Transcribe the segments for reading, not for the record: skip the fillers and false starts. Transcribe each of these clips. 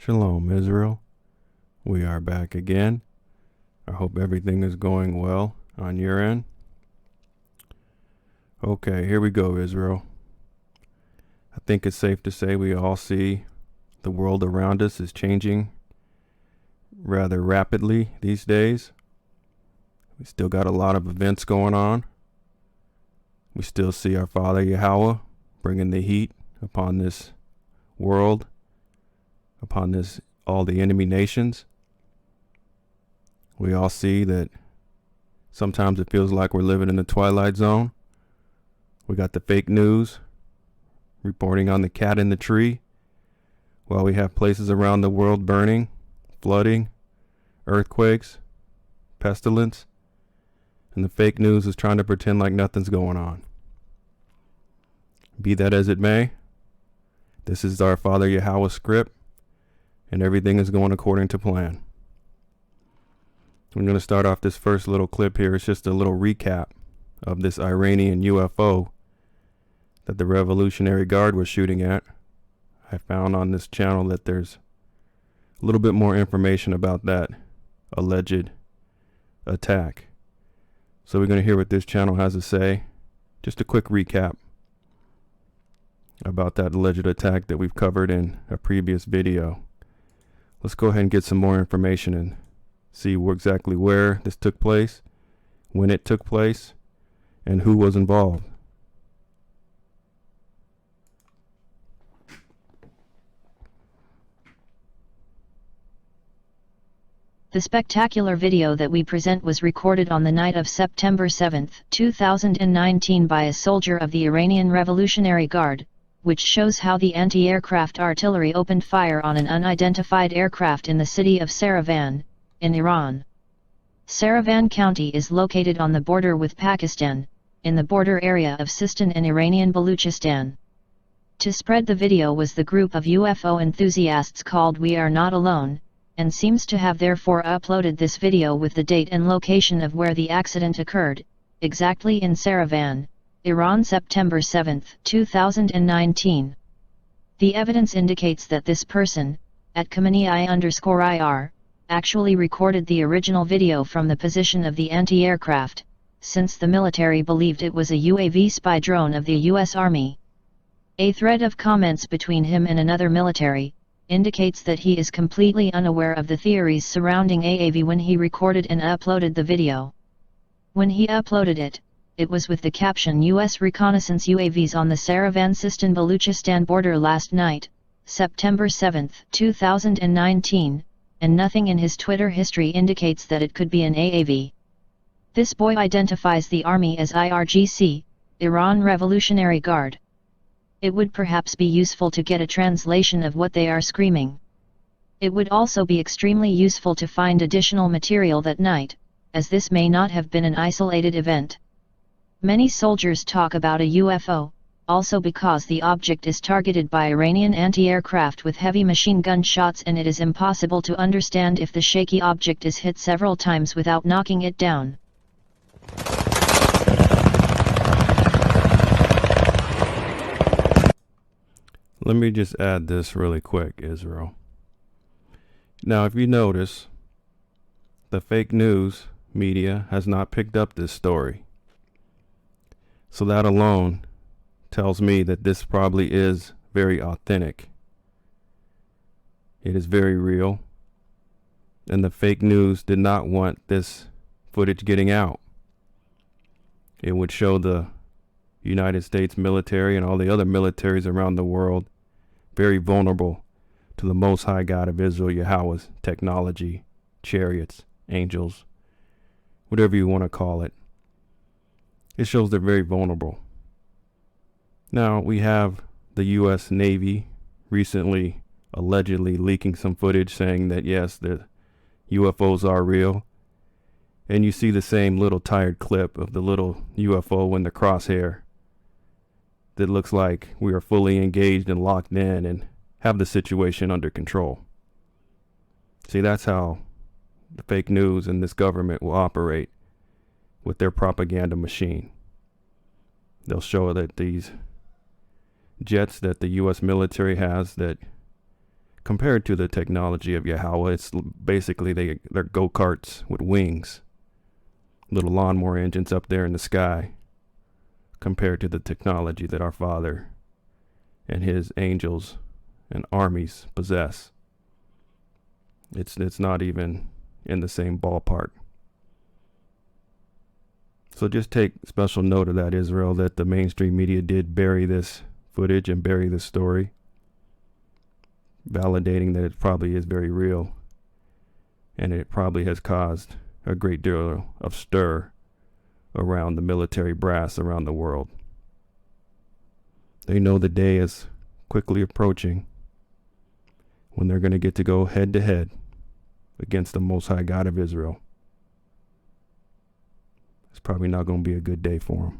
Shalom, Israel. We are back again. I hope everything is going well on your end. Okay, here we go, Israel. I think it's safe to say we all see the world around us is changing rather rapidly these days. We still got a lot of events going on. We still see our Father Yahweh bringing the heat upon this world, upon all the enemy nations. We all see that sometimes it feels like we're living in the twilight zone. We got the fake news reporting on the cat in the tree, while we have places around the world burning, flooding, earthquakes, pestilence, and the fake news is trying to pretend like nothing's going on. Be that as it may, this is our Father Yahweh script, and everything is going according to plan. I'm going to start off this first little clip here. It's just a little recap of this Iranian UFO that the Revolutionary Guard was shooting at. I found on this channel that there's a little bit more information about that alleged attack. So we're going to hear what this channel has to say. Just a quick recap about that alleged attack that we've covered in a previous video. Let's go ahead and get some more information and see exactly where this took place, when it took place, and who was involved. The spectacular video that we present was recorded on the night of September 7, 2019 by a soldier of the Iranian Revolutionary Guard, which shows how the anti-aircraft artillery opened fire on an unidentified aircraft in the city of Saravan, in Iran. Saravan County is located on the border with Pakistan, in the border area of Sistan in Iranian Baluchistan. To spread the video was the group of UFO enthusiasts called We Are Not Alone, and seems to have therefore uploaded this video with the date and location of where the accident occurred, exactly in Saravan, Iran, September 7, 2019. The evidence indicates that this person, at @Khamenei_IR, actually recorded the original video from the position of the anti-aircraft, since the military believed it was a UAV spy drone of the US Army. A thread of comments between him and another military indicates that he is completely unaware of the theories surrounding AAV when he recorded and uploaded the video. When he uploaded it, it was with the caption US reconnaissance UAVs on the Saravan-Sistan Baluchistan border last night, September 7, 2019, and nothing in his Twitter history indicates that it could be an AAV. This boy identifies the army as IRGC, Iran Revolutionary Guard. It would perhaps be useful to get a translation of what they are screaming. It would also be extremely useful to find additional material that night, as this may not have been an isolated event. Many soldiers talk about a UFO, also because the object is targeted by Iranian anti-aircraft with heavy machine gun shots, and it is impossible to understand if the shaky object is hit several times without knocking it down. Let me just add this really quick, Israel. Now, if you notice, the fake news media has not picked up this story. So that alone tells me that this probably is very authentic. It is very real. And the fake news did not want this footage getting out. It would show the United States military and all the other militaries around the world very vulnerable to the Most High God of Israel, Yahweh's technology, chariots, angels, whatever you want to call it. It shows they're very vulnerable. Now, we have the U.S. Navy recently allegedly leaking some footage saying that, yes, the UFOs are real. And you see the same little tired clip of the little UFO in the crosshair that looks like we are fully engaged and locked in and have the situation under control. See, that's how the fake news and this government will operate with their propaganda machine. They'll show that these jets that the U.S. military has that Compared to the technology of Yahweh, it's basically they're go-karts with wings, little lawnmower engines up there in the sky, compared to the technology that our Father and his angels and armies possess. It's not even in the same ballpark. So just take special note of that, Israel, that the mainstream media did bury this footage and bury this story, validating that it probably is very real, and it probably has caused a great deal of stir around the military brass around the world. They know the day is quickly approaching when they're going to get to go head to head against the Most High God of Israel. It's probably not going to be a good day for them.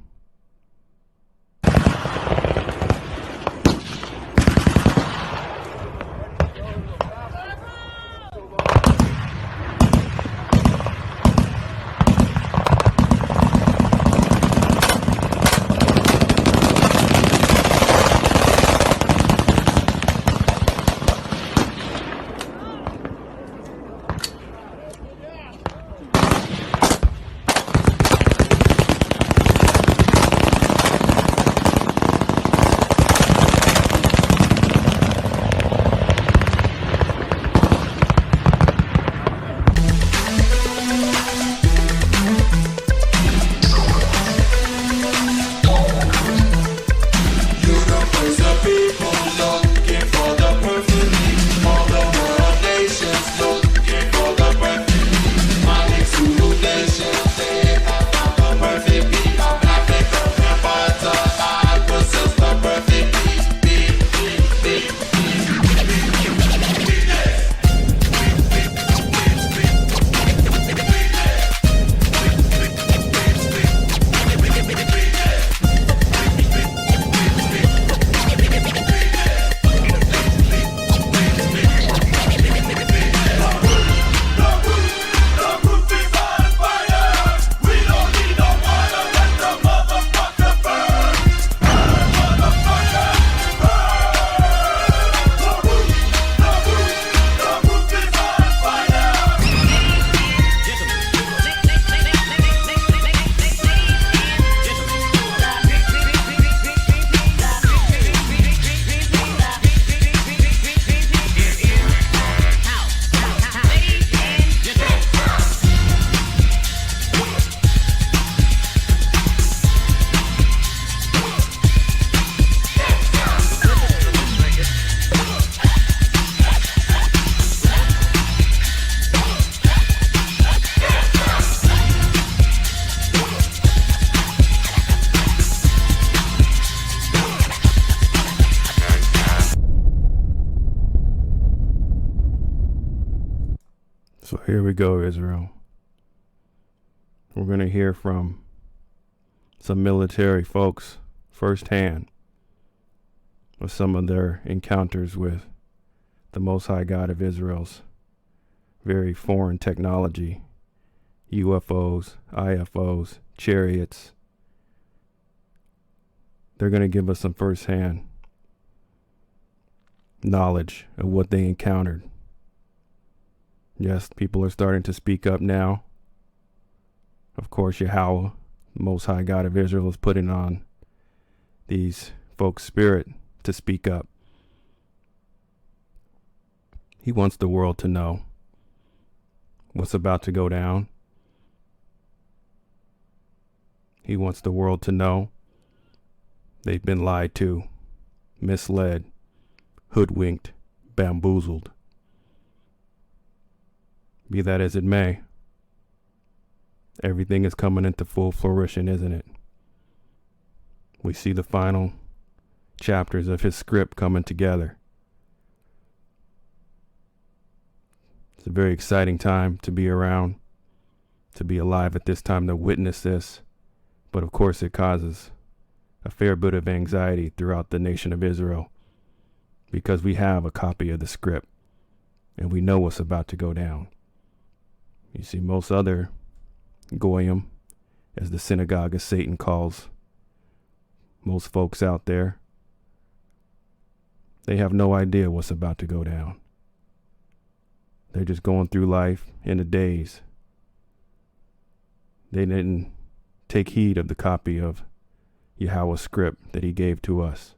So here we go, Israel. We're going to hear from some military folks firsthand of some of their encounters with the Most High God of Israel's very foreign technology, UFOs, IFOs, chariots. They're going to give us some firsthand knowledge of what they encountered. Yes, people are starting to speak up now. Of course, Yahweh, the Most High God of Israel, is putting on these folks' spirit to speak up. He wants the world to know what's about to go down. He wants the world to know they've been lied to, misled, hoodwinked, bamboozled. Be that as it may, everything is coming into full fruition, isn't it? We see the final chapters of his script coming together. It's a very exciting time to be around, to be alive at this time to witness this. But of course it causes a fair bit of anxiety throughout the nation of Israel, because we have a copy of the script and we know what's about to go down. You see, most other Goyim, as the synagogue of Satan calls most folks out there, they have no idea what's about to go down. They're just going through life in a daze. They didn't take heed of the copy of Yahweh's script that he gave to us.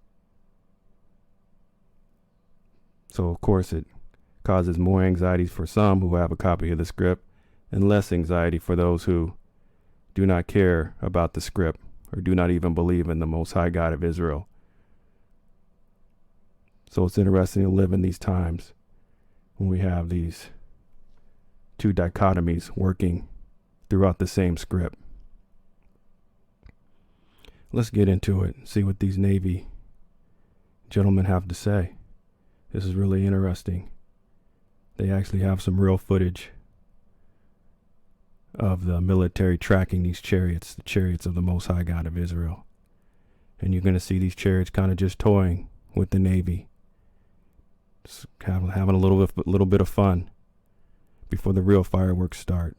So of course it causes more anxieties for some who have a copy of the script and less anxiety for those who do not care about the script or do not even believe in the Most High God of Israel. So it's interesting to live in these times when we have these two dichotomies working throughout the same script. Let's get into it and see what these Navy gentlemen have to say. This is really interesting. They actually have some real footage of the military tracking these chariots, the chariots of the Most High God of Israel. And you're going to see these chariots kind of just toying with the Navy, just having a little bit of fun before the real fireworks start.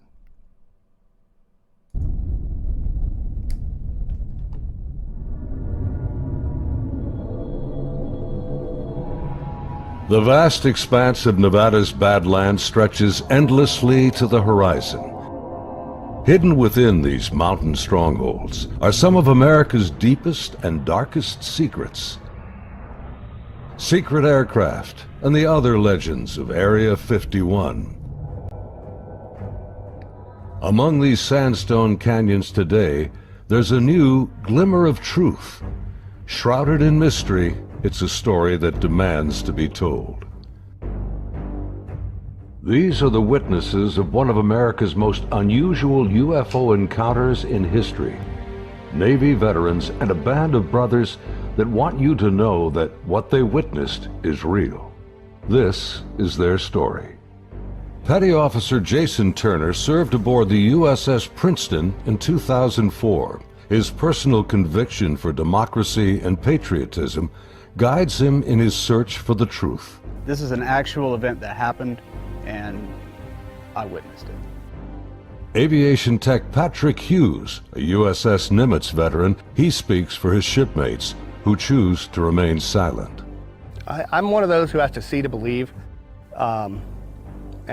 The vast expanse of Nevada's Badlands stretches endlessly to the horizon. Hidden within these mountain strongholds are some of America's deepest and darkest secrets. Secret aircraft and the other legends of Area 51. Among these sandstone canyons today, there's a new glimmer of truth. Shrouded in mystery, it's a story that demands to be told. These are the witnesses of one of America's most unusual UFO encounters in history. Navy veterans and a band of brothers that want you to know that what they witnessed is real. This is their story. Petty Officer Jason Turner served aboard the USS Princeton in 2004. His personal conviction for democracy and patriotism guides him in his search for the truth. This is an actual event that happened, and I witnessed it. Aviation tech Patrick Hughes, a USS Nimitz veteran, he speaks for his shipmates who choose to remain silent. I'm one of those who has to see to believe, and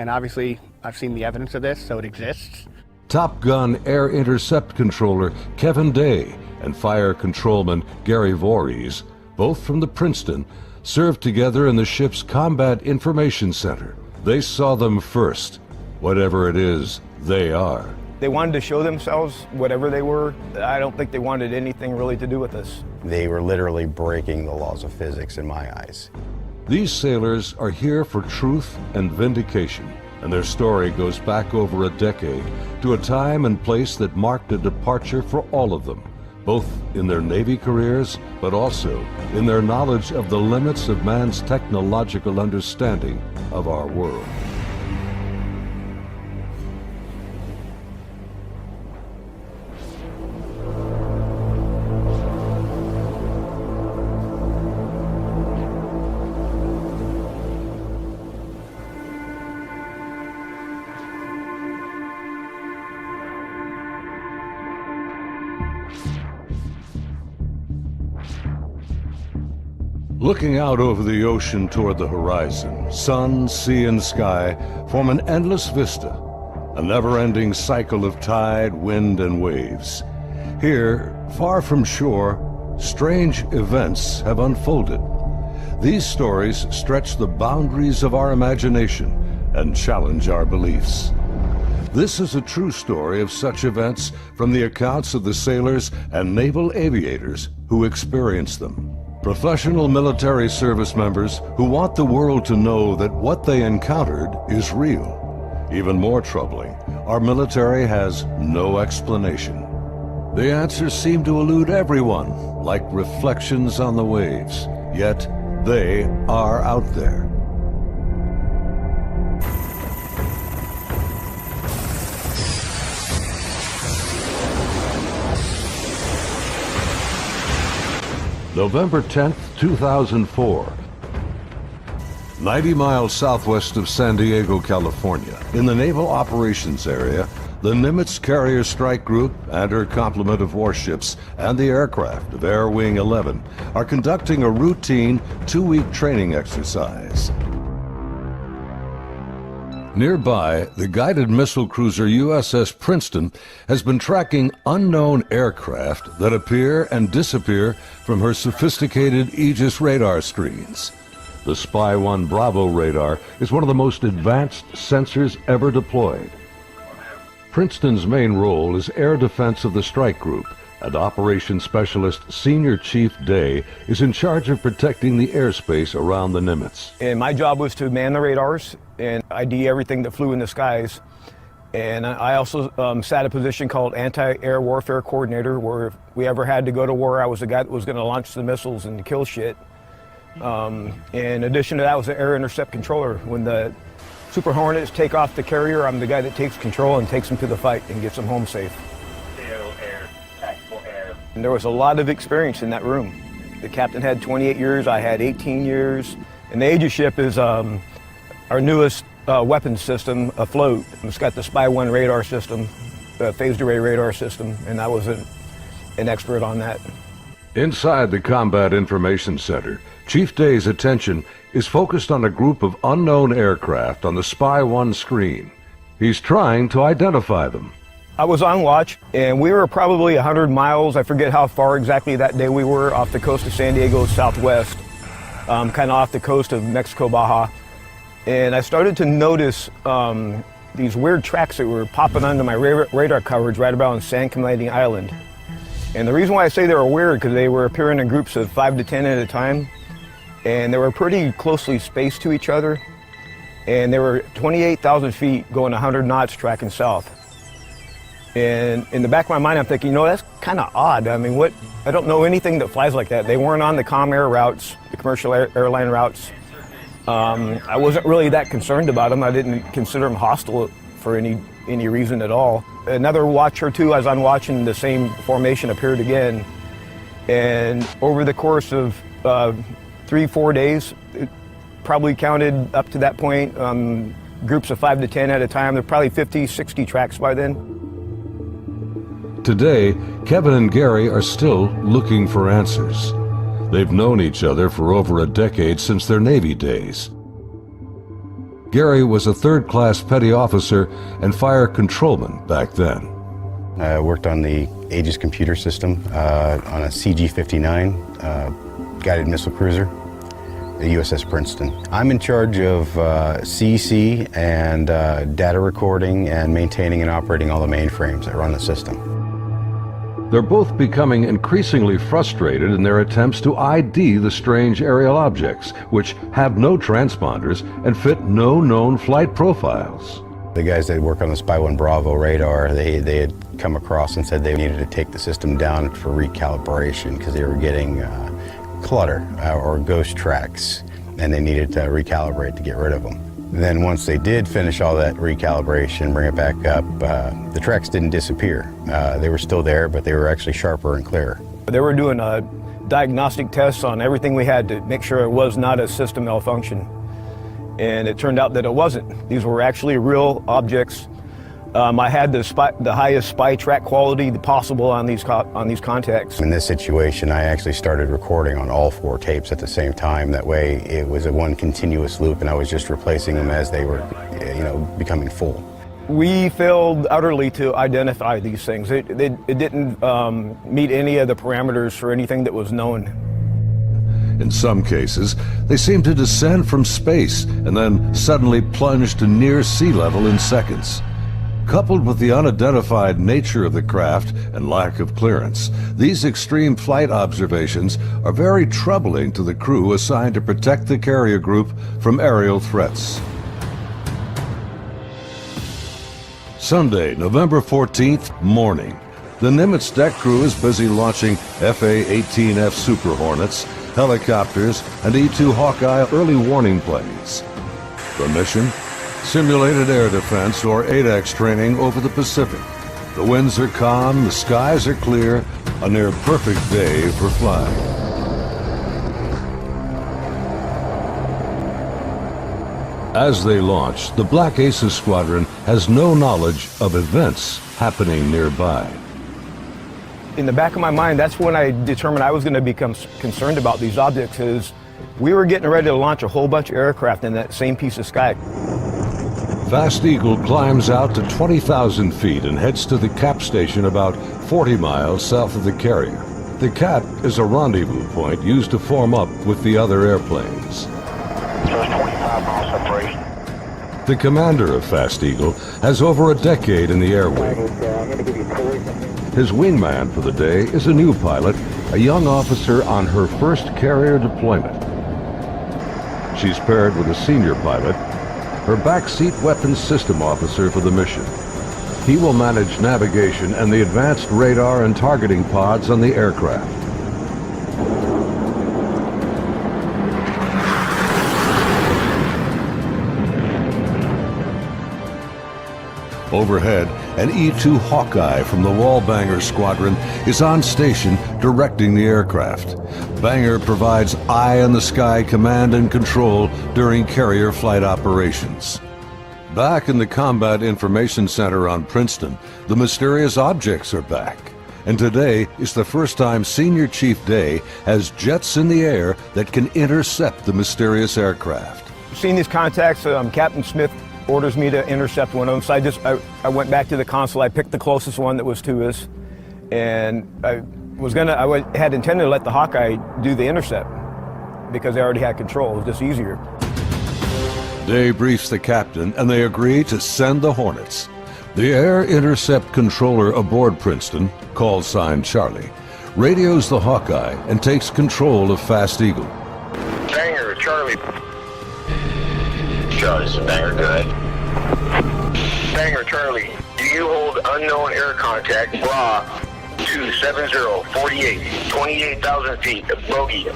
obviously I've seen the evidence of this, so it exists. Top Gun Air Intercept Controller Kevin Day and Fire Controlman Gary Voorhees, both from the Princeton, served together in the ship's Combat Information Center. They saw them first, whatever it is they are. They wanted to show themselves, whatever they were. I don't think they wanted anything really to do with us. They were literally breaking the laws of physics in my eyes. These sailors are here for truth and vindication, and their story goes back over a decade to a time and place that marked a departure for all of them, both in their Navy careers, but also in their knowledge of the limits of man's technological understanding of our world. Looking out over the ocean toward the horizon, sun, sea, and sky form an endless vista, a never-ending cycle of tide, wind, and waves. Here, far from shore, strange events have unfolded. These stories stretch the boundaries of our imagination and challenge our beliefs. This is a true story of such events from the accounts of the sailors and naval aviators who experienced them. Professional military service members who want the world to know that what they encountered is real. Even more troubling, our military has no explanation. The answers seem to elude everyone, like reflections on the waves, yet they are out there. November 10th, 2004. 90 miles southwest of San Diego, California, in the Naval Operations Area, the Nimitz Carrier Strike Group and her complement of warships and the aircraft of Air Wing 11 are conducting a routine 2-week training exercise. Nearby, the guided missile cruiser USS Princeton has been tracking unknown aircraft that appear and disappear from her sophisticated Aegis radar screens. The Spy-1 Bravo radar is one of the most advanced sensors ever deployed. Princeton's main role is air defense of the strike group, and Operations Specialist Senior Chief Day is in charge of protecting the airspace around the Nimitz. And my job was to man the radars and ID everything that flew in the skies. And I also sat a position called Anti-Air Warfare Coordinator, where if we ever had to go to war, I was the guy that was going to launch the missiles and kill shit. In addition to that, I was the Air Intercept Controller. When the Super Hornets take off the carrier, I'm the guy that takes control and takes them to the fight and gets them home safe. And there was a lot of experience in that room. The captain had 28 years, I had 18 years. And the Aegis ship is our newest weapons system afloat. It's got the Spy-1 radar system, the phased array radar system, and I was an expert on that. Inside the Combat Information Center, Chief Day's attention is focused on a group of unknown aircraft on the Spy-1 screen. He's trying to identify them. I was on watch, and we were probably 100 miles, I forget how far exactly that day we were, off the coast of San Diego southwest, kind of off the coast of Mexico, Baja. And I started to notice these weird tracks that were popping onto my radar coverage right about on San Clemente Island. And the reason why I say they were weird, because they were appearing in groups of 5 to 10 at a time, and they were pretty closely spaced to each other, and they were 28,000 feet going 100 knots tracking south. And in the back of my mind, I'm thinking, you know, that's kind of odd. I mean, I don't know anything that flies like that. They weren't on the comm air routes, the commercial airline routes. I wasn't really that concerned about them. I didn't consider them hostile for any reason at all. Another watch or two, as I'm watching, the same formation appeared again. And over the course of 3-4 days, it probably counted up to that point, groups of 5 to 10 at a time. There were probably 50, 60 tracks by then. Today, Kevin and Gary are still looking for answers. They've known each other for over a decade since their Navy days. Gary was a third-class petty officer and fire controlman back then. I worked on the Aegis computer system on a CG-59 guided missile cruiser, the USS Princeton. I'm in charge of CEC and data recording and maintaining and operating all the mainframes that run the system. They're both becoming increasingly frustrated in their attempts to ID the strange aerial objects, which have no transponders and fit no known flight profiles. The guys that work on the Spy-1 Bravo radar, they had come across and said they needed to take the system down for recalibration because they were getting clutter or ghost tracks, and they needed to recalibrate to get rid of them. Then once they did finish all that recalibration, bring it back up, the tracks didn't disappear. They were still there, but they were actually sharper and clearer. They were doing diagnostic tests on everything we had to make sure it was not a system malfunction. And it turned out that it wasn't. These were actually real objects. I had the highest spy track quality possible on these contacts. In this situation, I actually started recording on all 4 tapes at the same time. That way, it was a one continuous loop, and I was just replacing them as they were, becoming full. We failed utterly to identify these things. It didn't meet any of the parameters for anything that was known. In some cases, they seem to descend from space and then suddenly plunge to near sea level in seconds. Coupled with the unidentified nature of the craft and lack of clearance, these extreme flight observations are very troubling to the crew assigned to protect the carrier group from aerial threats. Sunday, November 14th, morning. The Nimitz deck crew is busy launching FA-18F Super Hornets, helicopters, and E-2 Hawkeye early warning planes. The mission? Simulated air defense, or ADEX training over the Pacific. The winds are calm, the skies are clear, a near perfect day for flying. As they launch, the Black Aces Squadron has no knowledge of events happening nearby. In the back of my mind, that's when I determined I was going to become concerned about these objects, is we were getting ready to launch a whole bunch of aircraft in that same piece of sky. Fast Eagle climbs out to 20,000 feet and heads to the cap station about 40 miles south of the carrier. The cap is a rendezvous point used to form up with the other airplanes. Just 25 miles separation. The commander of Fast Eagle has over a decade in the Air Wing. I'm going to give you 40. His wingman for the day is a new pilot, a young officer on her first carrier deployment. She's paired with a senior pilot, her backseat weapons system officer for the mission. He will manage navigation and the advanced radar and targeting pods on the aircraft. Overhead, an E-2 Hawkeye from the Wallbanger Squadron is on station directing the aircraft. Banger provides eye-in-the-sky command and control during carrier flight operations. Back in the Combat Information Center on Princeton, the mysterious objects are back. And today is the first time Senior Chief Day has jets in the air that can intercept the mysterious aircraft. Seeing these contacts, Captain Smith orders me to intercept one of them. So I went back to the console. I picked the closest one that was to us, and I had intended to let the Hawkeye do the intercept because they already had control. It was just easier. Day briefs the captain, and they agree to send the Hornets. The air intercept controller aboard Princeton, call sign Charlie, radios the Hawkeye and takes control of Fast Eagle. Banger, Charlie. Charlie, this is Banger, go ahead. Banger, Charlie. Do you hold unknown air contact, bra, 27048, 28,000 feet, bogey.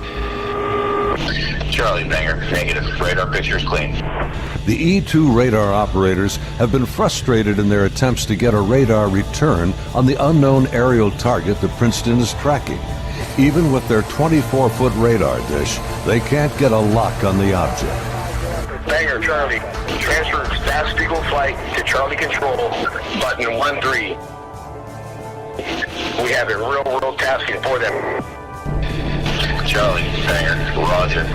Charlie, Banger, negative. Radar picture is clean. The E-2 radar operators have been frustrated in their attempts to get a radar return on the unknown aerial target that Princeton is tracking. Even with their 24-foot radar dish, they can't get a lock on the object. Banger, Charlie. Transfer Fast Eagle flight to Charlie Control, button 13. We have a real-world tasking for them. Charlie, Banger, roger.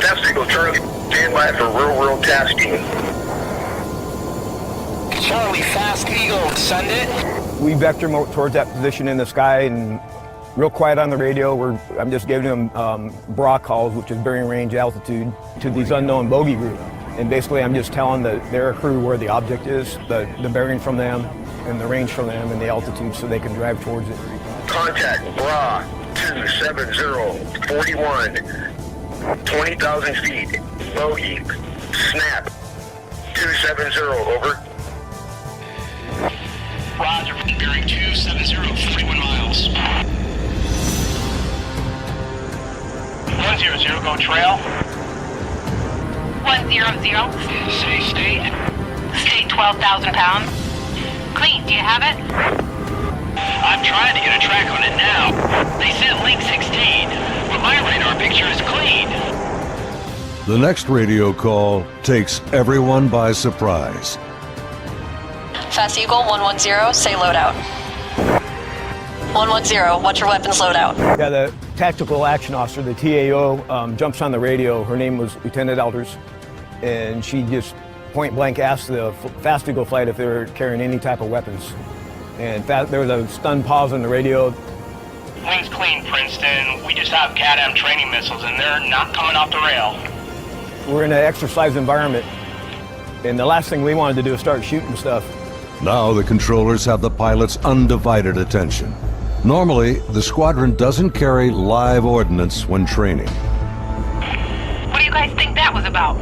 Fast Eagle, Charlie, stand by for real-world tasking. Charlie, Fast Eagle, send it. We vector towards that position in the sky, and real quiet on the radio. I'm just giving them bra calls, which is bearing range altitude, to these unknown bogey group. And basically I'm just telling their crew where the object is, the bearing from them, and the range from them, and the altitude so they can drive towards it. Contact bra 27041, 20,000 feet, bogey, snap, 270, over. Roger, bearing 270, 41 miles. 100, go trail. 100. Say state. State 12,000 pounds. Clean, do you have it? I'm trying to get a track on it now. They sent link 16, but my radar picture is clean. The next radio call takes everyone by surprise. Fast Eagle 110, say loadout. 110, what's your weapons loadout? Yeah, the tactical action officer, the TAO, jumps on the radio. Her name was Lieutenant Elders, and she just point blank asked the Fast Eagle flight if they were carrying any type of weapons. And there was a stunned pause on the radio. Wing's clean, Princeton. We just have CADAM training missiles, and they're not coming off the rail. We're in an exercise environment, and the last thing we wanted to do is start shooting stuff. Now the controllers have the pilot's undivided attention. Normally, the squadron doesn't carry live ordnance when training. What do you guys think that was about?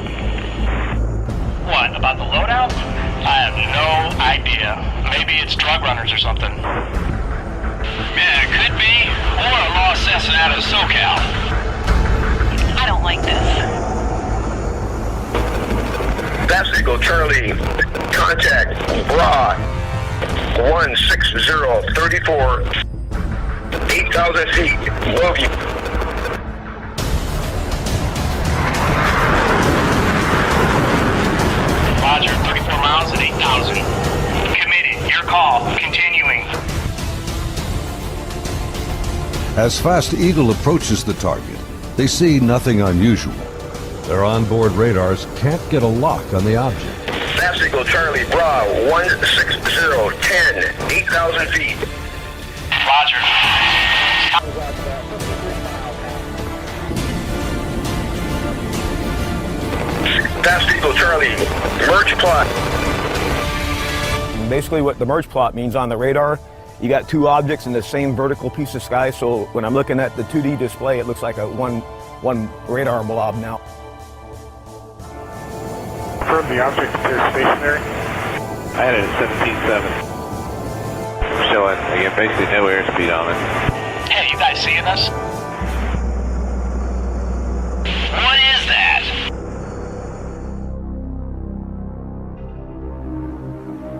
What, about the loadout? I have no idea. Maybe it's drug runners or something. Yeah, it could be. Or a lost assassin out of SoCal. I don't like this. Fast Eagle, Charlie, contact bra 16034, 8,000 feet, bogey. Roger, 34 miles at 8,000. Committed, your call, continuing. As Fast Eagle approaches the target, they see nothing unusual. Their onboard radars can't get a lock on the object. Fast Eagle Charlie Bravo 16010, 8,000 feet. Roger. Fast Eagle Charlie, merge plot. Basically what the merge plot means on the radar, you got two objects in the same vertical piece of sky, so when I'm looking at the 2D display, it looks like a one radar blob now. Confirm the object appears stationary. I had it at 17.7. Showing, again, basically no airspeed on it. Hey, you guys seeing us? What is that?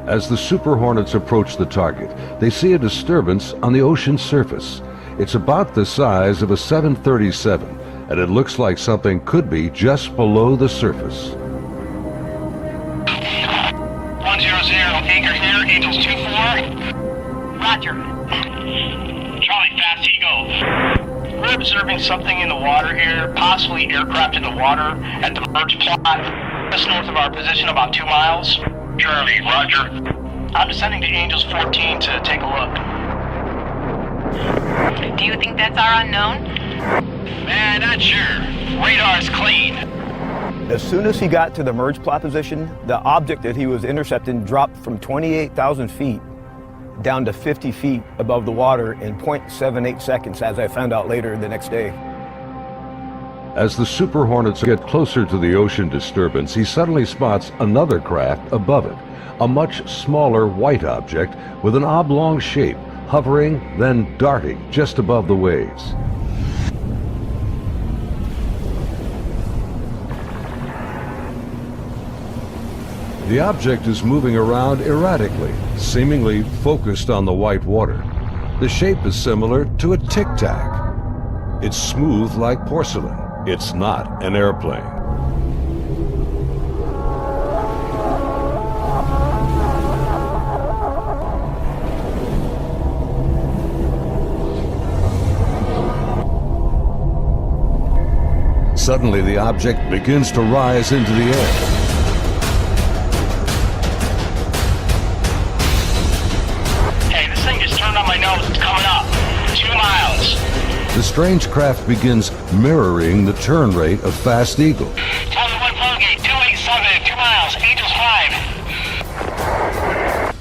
As the Super Hornets approach the target, they see a disturbance on the ocean surface. It's about the size of a 737, and it looks like something could be just below the surface. 100, anchor here, Angels 2-4. Roger. Charlie, Fast Eagle. We're observing something in the water here, possibly aircraft in the water at the merge plot, just north of our position, about 2 miles. Charlie, roger. I'm descending to Angels 14 to take a look. Do you think that's our unknown? Man, not sure. Radar's clean. As soon as he got to the merge plot position, the object that he was intercepting dropped from 28,000 feet down to 50 feet above the water in 0.78 seconds, as I found out later the next day. As the Super Hornets get closer to the ocean disturbance, he suddenly spots another craft above it, a much smaller white object with an oblong shape, hovering, then darting just above the waves. The object is moving around erratically, seemingly focused on the white water. The shape is similar to a tic-tac. It's smooth like porcelain. It's not an airplane. Suddenly, the object begins to rise into the air. The strange craft begins mirroring the turn rate of Fast Eagle. Tower 1 Vulgate, 287, 2 miles, Angels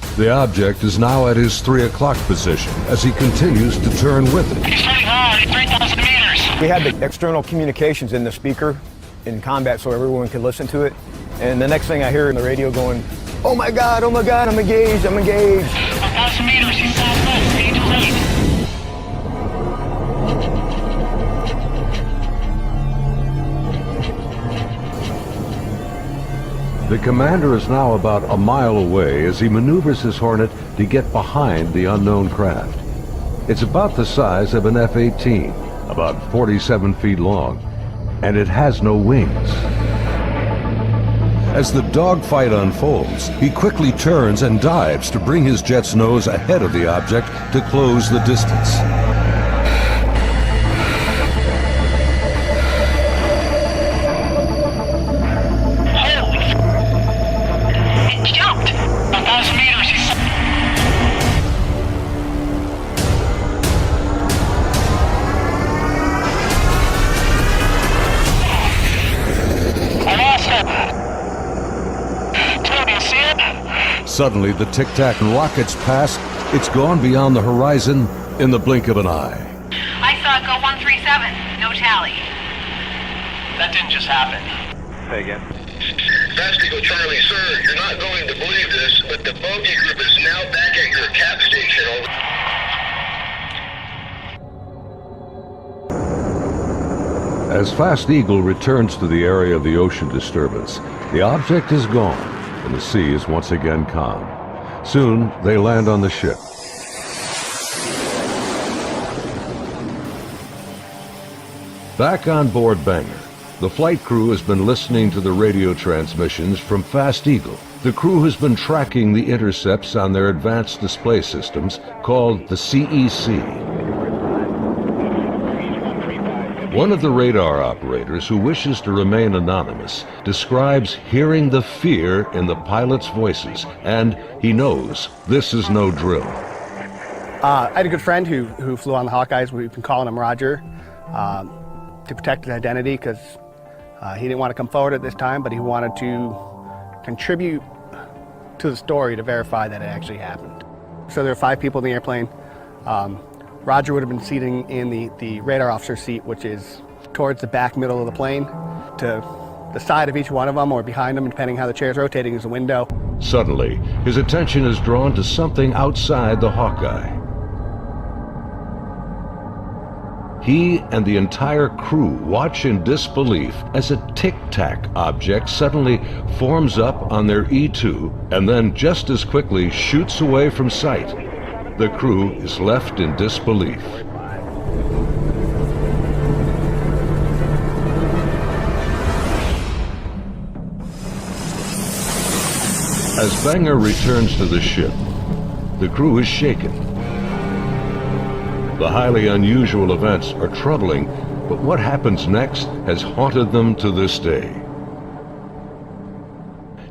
5. The object is now at his 3 o'clock position as he continues to turn with it. He's turning hard at 3,000 meters. We had the external communications in the speaker in combat so everyone could listen to it. And the next thing I hear in the radio going, oh my God, I'm engaged, I'm engaged. 1,000 meters, he's southwest, Angels 8. The commander is now about a mile away as he maneuvers his Hornet to get behind the unknown craft. It's about the size of an F-18, about 47 feet long, and it has no wings. As the dogfight unfolds, he quickly turns and dives to bring his jet's nose ahead of the object to close the distance. Suddenly, the tic-tac rockets past. It's gone beyond the horizon in the blink of an eye. I saw it go 137. No tally. That didn't just happen. Say again. Fast Eagle Charlie, sir, you're not going to believe this, but the bogey group is now back at your cap station. As Fast Eagle returns to the area of the ocean disturbance, the object is gone, and the sea is once again calm. Soon, they land on the ship. Back on board Banger, the flight crew has been listening to the radio transmissions from Fast Eagle. The crew has been tracking the intercepts on their advanced display systems called the CEC. One of the radar operators, who wishes to remain anonymous, describes hearing the fear in the pilots' voices, and he knows this is no drill. I had a good friend who flew on the Hawkeyes. We've been calling him Roger to protect his identity, because he didn't want to come forward at this time, but he wanted to contribute to the story to verify that it actually happened. So there were 5 people in the airplane. Roger would have been sitting in the radar officer seat, which is towards the back middle of the plane. To the side of each one of them, or behind them, depending how the chair's rotating, is a window. Suddenly, his attention is drawn to something outside the Hawkeye. He and the entire crew watch in disbelief as a tic-tac object suddenly forms up on their E2 and then just as quickly shoots away from sight. The crew is left in disbelief. As Banger returns to the ship, the crew is shaken. The highly unusual events are troubling, but what happens next has haunted them to this day.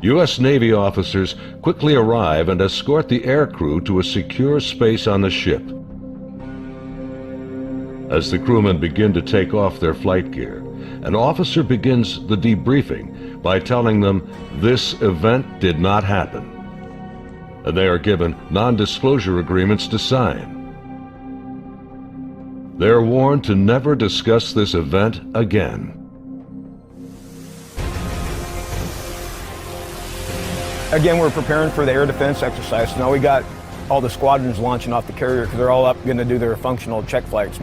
U.S. Navy officers quickly arrive and escort the aircrew to a secure space on the ship. As the crewmen begin to take off their flight gear, an officer begins the debriefing by telling them this event did not happen, and they are given non-disclosure agreements to sign. They're warned to never discuss this event again. Again, we're preparing for the air defense exercise. Now we got all the squadrons launching off the carrier because they're all up going to do their functional check flights.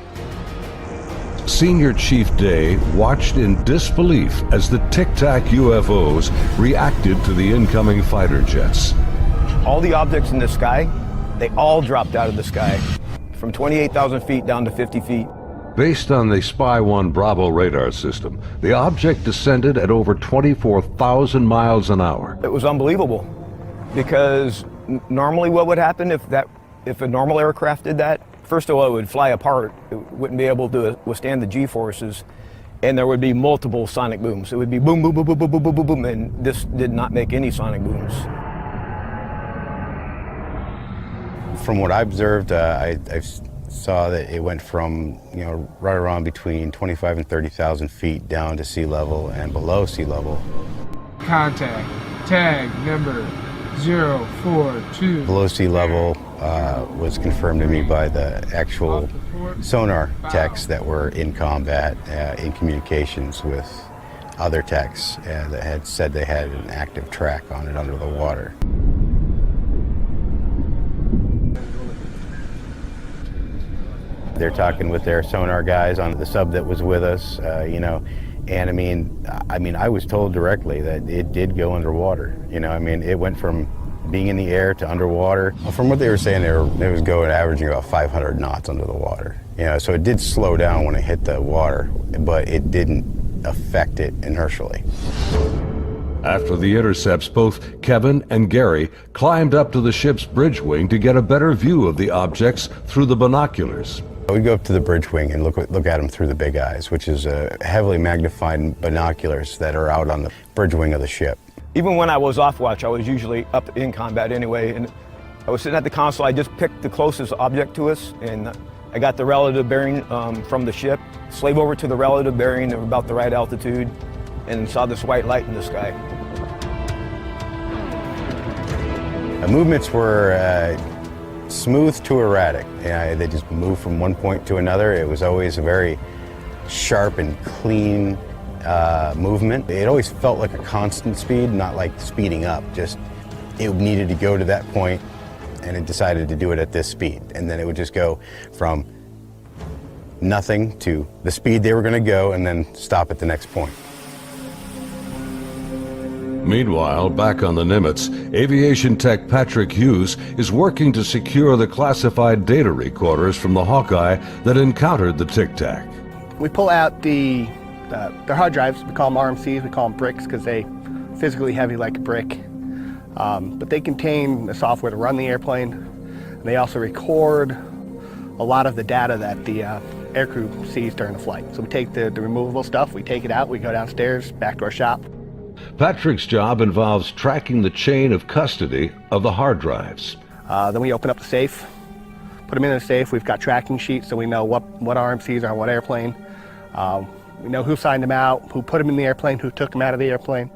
Senior Chief Day watched in disbelief as the Tic-Tac UFOs reacted to the incoming fighter jets. All the objects in the sky, they all dropped out of the sky, from 28,000 feet down to 50 feet. Based on the Spy 1 Bravo radar system, the object descended at over 24,000 miles an hour. It was unbelievable, because normally what would happen if a normal aircraft did that? First of all, it would fly apart. It wouldn't be able to withstand the G-forces, and there would be multiple sonic booms. It would be boom, boom, boom, boom, boom, boom, boom, boom, boom, and this did not make any sonic booms. From what I observed, I saw that it went from, right around between 25 and 30,000 feet down to sea level and below sea level. Contact, tag number 042. Below sea level was confirmed to me by the actual sonar techs that were in combat, in communications with other techs that had said they had an active track on it under the water. They're talking with their sonar guys on the sub that was with us, and I mean, I was told directly that it did go underwater. It went from being in the air to underwater. From what they were saying, it was going averaging about 500 knots under the water. So it did slow down when it hit the water, but it didn't affect it inertially. After the intercepts, both Kevin and Gary climbed up to the ship's bridge wing to get a better view of the objects through the binoculars. We'd go up to the bridge wing and look at them through the big eyes, which is heavily magnified binoculars that are out on the bridge wing of the ship. Even when I was off watch, I was usually up in combat anyway, and I was sitting at the console. I just picked the closest object to us, and I got the relative bearing from the ship, slave over to the relative bearing of about the right altitude, and saw this white light in the sky. The movements were smooth to erratic. They just moved from one point to another. It was always a very sharp and clean movement. It always felt like a constant speed, not like speeding up. Just it needed to go to that point, and it decided to do it at this speed. And then it would just go from nothing to the speed they were going to go, and then stop at the next point. Meanwhile, back on the Nimitz, aviation tech Patrick Hughes is working to secure the classified data recorders from the Hawkeye that encountered the Tic-Tac. We pull out their hard drives. We call them RMCs. We call them bricks because they physically heavy like a brick. But they contain the software to run the airplane. And they also record a lot of the data that the aircrew sees during the flight. So we take the removable stuff, we take it out, we go downstairs, back to our shop. Patrick's job involves tracking the chain of custody of the hard drives. Then we open up the safe, put them in the safe. We've got tracking sheets so we know what RMCs are on what airplane. We know who signed them out, who put them in the airplane, who took them out of the airplane.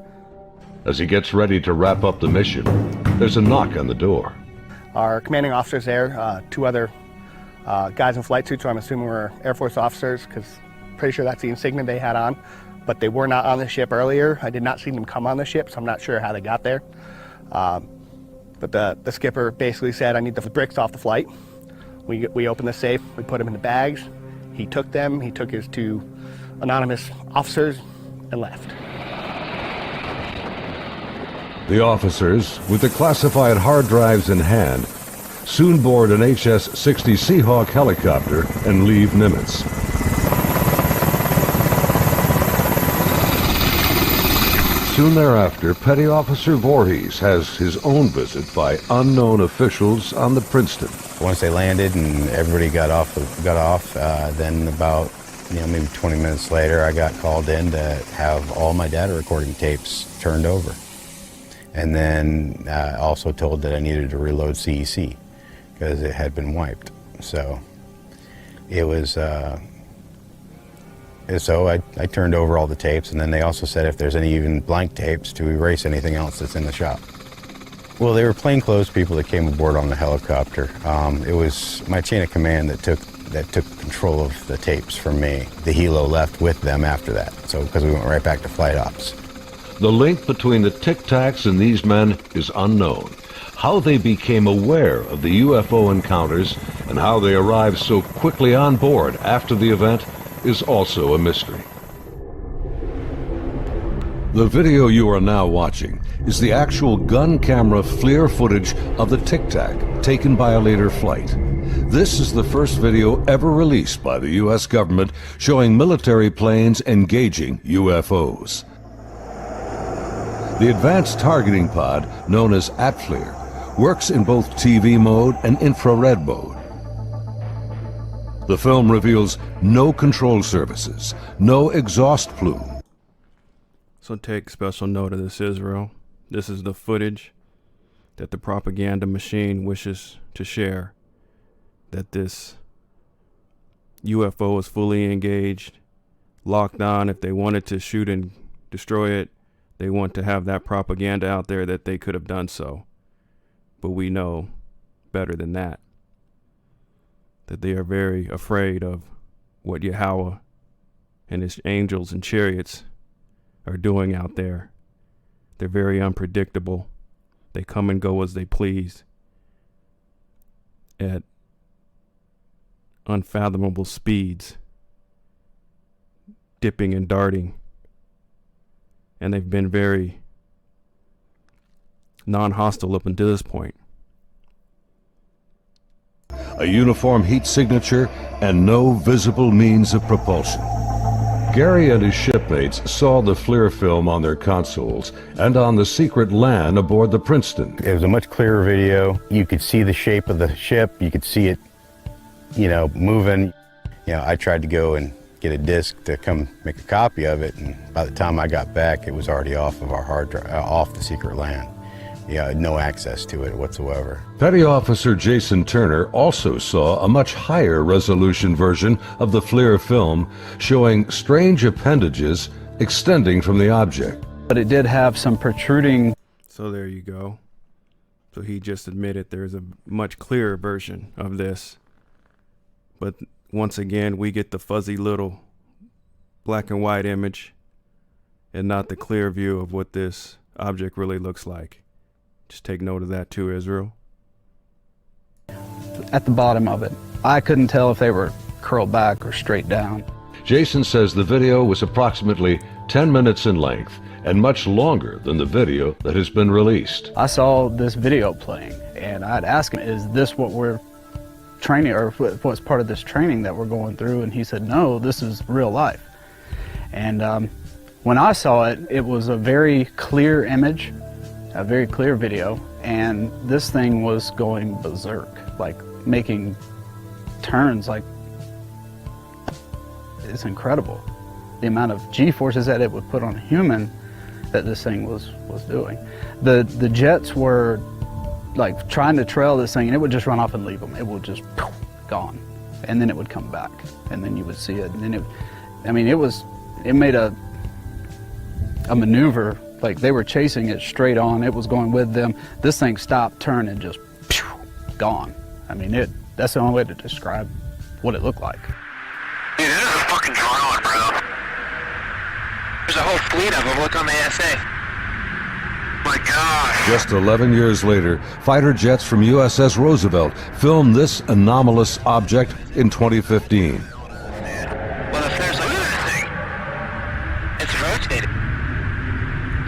As he gets ready to wrap up the mission, there's a knock on the door. Our commanding officer's there, two other guys in flight suits, so I'm assuming were Air Force officers, because pretty sure that's the insignia they had on. But they were not on the ship earlier. I did not see them come on the ship, so I'm not sure how they got there. But the skipper basically said, I need the bricks off the flight. We opened the safe, we put them in the bags. He took them, he took his two anonymous officers and left. The officers, with the classified hard drives in hand, soon board an HS-60 Seahawk helicopter and leave Nimitz. Soon thereafter, Petty Officer Voorhees has his own visit by unknown officials on the Princeton. Once they landed and everybody got off, then about maybe 20 minutes later, I got called in to have all my data recording tapes turned over. And then also told that I needed to reload CEC because it had been wiped. So it was, so I turned over all the tapes, and then they also said if there's any even blank tapes to erase anything else that's in the shop. Well, they were plainclothes people that came aboard on the helicopter. It was my chain of command that took control of the tapes from me. The helo left with them after that, so because we went right back to flight ops. The link between the Tic Tacs and these men is unknown. How they became aware of the UFO encounters and how they arrived so quickly on board after the event is also a mystery. The video you are now watching is the actual gun camera FLIR footage of the Tic Tac taken by a later flight. This is the first video ever released by the U.S. government showing military planes engaging UFOs. The advanced targeting pod, known as ATFLIR, works in both TV mode and infrared mode. The film reveals no control surfaces, no exhaust plume. So take special note of this, Israel. This is the footage that the propaganda machine wishes to share, that this UFO is fully engaged, locked on. If they wanted to shoot and destroy it, they want to have that propaganda out there that they could have done so. But we know better than that. That they are very afraid of what Yahweh and his angels and chariots are doing out there. They're very unpredictable. They come and go as they please at unfathomable speeds, dipping and darting. And they've been very non-hostile up until this point. A uniform heat signature and no visible means of propulsion. Gary and his shipmates saw the FLIR film on their consoles and on the secret LAN aboard the Princeton. It was a much clearer video. You could see the shape of the ship. You could see it, moving. I tried to go and get a disc to come make a copy of it, and by the time I got back, it was already off of our hard drive, off the secret LAN. No access to it whatsoever. Petty Officer Jason Turner also saw a much higher resolution version of the FLIR film showing strange appendages extending from the object. But it did have some protruding. So there you go. So he just admitted there's a much clearer version of this. But once again, we get the fuzzy little black and white image and not the clear view of what this object really looks like. Just take note of that too, Israel. At the bottom of it. I couldn't tell if they were curled back or straight down. Jason says the video was approximately 10 minutes in length and much longer than the video that has been released. I saw this video playing and I'd ask him, is this what we're training, or what's part of this training that we're going through? And he said, no, this is real life. And when I saw it, it was a very clear image, a very clear video, and this thing was going berserk, like making turns like it's incredible. The amount of G-forces that it would put on a human that this thing was doing. The jets were like trying to trail this thing, and it would just run off and leave them. It would just gone, and then it would come back, and then you would see it, and then it made a maneuver, like they were chasing it straight on. It was going with them. This thing stopped, turned, and just gone. I mean, that's the only way to describe what it looked like. Dude, this is a fucking drone, bro. There's a whole fleet of them. Look on the ASA. My gosh. Just 11 years later, fighter jets from USS Roosevelt filmed this anomalous object in 2015. Well, if there's a thing, it's rotating.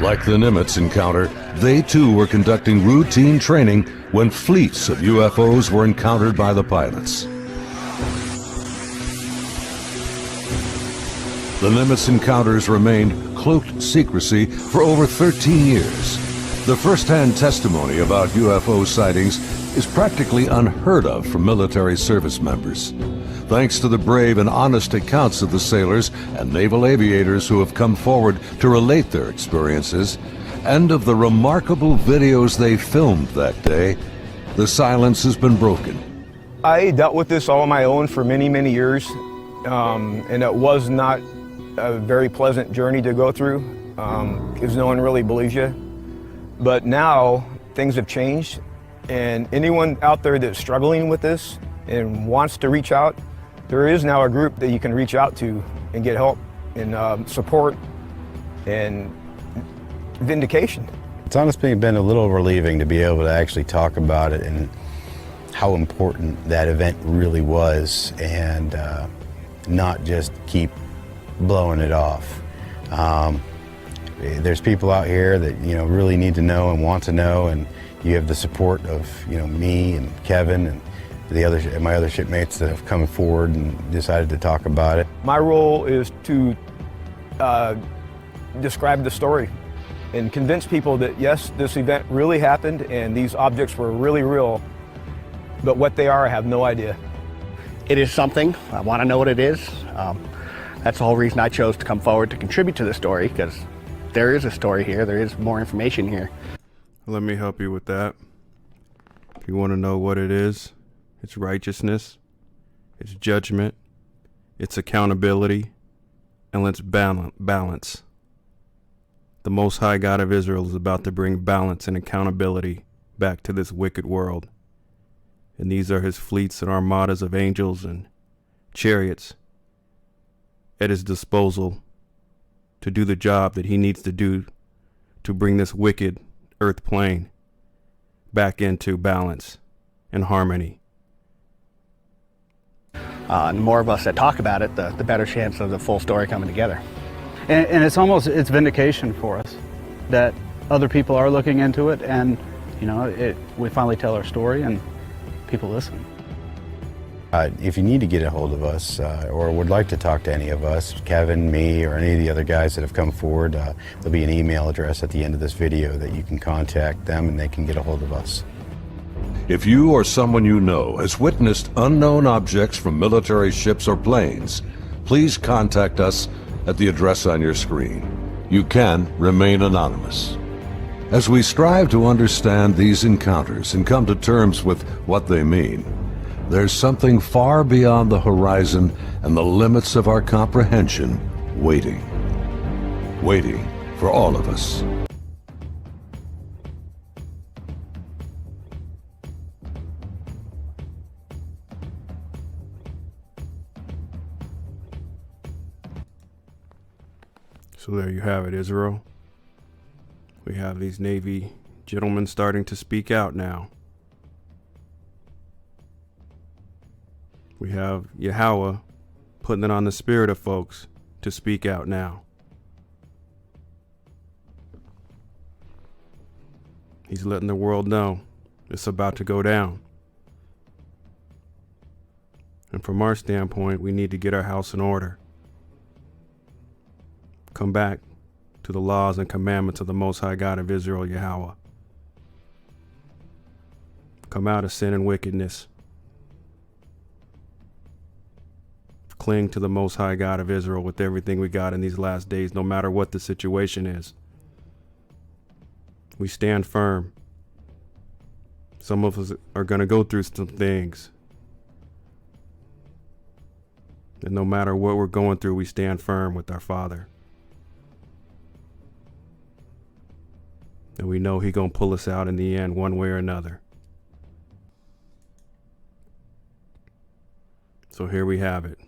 Like the Nimitz encounter, they too were conducting routine training when fleets of UFOs were encountered by the pilots. The Nimitz encounters remained cloaked secrecy for over 13 years. The first-hand testimony about UFO sightings is practically unheard of from military service members. Thanks to the brave and honest accounts of the sailors and naval aviators who have come forward to relate their experiences, and of the remarkable videos they filmed that day, the silence has been broken. I dealt with this all on my own for many, many years, and it was not a very pleasant journey to go through, because no one really believes you. But now things have changed, and anyone out there that's struggling with this and wants to reach out, there is now a group that you can reach out to and get help and support and vindication. It's honestly been a little relieving to be able to actually talk about it and how important that event really was, and not just keep blowing it off. There's people out here that really need to know and want to know, and you have the support of me and Kevin and my other shipmates that have come forward and decided to talk about it. My role is to describe the story and convince people that yes, this event really happened and these objects were really real, but what they are, I have no idea. It is something. I want to know what it is. That's the whole reason I chose to come forward to contribute to the story, because there is a story here. There is more information here. Let me help you with that. If you want to know what it is, it's righteousness, it's judgment, it's accountability, and let's balance. The Most High God of Israel is about to bring balance and accountability back to this wicked world. And these are his fleets and armadas of angels and chariots at his disposal to do the job that he needs to do to bring this wicked earth plane back into balance and harmony. The more of us that talk about it, the better chance of the full story coming together. And it's vindication for us that other people are looking into it, and we finally tell our story and people listen. If you need to get a hold of us or would like to talk to any of us, Kevin, me, or any of the other guys that have come forward, there'll be an email address at the end of this video that you can contact them and they can get a hold of us. If you or someone you know has witnessed unknown objects from military ships or planes, please contact us at the address on your screen. You can remain anonymous. As we strive to understand these encounters and come to terms with what they mean, there's something far beyond the horizon and the limits of our comprehension waiting for all of us. So there you have it, Israel. We have these Navy gentlemen starting to speak out now. We have Yahweh putting it on the spirit of folks to speak out now. He's letting the world know it's about to go down. And from our standpoint, we need to get our house in order. Come back to the laws and commandments of the Most High God of Israel, Yahweh. Come out of sin and wickedness. cling to the Most High God of Israel with everything we got in these last days, no matter what the situation is. We stand firm. Some of us are going to go through some things. And no matter what we're going through, we stand firm with our Father. And we know He's going to pull us out in the end, one way or another. So here we have it.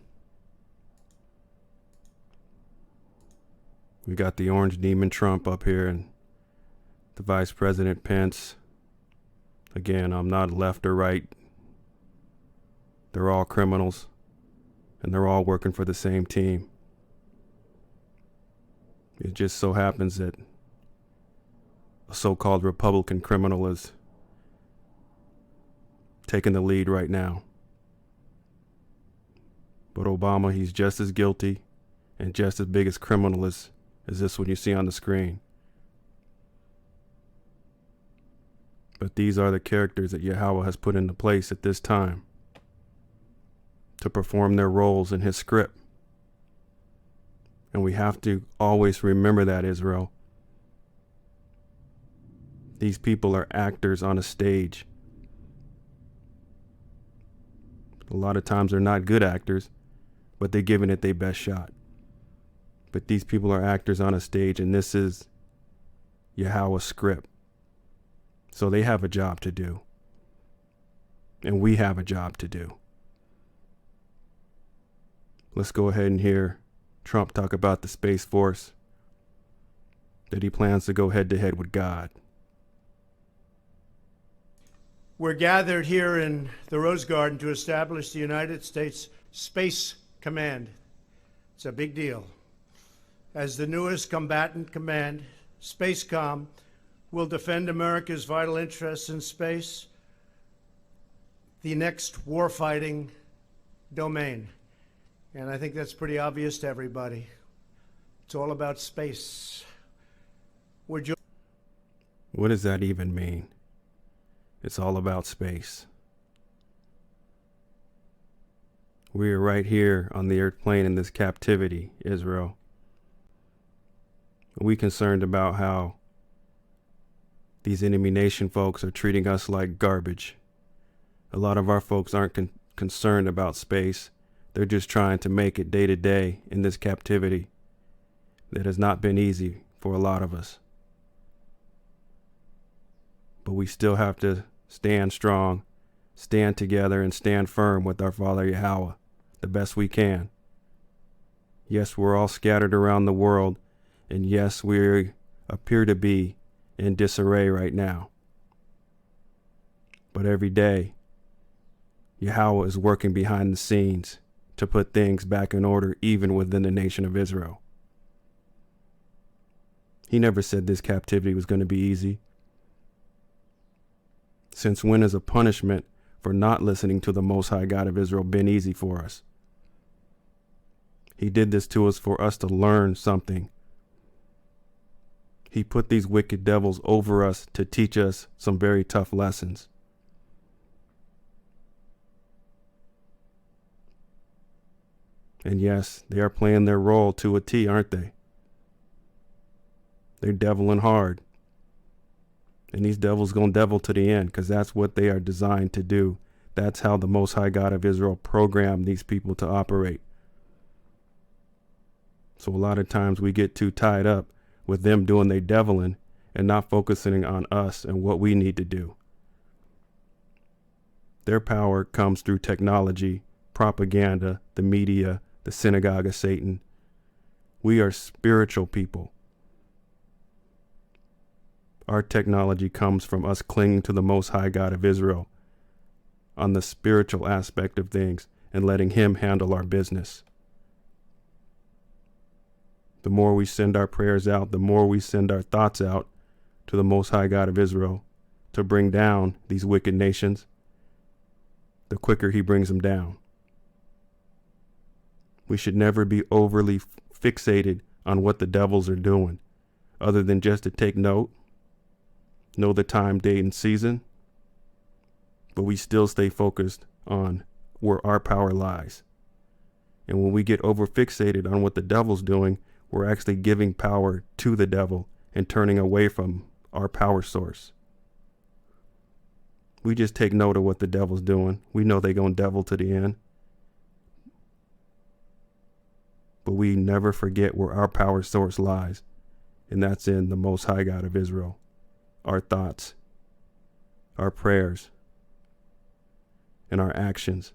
We got the orange demon Trump up here and the Vice President Pence. Again, I'm not left or right. They're all criminals, and they're all working for the same team. It just so happens that a so-called Republican criminal is taking the lead right now. But Obama, he's just as guilty and just as big as criminal as this one you see on the screen. But these are the characters that Yahweh has put into place at this time to perform their roles in His script. And we have to always remember that, Israel. These people are actors on a stage. A lot of times they're not good actors, but they're giving it their best shot. But these people are actors on a stage, and this is Yahweh's script. So they have a job to do. And we have a job to do. Let's go ahead and hear Trump talk about the Space Force, that he plans to go head-to-head with God. We're gathered here in the Rose Garden to establish the United States Space Command. It's a big deal. As the newest combatant command, SpaceCom will defend America's vital interests in space, the next warfighting domain. And I think that's pretty obvious to everybody. It's all about space. What does that even mean? It's all about space. We are right here on the earth plane in this captivity, Israel. Are we concerned about how these enemy nation folks are treating us like garbage? A lot of our folks aren't concerned about space. They're just trying to make it day to day in this captivity that has not been easy for a lot of us. But we still have to stand strong, stand together, and stand firm with our Father Yahweh the best we can. Yes, we're all scattered around the world, and yes, we appear to be in disarray right now. But every day, Yahweh is working behind the scenes to put things back in order, even within the nation of Israel. He never said this captivity was going to be easy. Since when has a punishment for not listening to the Most High God of Israel been easy for us? He did this to us for us to learn something. He put these wicked devils over us to teach us some very tough lessons. And yes, they are playing their role to a T, aren't they? They're deviling hard. And these devils gonna devil to the end, because that's what they are designed to do. That's how the Most High God of Israel programmed these people to operate. So a lot of times we get too tied up with them doing their deviling and not focusing on us and what we need to do. Their power comes through technology, propaganda, the media, the synagogue of Satan. We are spiritual people. Our technology comes from us clinging to the Most High God of Israel on the spiritual aspect of things and letting Him handle our business. The more we send our prayers out, the more we send our thoughts out to the Most High God of Israel to bring down these wicked nations, the quicker He brings them down. We should never be overly fixated on what the devils are doing, other than just to take note, know the time, date, and season, but we still stay focused on where our power lies. And when we get overfixated on what the devil's doing, we're actually giving power to the devil and turning away from our power source. We just take note of what the devil's doing. We know they're going devil to the end. But we never forget where our power source lies. And that's in the Most High God of Israel. Our thoughts, our prayers, and our actions.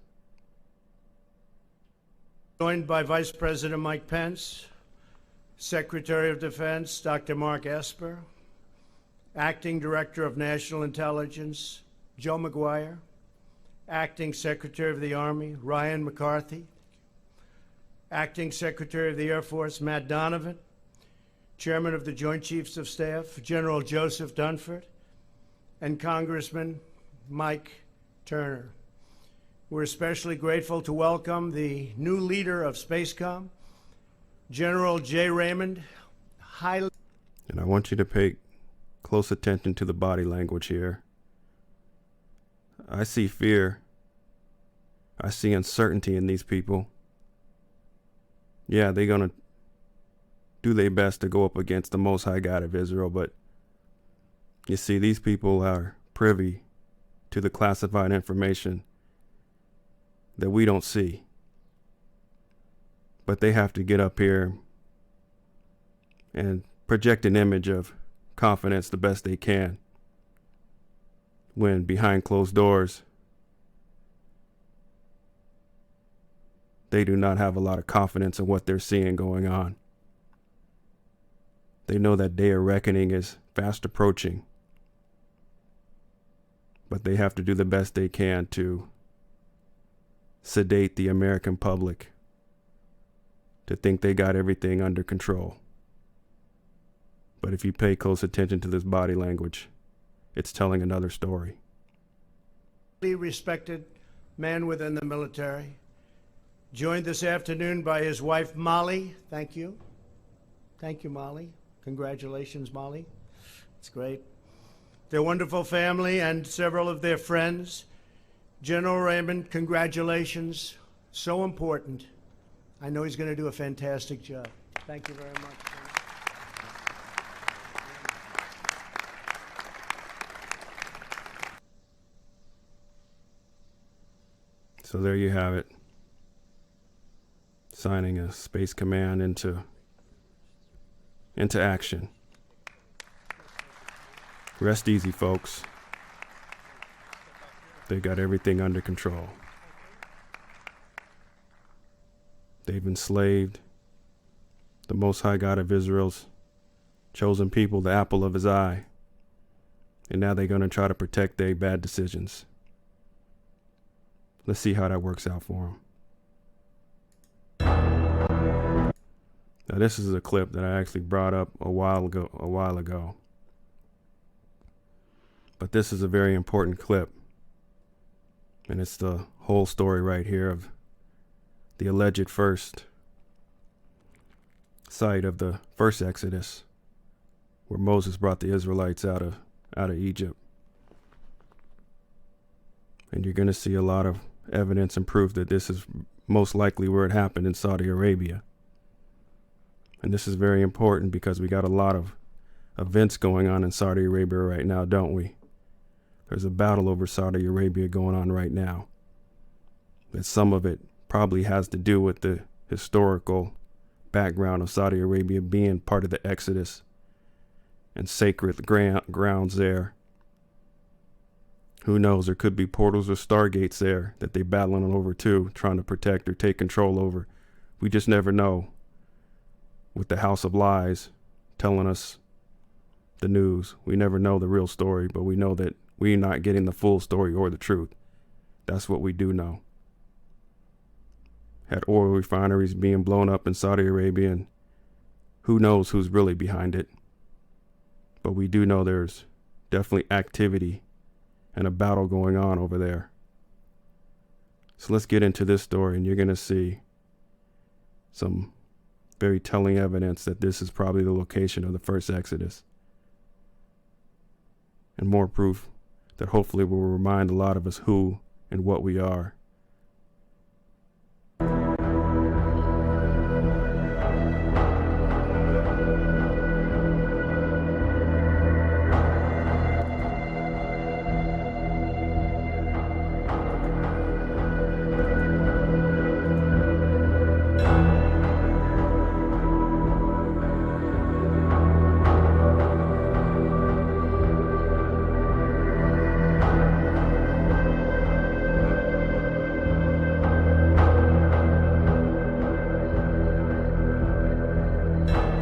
Joined by Vice President Mike Pence, Secretary of Defense Dr. Mark Esper, Acting Director of National Intelligence Joe McGuire, Acting Secretary of the Army Ryan McCarthy, Acting Secretary of the Air Force Matt Donovan, Chairman of the Joint Chiefs of Staff General Joseph Dunford, and Congressman Mike Turner. We're especially grateful to welcome the new leader of SpaceCom, General Jay Raymond. And I want you to pay close attention to the body language here. I see fear. I see uncertainty in these people. Yeah, they're going to do their best to go up against the Most High God of Israel, but you see, these people are privy to the classified information that we don't see. But they have to get up here and project an image of confidence the best they can, when behind closed doors, they do not have a lot of confidence in what they're seeing going on. They know that day of reckoning is fast approaching, but they have to do the best they can to sedate the American public to think they got everything under control. But if you pay close attention to this body language, it's telling another story. Respected man within the military, joined this afternoon by his wife Molly. Thank you. Thank you, Molly. Congratulations, Molly. It's great. Their wonderful family and several of their friends. General Raymond, congratulations. So important. I know he's going to do a fantastic job. Thank you very much. So there you have it. Signing a Space Command into action. Rest easy, folks. They got everything under control. They've enslaved the Most High God of Israel's chosen people, the apple of his eye. And now they're going to try to protect their bad decisions. Let's see how that works out for them. Now, this is a clip that I actually brought up a while ago. But this is a very important clip. And it's the whole story right here of the alleged first site of the first Exodus, where Moses brought the Israelites out of Egypt. And you're going to see a lot of evidence and proof that this is most likely where it happened, in Saudi Arabia. And this is very important because we got a lot of events going on in Saudi Arabia right now, don't we? There's a battle over Saudi Arabia going on right now. That some of it probably has to do with the historical background of Saudi Arabia being part of the Exodus and sacred grounds there. Who knows, there could be portals or stargates there that they're battling over too, trying to protect or take control over. We just never know. With the House of Lies telling us the news, we never know the real story, but we know that we're not getting the full story or the truth. That's what we do know. Had oil refineries being blown up in Saudi Arabia, and who knows who's really behind it. But we do know there's definitely activity and a battle going on over there. So let's get into this story, and you're going to see some very telling evidence that this is probably the location of the first Exodus. And more proof that hopefully will remind a lot of us who and what we are.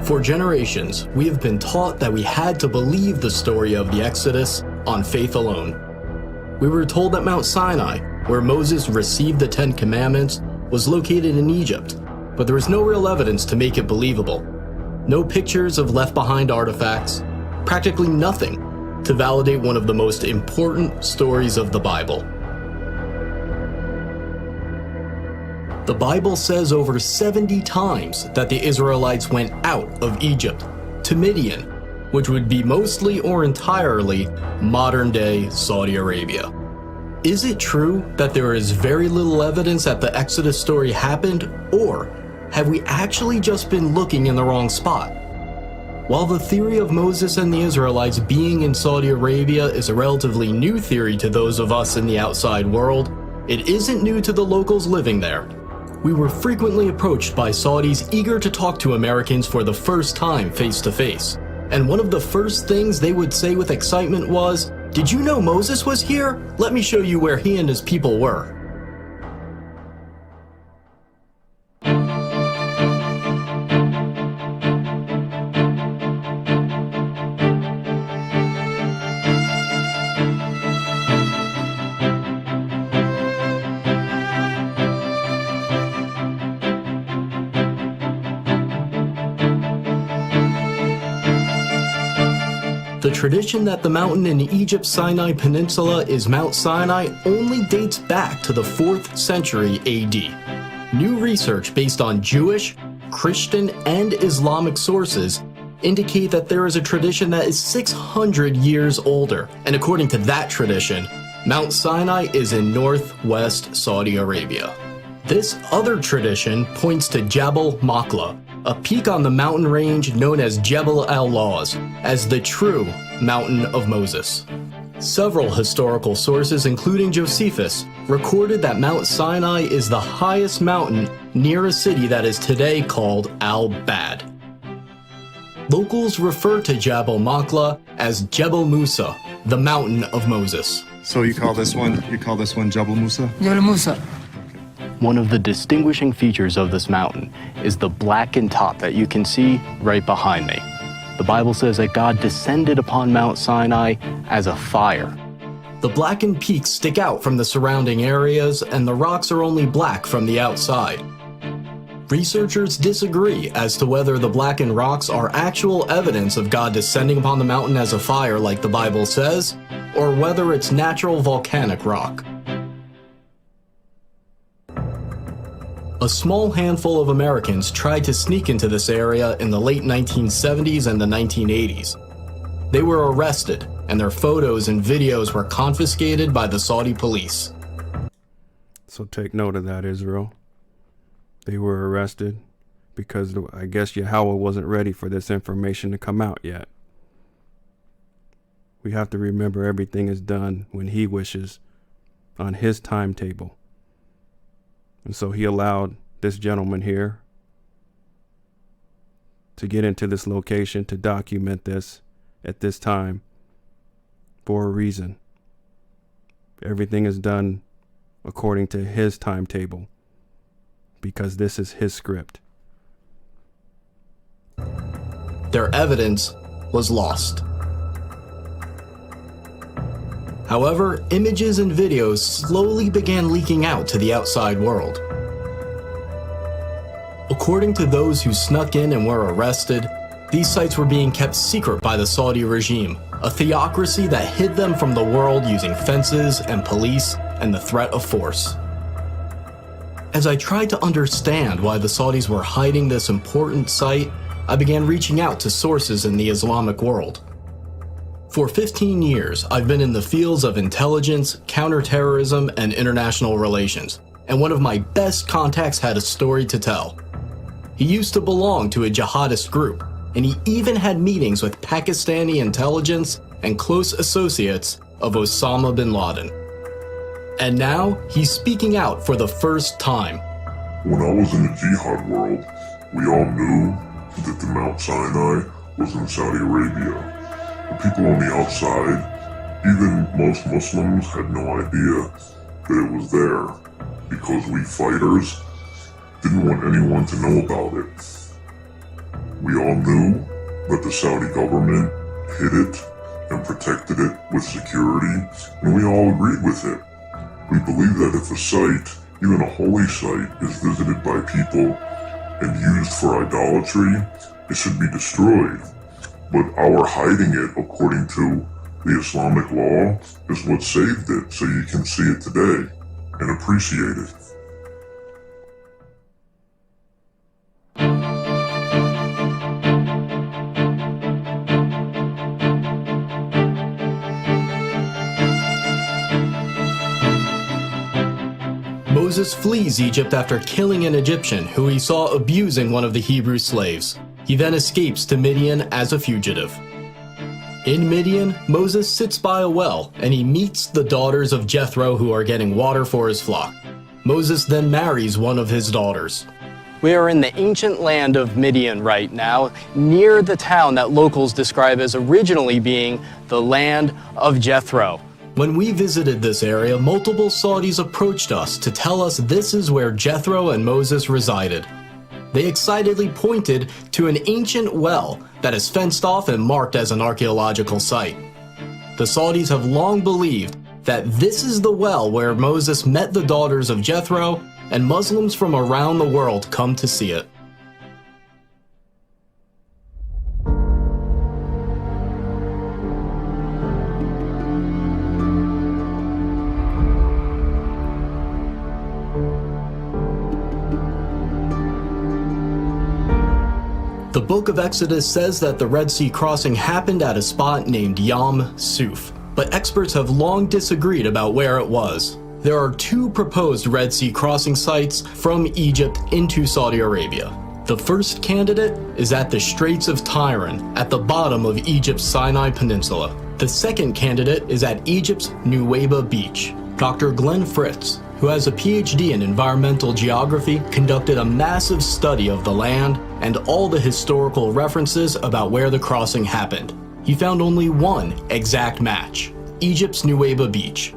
For generations, we have been taught that we had to believe the story of the Exodus on faith alone. We were told that Mount Sinai, where Moses received the 10 Commandments, was located in Egypt, but there is no real evidence to make it believable. No pictures of left-behind artifacts, practically nothing to validate one of the most important stories of the Bible. The Bible says over 70 times that the Israelites went out of Egypt to Midian, which would be mostly or entirely modern-day Saudi Arabia. Is it true that there is very little evidence that the Exodus story happened, or have we actually just been looking in the wrong spot? While the theory of Moses and the Israelites being in Saudi Arabia is a relatively new theory to those of us in the outside world, it isn't new to the locals living there. We were frequently approached by Saudis eager to talk to Americans for the first time face to face. And one of the first things they would say with excitement was, "Did you know Moses was here? Let me show you where he and his people were." The tradition that the mountain in Egypt's Sinai Peninsula is Mount Sinai only dates back to the 4th century AD. New research based on Jewish, Christian, and Islamic sources indicate that there is a tradition that is 600 years older, and according to that tradition, Mount Sinai is in northwest Saudi Arabia. This other tradition points to Jabal Makla, a peak on the mountain range known as Jebel al-Lawz, as the true Mountain of Moses. Several historical sources, including Josephus, recorded that Mount Sinai is the highest mountain near a city that is today called Al-Bad. Locals refer to Jabal Makla as Jebel Musa, the Mountain of Moses. So you call this one Jabal Musa? Jabal Musa. One of the distinguishing features of this mountain is the blackened top that you can see right behind me. The Bible says that God descended upon Mount Sinai as a fire. The blackened peaks stick out from the surrounding areas, and the rocks are only black from the outside. Researchers disagree as to whether the blackened rocks are actual evidence of God descending upon the mountain as a fire like the Bible says, or whether it's natural volcanic rock. A small handful of Americans tried to sneak into this area in the late 1970s and the 1980s. They were arrested, and their photos and videos were confiscated by the Saudi police. So take note of that, Israel. They were arrested because I guess Yahweh wasn't ready for this information to come out yet. We have to remember everything is done when he wishes, on his timetable. And so he allowed this gentleman here to get into this location to document this at this time for a reason. Everything is done according to his timetable because this is his script. Their evidence was lost. However, images and videos slowly began leaking out to the outside world. According to those who snuck in and were arrested, these sites were being kept secret by the Saudi regime, a theocracy that hid them from the world using fences and police and the threat of force. As I tried to understand why the Saudis were hiding this important site, I began reaching out to sources in the Islamic world. For 15 years, I've been in the fields of intelligence, counterterrorism, and international relations, and one of my best contacts had a story to tell. He used to belong to a jihadist group, and he even had meetings with Pakistani intelligence and close associates of Osama bin Laden. And now, he's speaking out for the first time. When I was in the jihad world, we all knew that the Mount Sinai was in Saudi Arabia. The people on the outside, even most Muslims, had no idea that it was there because we fighters didn't want anyone to know about it. We all knew that the Saudi government hid it and protected it with security, and we all agreed with it. We believe that if a site, even a holy site, is visited by people and used for idolatry, it should be destroyed. But our hiding it, according to the Islamic law, is what saved it, so you can see it today and appreciate it. Moses flees Egypt after killing an Egyptian who he saw abusing one of the Hebrew slaves. He then escapes to Midian as a fugitive. In Midian, Moses sits by a well and he meets the daughters of Jethro who are getting water for his flock. Moses then marries one of his daughters. We are in the ancient land of Midian right now, near the town that locals describe as originally being the land of Jethro. When we visited this area, multiple Saudis approached us to tell us this is where Jethro and Moses resided. They excitedly pointed to an ancient well that is fenced off and marked as an archaeological site. The Saudis have long believed that this is the well where Moses met the daughters of Jethro, and Muslims from around the world come to see it. The book of Exodus says that the Red Sea crossing happened at a spot named Yam Suf, but experts have long disagreed about where it was. There are two proposed Red Sea crossing sites from Egypt into Saudi Arabia. The first candidate is at the Straits of Tiran, at the bottom of Egypt's Sinai Peninsula. The second candidate is at Egypt's Nuweiba Beach. Dr. Glenn Fritz, who has a PhD in environmental geography, conducted a massive study of the land and all the historical references about where the crossing happened. He found only one exact match: Egypt's Nuweiba Beach.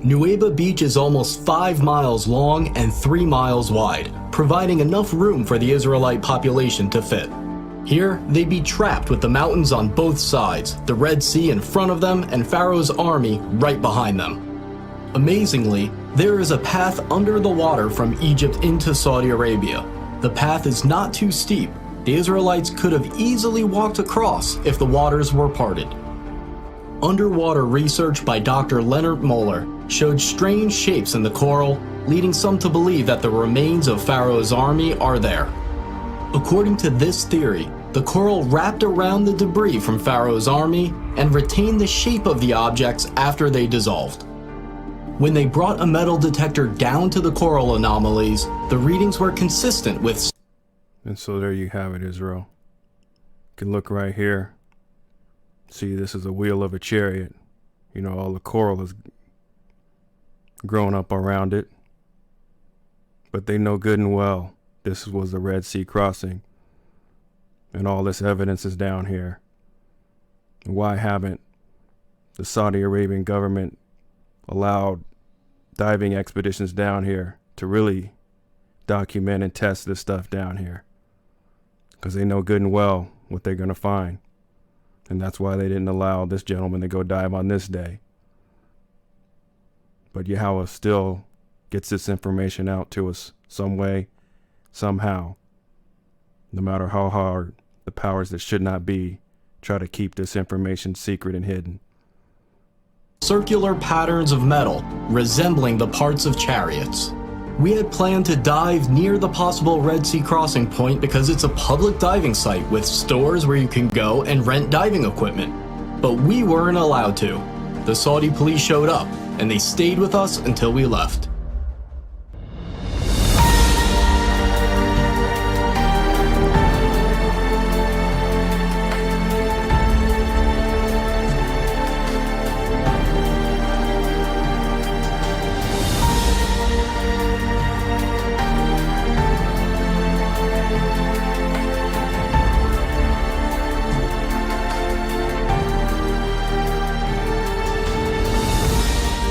Nuweiba Beach is almost 5 miles long and 3 miles wide, providing enough room for the Israelite population to fit. Here, they'd be trapped with the mountains on both sides, the Red Sea in front of them, and Pharaoh's army right behind them. Amazingly, there is a path under the water from Egypt into Saudi Arabia. The path is not too steep. The Israelites could have easily walked across if the waters were parted. Underwater research by Dr. Leonard Moeller showed strange shapes in the coral, leading some to believe that the remains of Pharaoh's army are there. According to this theory, the coral wrapped around the debris from Pharaoh's army and retained the shape of the objects after they dissolved. When they brought a metal detector down to the coral anomalies, the readings were consistent with... And so there you have it, Israel. You can look right here. See, this is a wheel of a chariot. You know, all the coral is grown up around it. But they know good and well this was the Red Sea crossing. And all this evidence is down here. Why haven't the Saudi Arabian government allowed diving expeditions down here to really document and test this stuff down here? Because they know good and well what they're going to find. And that's why they didn't allow this gentleman to go dive on this day. But Yahweh still gets this information out to us some way, somehow. No matter how hard the powers that should not be try to keep this information secret and hidden. Circular patterns of metal resembling the parts of chariots. We had planned to dive near the possible Red Sea crossing point because it's a public diving site with stores where you can go and rent diving equipment. But we weren't allowed to. The Saudi police showed up and they stayed with us until we left.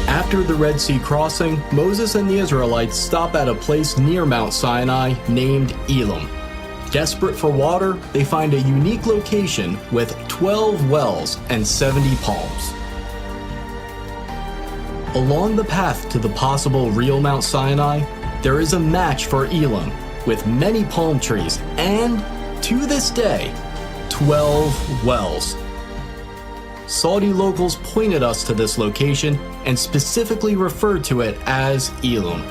After the Red Sea crossing, Moses and the Israelites stop at a place near Mount Sinai named Elim. Desperate for water, they find a unique location with 12 wells and 70 palms. Along the path to the possible real Mount Sinai, there is a match for Elam with many palm trees and, to this day, 12 wells. Saudi locals pointed us to this location and specifically referred to it as Elam.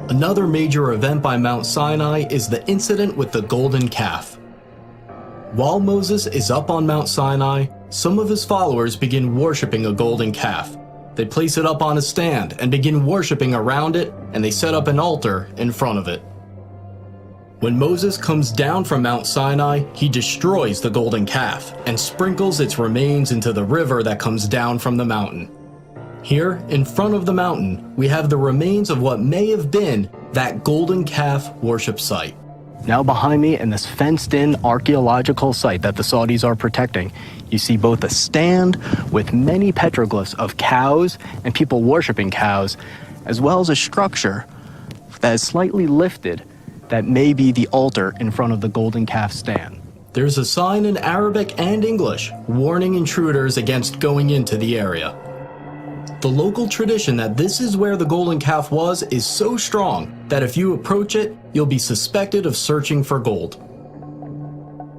Another major event by Mount Sinai is the incident with the golden calf. While Moses is up on Mount Sinai, some of his followers begin worshiping a golden calf. They place it up on a stand and begin worshiping around it, and they set up an altar in front of it. When Moses comes down from Mount Sinai, he destroys the golden calf and sprinkles its remains into the river that comes down from the mountain. Here, in front of the mountain, we have the remains of what may have been that golden calf worship site. Now behind me in this fenced-in archaeological site that the Saudis are protecting, you see both a stand with many petroglyphs of cows and people worshiping cows, as well as a structure that is slightly lifted that may be the altar in front of the golden calf stand. There's a sign in Arabic and English warning intruders against going into the area. The local tradition that this is where the golden calf was is so strong that if you approach it, you'll be suspected of searching for gold.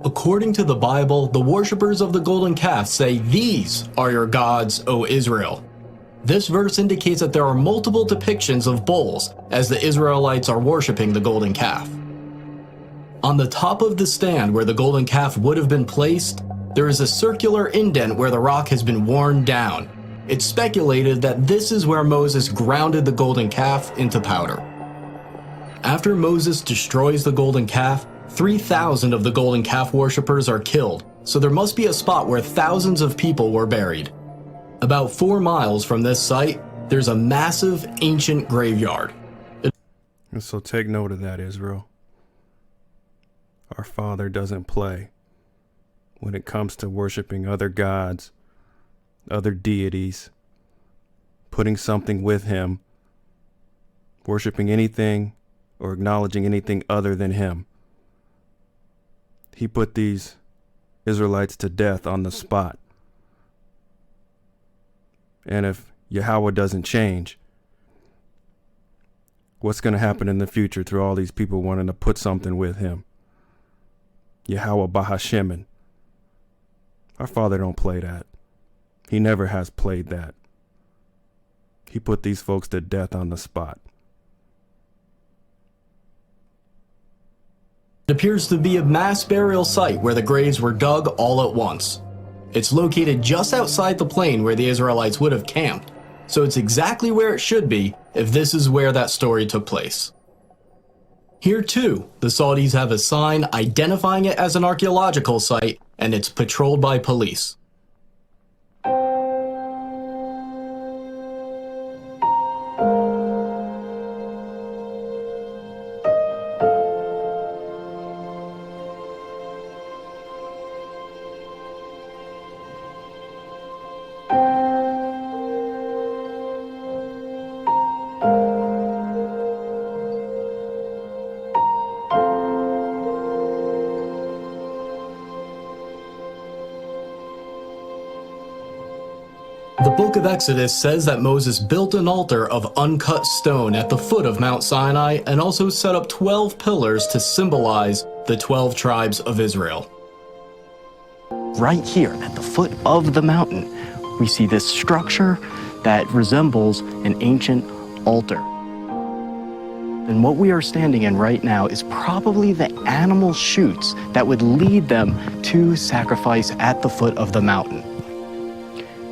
According to the Bible, the worshippers of the golden calf say, "These are your gods, O Israel." This verse indicates that there are multiple depictions of bulls as the Israelites are worshiping the golden calf. On the top of the stand where the golden calf would have been placed, there is a circular indent where the rock has been worn down. It's speculated that this is where Moses grounded the golden calf into powder. After Moses destroys the golden calf, 3,000 of the golden calf worshippers are killed, so there must be a spot where thousands of people were buried. About 4 miles from this site, there's a massive ancient graveyard. So take note of that, Israel. Our Father doesn't play when it comes to worshiping other gods, other deities, putting something with him, worshiping anything or acknowledging anything other than him. He put these Israelites to death on the spot. And if Yahweh doesn't change, what's going to happen in the future through all these people wanting to put something with him? Yahweh Bahashemin. Our Father don't play that. He never has played that. He put these folks to death on the spot. It appears to be a mass burial site where the graves were dug all at once. It's located just outside the plain where the Israelites would have camped, so it's exactly where it should be if this is where that story took place. Here too, the Saudis have a sign identifying it as an archaeological site, and it's patrolled by police. The book of Exodus says that Moses built an altar of uncut stone at the foot of Mount Sinai and also set up 12 pillars to symbolize the 12 tribes of Israel. Right here at the foot of the mountain, we see this structure that resembles an ancient altar. And what we are standing in right now is probably the animal chutes that would lead them to sacrifice at the foot of the mountain.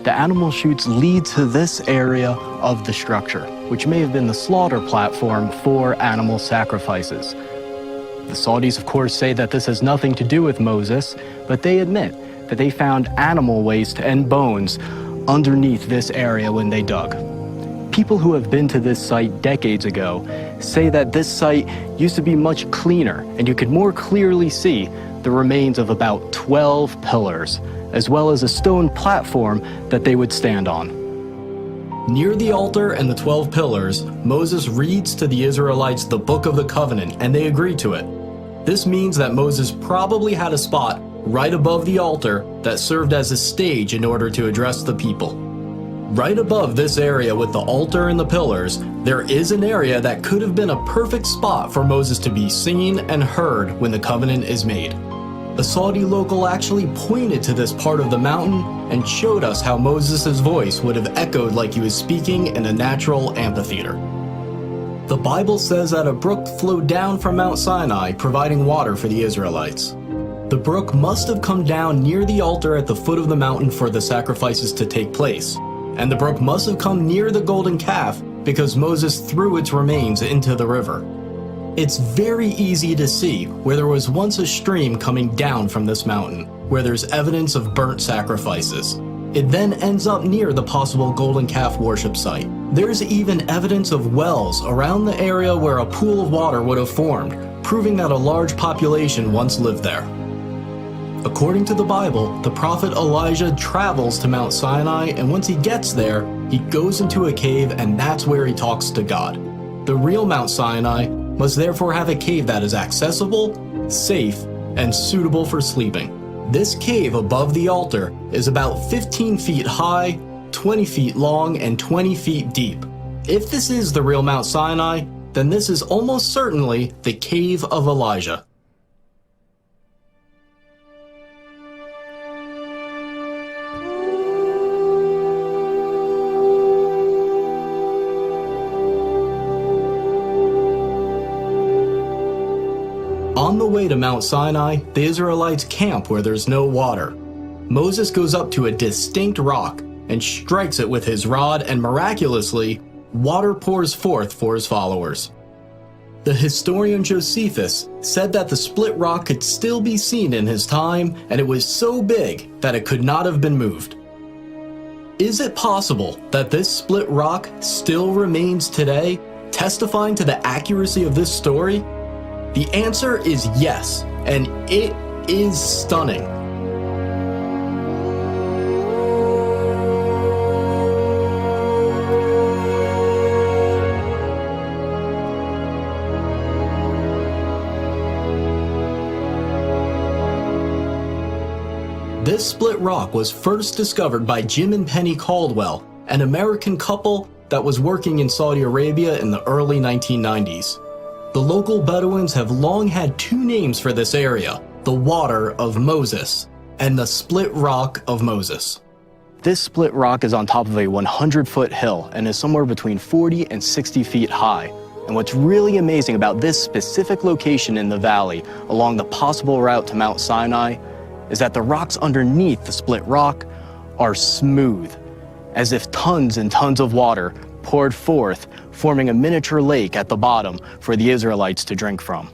The animal chutes lead to this area of the structure, which may have been the slaughter platform for animal sacrifices. The Saudis, of course, say that this has nothing to do with Moses, but they admit that they found animal waste and bones underneath this area when they dug. People who have been to this site decades ago say that this site used to be much cleaner, and you could more clearly see the remains of about 12 pillars, as well as a stone platform that they would stand on. Near the altar and the 12 pillars, Moses reads to the Israelites the Book of the Covenant, and they agree to it. This means that Moses probably had a spot right above the altar that served as a stage in order to address the people. Right above this area with the altar and the pillars, there is an area that could have been a perfect spot for Moses to be seen and heard when the covenant is made. A Saudi local actually pointed to this part of the mountain and showed us how Moses' voice would have echoed like he was speaking in a natural amphitheater. The Bible says that a brook flowed down from Mount Sinai, providing water for the Israelites. The brook must have come down near the altar at the foot of the mountain for the sacrifices to take place, and the brook must have come near the golden calf because Moses threw its remains into the river. It's very easy to see where there was once a stream coming down from this mountain, where there's evidence of burnt sacrifices. It then ends up near the possible golden calf worship site. There's even evidence of wells around the area where a pool of water would have formed, proving that a large population once lived there. According to the Bible, the prophet Elijah travels to Mount Sinai, and once he gets there, he goes into a cave, and that's where he talks to God. The real Mount Sinai must therefore have a cave that is accessible, safe, and suitable for sleeping. This cave above the altar is about 15 feet high, 20 feet long, and 20 feet deep. If this is the real Mount Sinai, then this is almost certainly the Cave of Elijah. On the way to Mount Sinai, the Israelites camp where there's no water. Moses goes up to a distinct rock and strikes it with his rod, and miraculously, water pours forth for his followers. The historian Josephus said that the split rock could still be seen in his time, and it was so big that it could not have been moved. Is it possible that this split rock still remains today, testifying to the accuracy of this story? The answer is yes, and it is stunning. This split rock was first discovered by Jim and Penny Caldwell, an American couple that was working in Saudi Arabia in the early 1990s. The local Bedouins have long had two names for this area, the Water of Moses and the Split Rock of Moses. This split rock is on top of a 100-foot hill and is somewhere between 40 and 60 feet high. And what's really amazing about this specific location in the valley along the possible route to Mount Sinai is that the rocks underneath the split rock are smooth, as if tons and tons of water poured forth, forming a miniature lake at the bottom for the Israelites to drink from.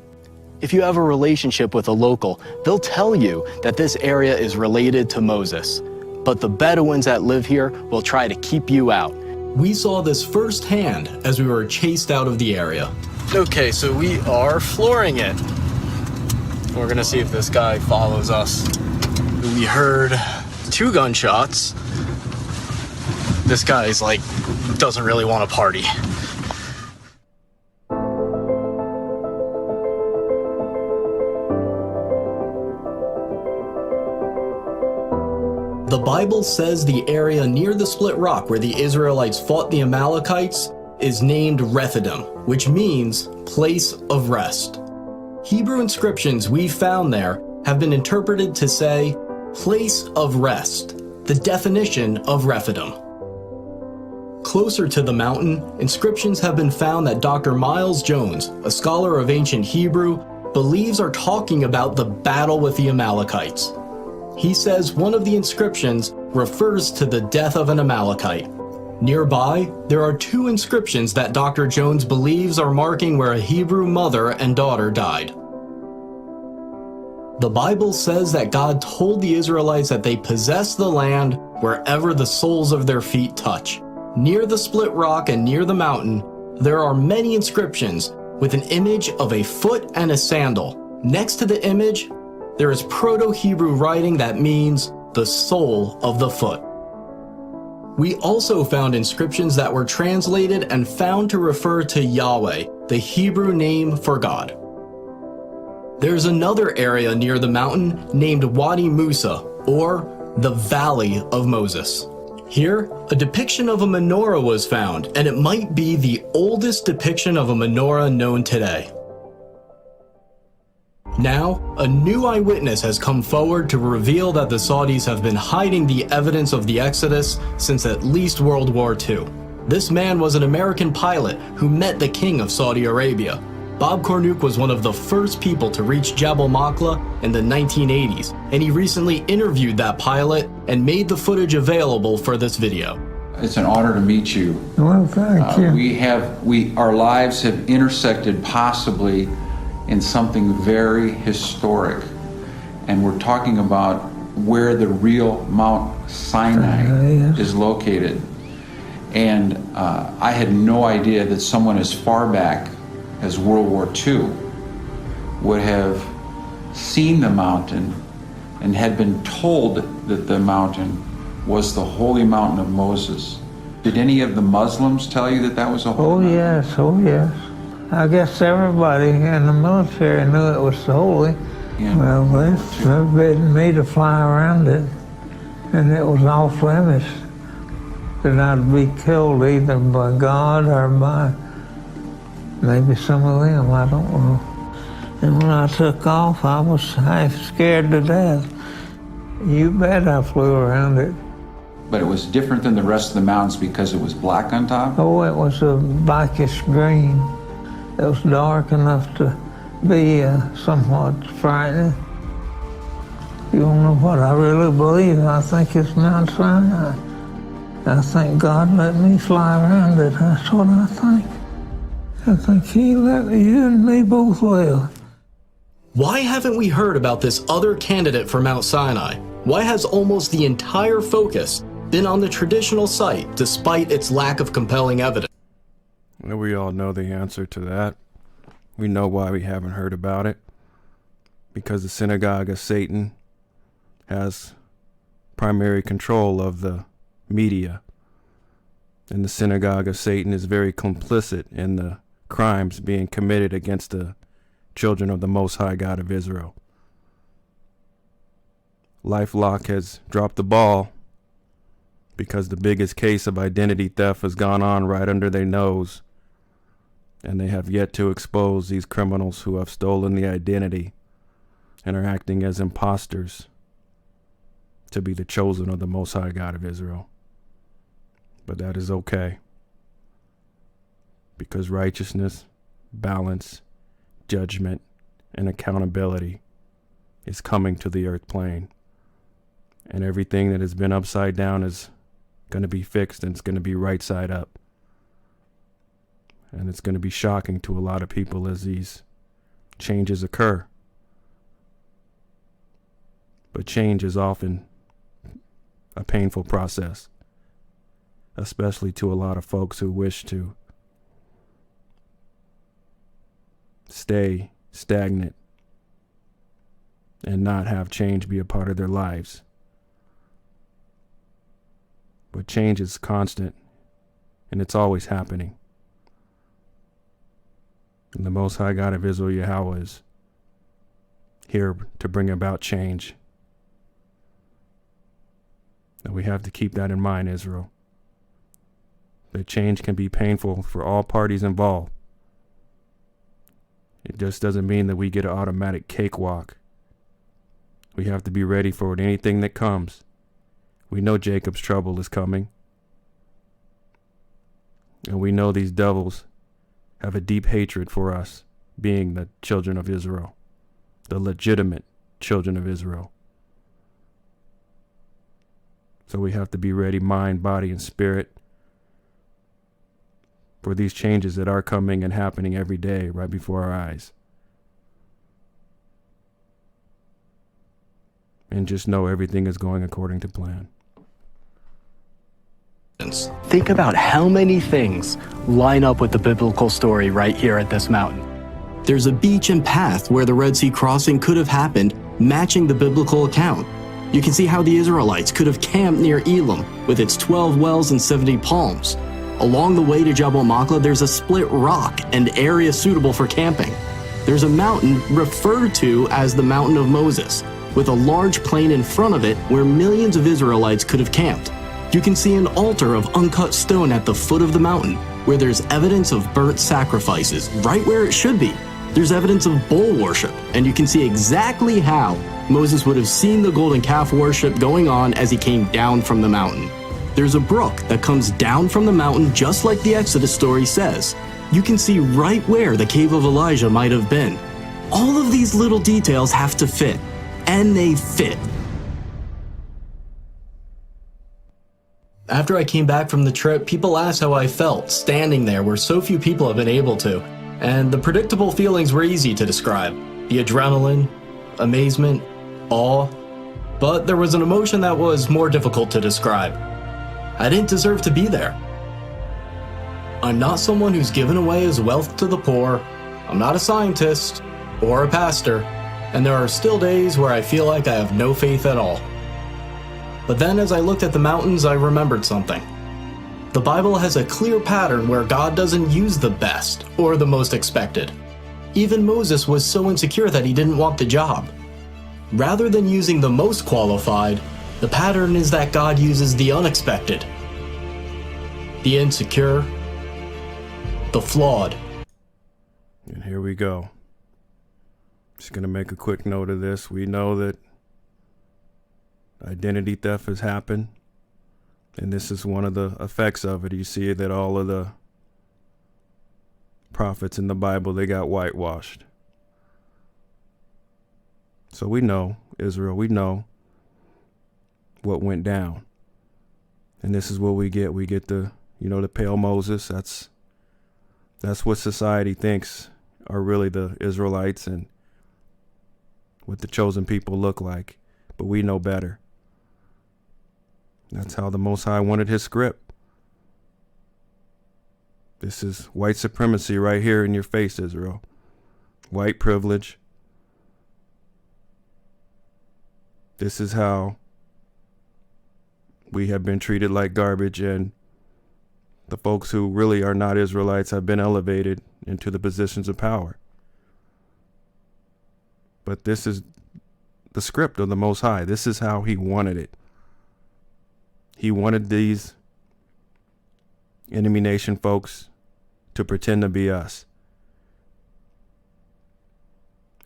If you have a relationship with a local, they'll tell you that this area is related to Moses, but the Bedouins that live here will try to keep you out. We saw this firsthand as we were chased out of the area. Okay, so we are flooring it. We're gonna see if this guy follows us. We heard 2 gunshots. This guy's like, doesn't really want to party. The Bible says the area near the split rock where the Israelites fought the Amalekites is named Rephidim, which means place of rest. Hebrew inscriptions we found there have been interpreted to say place of rest, the definition of Rephidim. Closer to the mountain, inscriptions have been found that Dr. Miles Jones, a scholar of ancient Hebrew, believes are talking about the battle with the Amalekites. He says one of the inscriptions refers to the death of an Amalekite. Nearby, there are 2 inscriptions that Dr. Jones believes are marking where a Hebrew mother and daughter died. The Bible says that God told the Israelites that they possess the land wherever the soles of their feet touch. Near the split rock and near the mountain, there are many inscriptions with an image of a foot and a sandal. Next to the image, there is Proto-Hebrew writing that means the sole of the foot. We also found inscriptions that were translated and found to refer to Yahweh, the Hebrew name for God. There's another area near the mountain named Wadi Musa, or the Valley of Moses. Here, a depiction of a menorah was found, and it might be the oldest depiction of a menorah known today. Now, a new eyewitness has come forward to reveal that the Saudis have been hiding the evidence of the Exodus since at least World War II. This man was an American pilot who met the King of Saudi Arabia. Bob Cornuke was one of the first people to reach Jabal Maqla in the 1980s, and he recently interviewed that pilot and made the footage available for this video. It's an honor to meet you. Well, thank you. Our lives have intersected possibly in something very historic. And we're talking about where the real Mount Sinai is located. And I had no idea that someone as far back as World War II would have seen the mountain and had been told that the mountain was the holy mountain of Moses. Did any of the Muslims tell you that that was a holy mountain? Oh yes. I guess everybody in the military knew it was holy. Yeah. Well, they forbidden me to fly around it, and it was off limits that I'd be killed either by God or by maybe some of them, I don't know. And when I took off, I was half scared to death. You bet I flew around it. But it was different than the rest of the mountains because it was black on top? Oh, it was a blackish green. It was dark enough to be somewhat frightening. You don't know what I really believe. I think it's Mount Sinai. I think God let me fly around it. That's what I think. I think He let you and me both live. Why haven't we heard about this other candidate for Mount Sinai? Why has almost the entire focus been on the traditional site despite its lack of compelling evidence? We all know the answer to that. We know why we haven't heard about it. Because the Synagogue of Satan has primary control of the media. And the Synagogue of Satan is very complicit in the crimes being committed against the children of the Most High God of Israel. LifeLock has dropped the ball because the biggest case of identity theft has gone on right under their nose. And they have yet to expose these criminals who have stolen the identity and are acting as imposters to be the chosen of the Most High God of Israel. But that is okay. Because righteousness, balance, judgment, and accountability is coming to the earth plane. And everything that has been upside down is going to be fixed, and it's going to be right side up. And it's going to be shocking to a lot of people as these changes occur. But change is often a painful process, especially to a lot of folks who wish to stay stagnant and not have change be a part of their lives. But change is constant, and it's always happening. And the Most High God of Israel, Yahweh, is here to bring about change. And we have to keep that in mind, Israel. That change can be painful for all parties involved. It just doesn't mean that we get an automatic cakewalk. We have to be ready for it, anything that comes. We know Jacob's trouble is coming. And we know these devils have a deep hatred for us, being the children of Israel, the legitimate children of Israel. So we have to be ready, mind, body, and spirit, for these changes that are coming and happening every day right before our eyes. And just know everything is going according to plan. They think about how many things line up with the biblical story right here at this mountain. There's a beach and path where the Red Sea crossing could have happened, matching the biblical account. You can see how the Israelites could have camped near Elim with its 12 wells and 70 palms. Along the way to Jabal Machlah, there's a split rock and area suitable for camping. There's a mountain referred to as the Mountain of Moses, with a large plain in front of it where millions of Israelites could have camped. You can see an altar of uncut stone at the foot of the mountain, where there's evidence of burnt sacrifices, right where it should be. There's evidence of bull worship, and you can see exactly how Moses would have seen the golden calf worship going on as he came down from the mountain. There's a brook that comes down from the mountain just like the Exodus story says. You can see right where the cave of Elijah might have been. All of these little details have to fit, and they fit. After I came back from the trip, people asked how I felt standing there where so few people have been able to. And the predictable feelings were easy to describe. The adrenaline, amazement, awe. But there was an emotion that was more difficult to describe. I didn't deserve to be there. I'm not someone who's given away his wealth to the poor. I'm not a scientist or a pastor. And there are still days where I feel like I have no faith at all. But then as I looked at the mountains, I remembered something. The Bible has a clear pattern where God doesn't use the best or the most expected. Even Moses was so insecure that he didn't want the job. Rather than using the most qualified, the pattern is that God uses the unexpected, the insecure, the flawed. And here we go. Just going to make a quick note of this. We know that identity theft has happened. And this is one of the effects of it. You see that all of the prophets in the Bible, they got whitewashed. So we know, Israel, we know what went down. And this is what we get. We get the pale Moses. That's what society thinks are really the Israelites and what the chosen people look like. But we know better. That's how the Most High wanted his script. This is white supremacy right here in your face, Israel. White privilege. This is how we have been treated like garbage, and the folks who really are not Israelites have been elevated into the positions of power. But this is the script of the Most High. This is how he wanted it. He wanted these enemy nation folks to pretend to be us.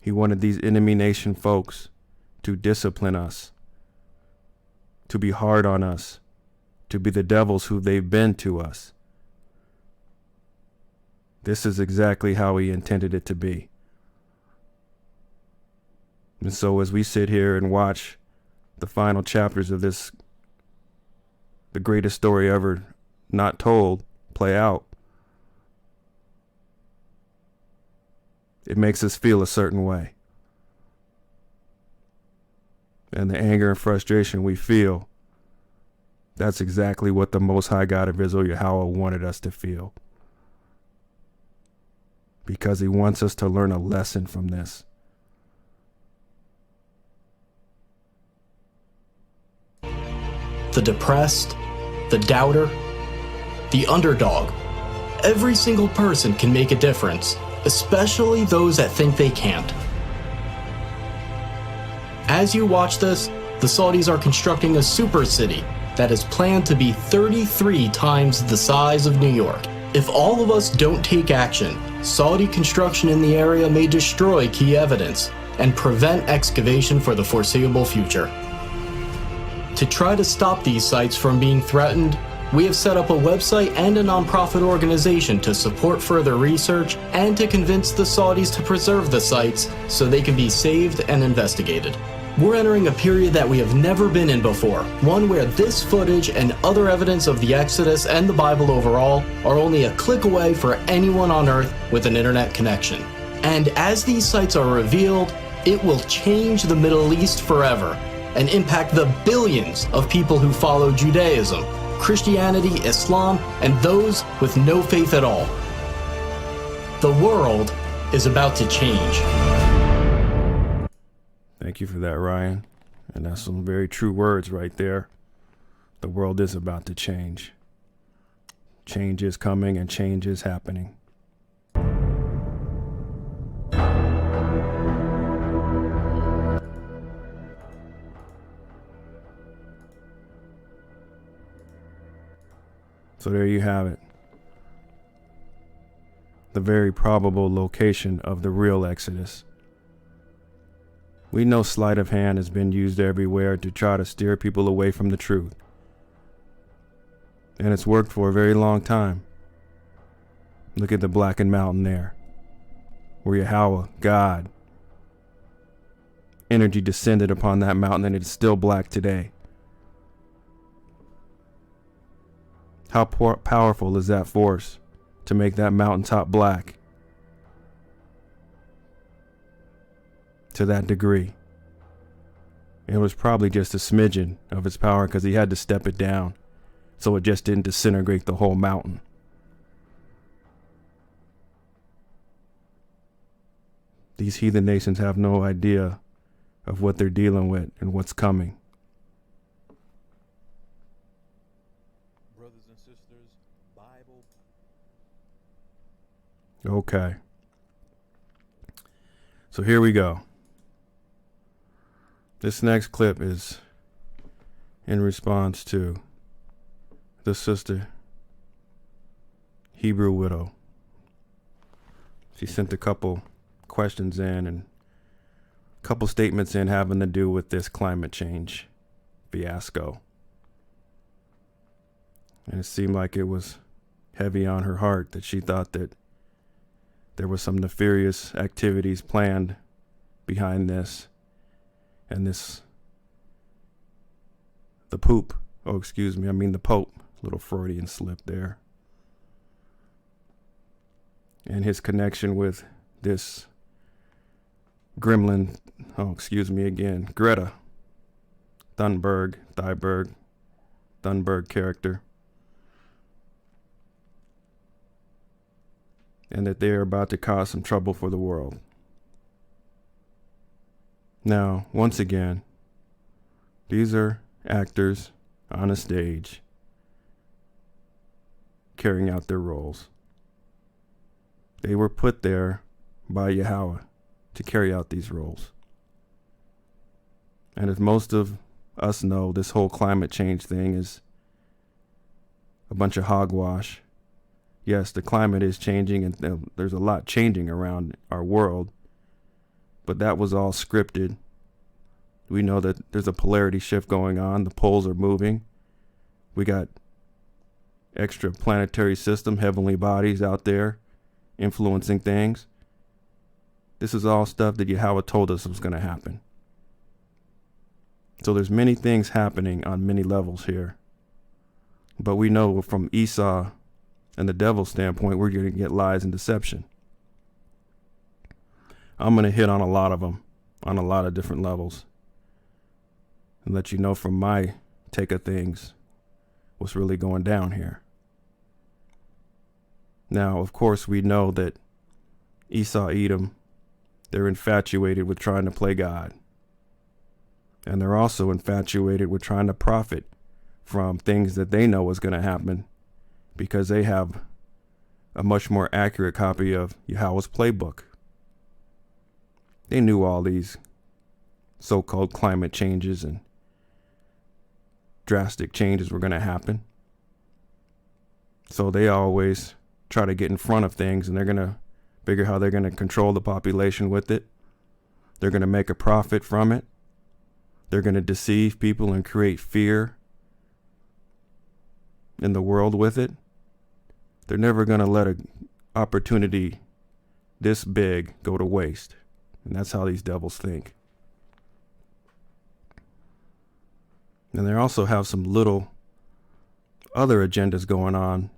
He wanted these enemy nation folks to discipline us, to be hard on us, to be the devils who they've been to us. This is exactly how he intended it to be. And so as we sit here and watch the final chapters of this, the greatest story ever not told, play out, it makes us feel a certain way. And the anger and frustration we feel, that's exactly what the Most High God of Israel, Yahweh, wanted us to feel. Because he wants us to learn a lesson from this. The depressed, the doubter, the underdog. Every single person can make a difference, especially those that think they can't. As you watch this, the Saudis are constructing a super city that is planned to be 33 times the size of New York. If all of us don't take action, Saudi construction in the area may destroy key evidence and prevent excavation for the foreseeable future. To try to stop these sites from being threatened, we have set up a website and a nonprofit organization to support further research and to convince the Saudis to preserve the sites so they can be saved and investigated. We're entering a period that we have never been in before, one where this footage and other evidence of the Exodus and the Bible overall are only a click away for anyone on Earth with an internet connection. And as these sites are revealed, it will change the Middle East forever and impact the billions of people who follow Judaism, Christianity, Islam, and those with no faith at all. The world is about to change. Thank you for that, Ryan. And that's some very true words right there. The world is about to change. Change is coming and change is happening. So there you have it. The very probable location of the real Exodus. We know sleight of hand has been used everywhere to try to steer people away from the truth. And it's worked for a very long time. Look at the blackened mountain there, where Yahweh, God, energy descended upon that mountain, and it is still black today. How powerful is that force to make that mountaintop black to that degree? It was probably just a smidgen of its power because he had to step it down so it just didn't disintegrate the whole mountain. These heathen nations have no idea of what they're dealing with and what's coming. Brothers and sisters, Bible. Okay. So here we go. This next clip is in response to the sister, Hebrew widow. She sent a couple questions in and a couple statements in having to do with this climate change fiasco. And it seemed like it was heavy on her heart, that she thought that there was some nefarious activities planned behind this. And the Pope, the Pope, little Freudian slip there. And his connection with this Greta Thunberg character. And that they're about to cause some trouble for the world. Now, once again, these are actors on a stage carrying out their roles. They were put there by Yahweh to carry out these roles. And as most of us know, this whole climate change thing is a bunch of hogwash. Yes, the climate is changing and there's a lot changing around our world, but that was all scripted. We know that there's a polarity shift going on. The poles are moving. We got extra planetary system, heavenly bodies out there influencing things. This is all stuff that Yahweh told us was going to happen. So there's many things happening on many levels here. But we know from Esau and the devil's standpoint, we're going to get lies and deception. I'm going to hit on a lot of them on a lot of different levels and let you know from my take of things what's really going down here. Now, of course, we know that Esau, Edom, they're infatuated with trying to play God. And they're also infatuated with trying to profit from things that they know is going to happen because they have a much more accurate copy of Yahweh's playbook. They knew all these so-called climate changes and drastic changes were going to happen. So they always try to get in front of things, and they're going to figure how they're going to control the population with it. They're going to make a profit from it. They're going to deceive people and create fear in the world with it. They're never going to let an opportunity this big go to waste. And that's how these devils think. And they also have some little other agendas going on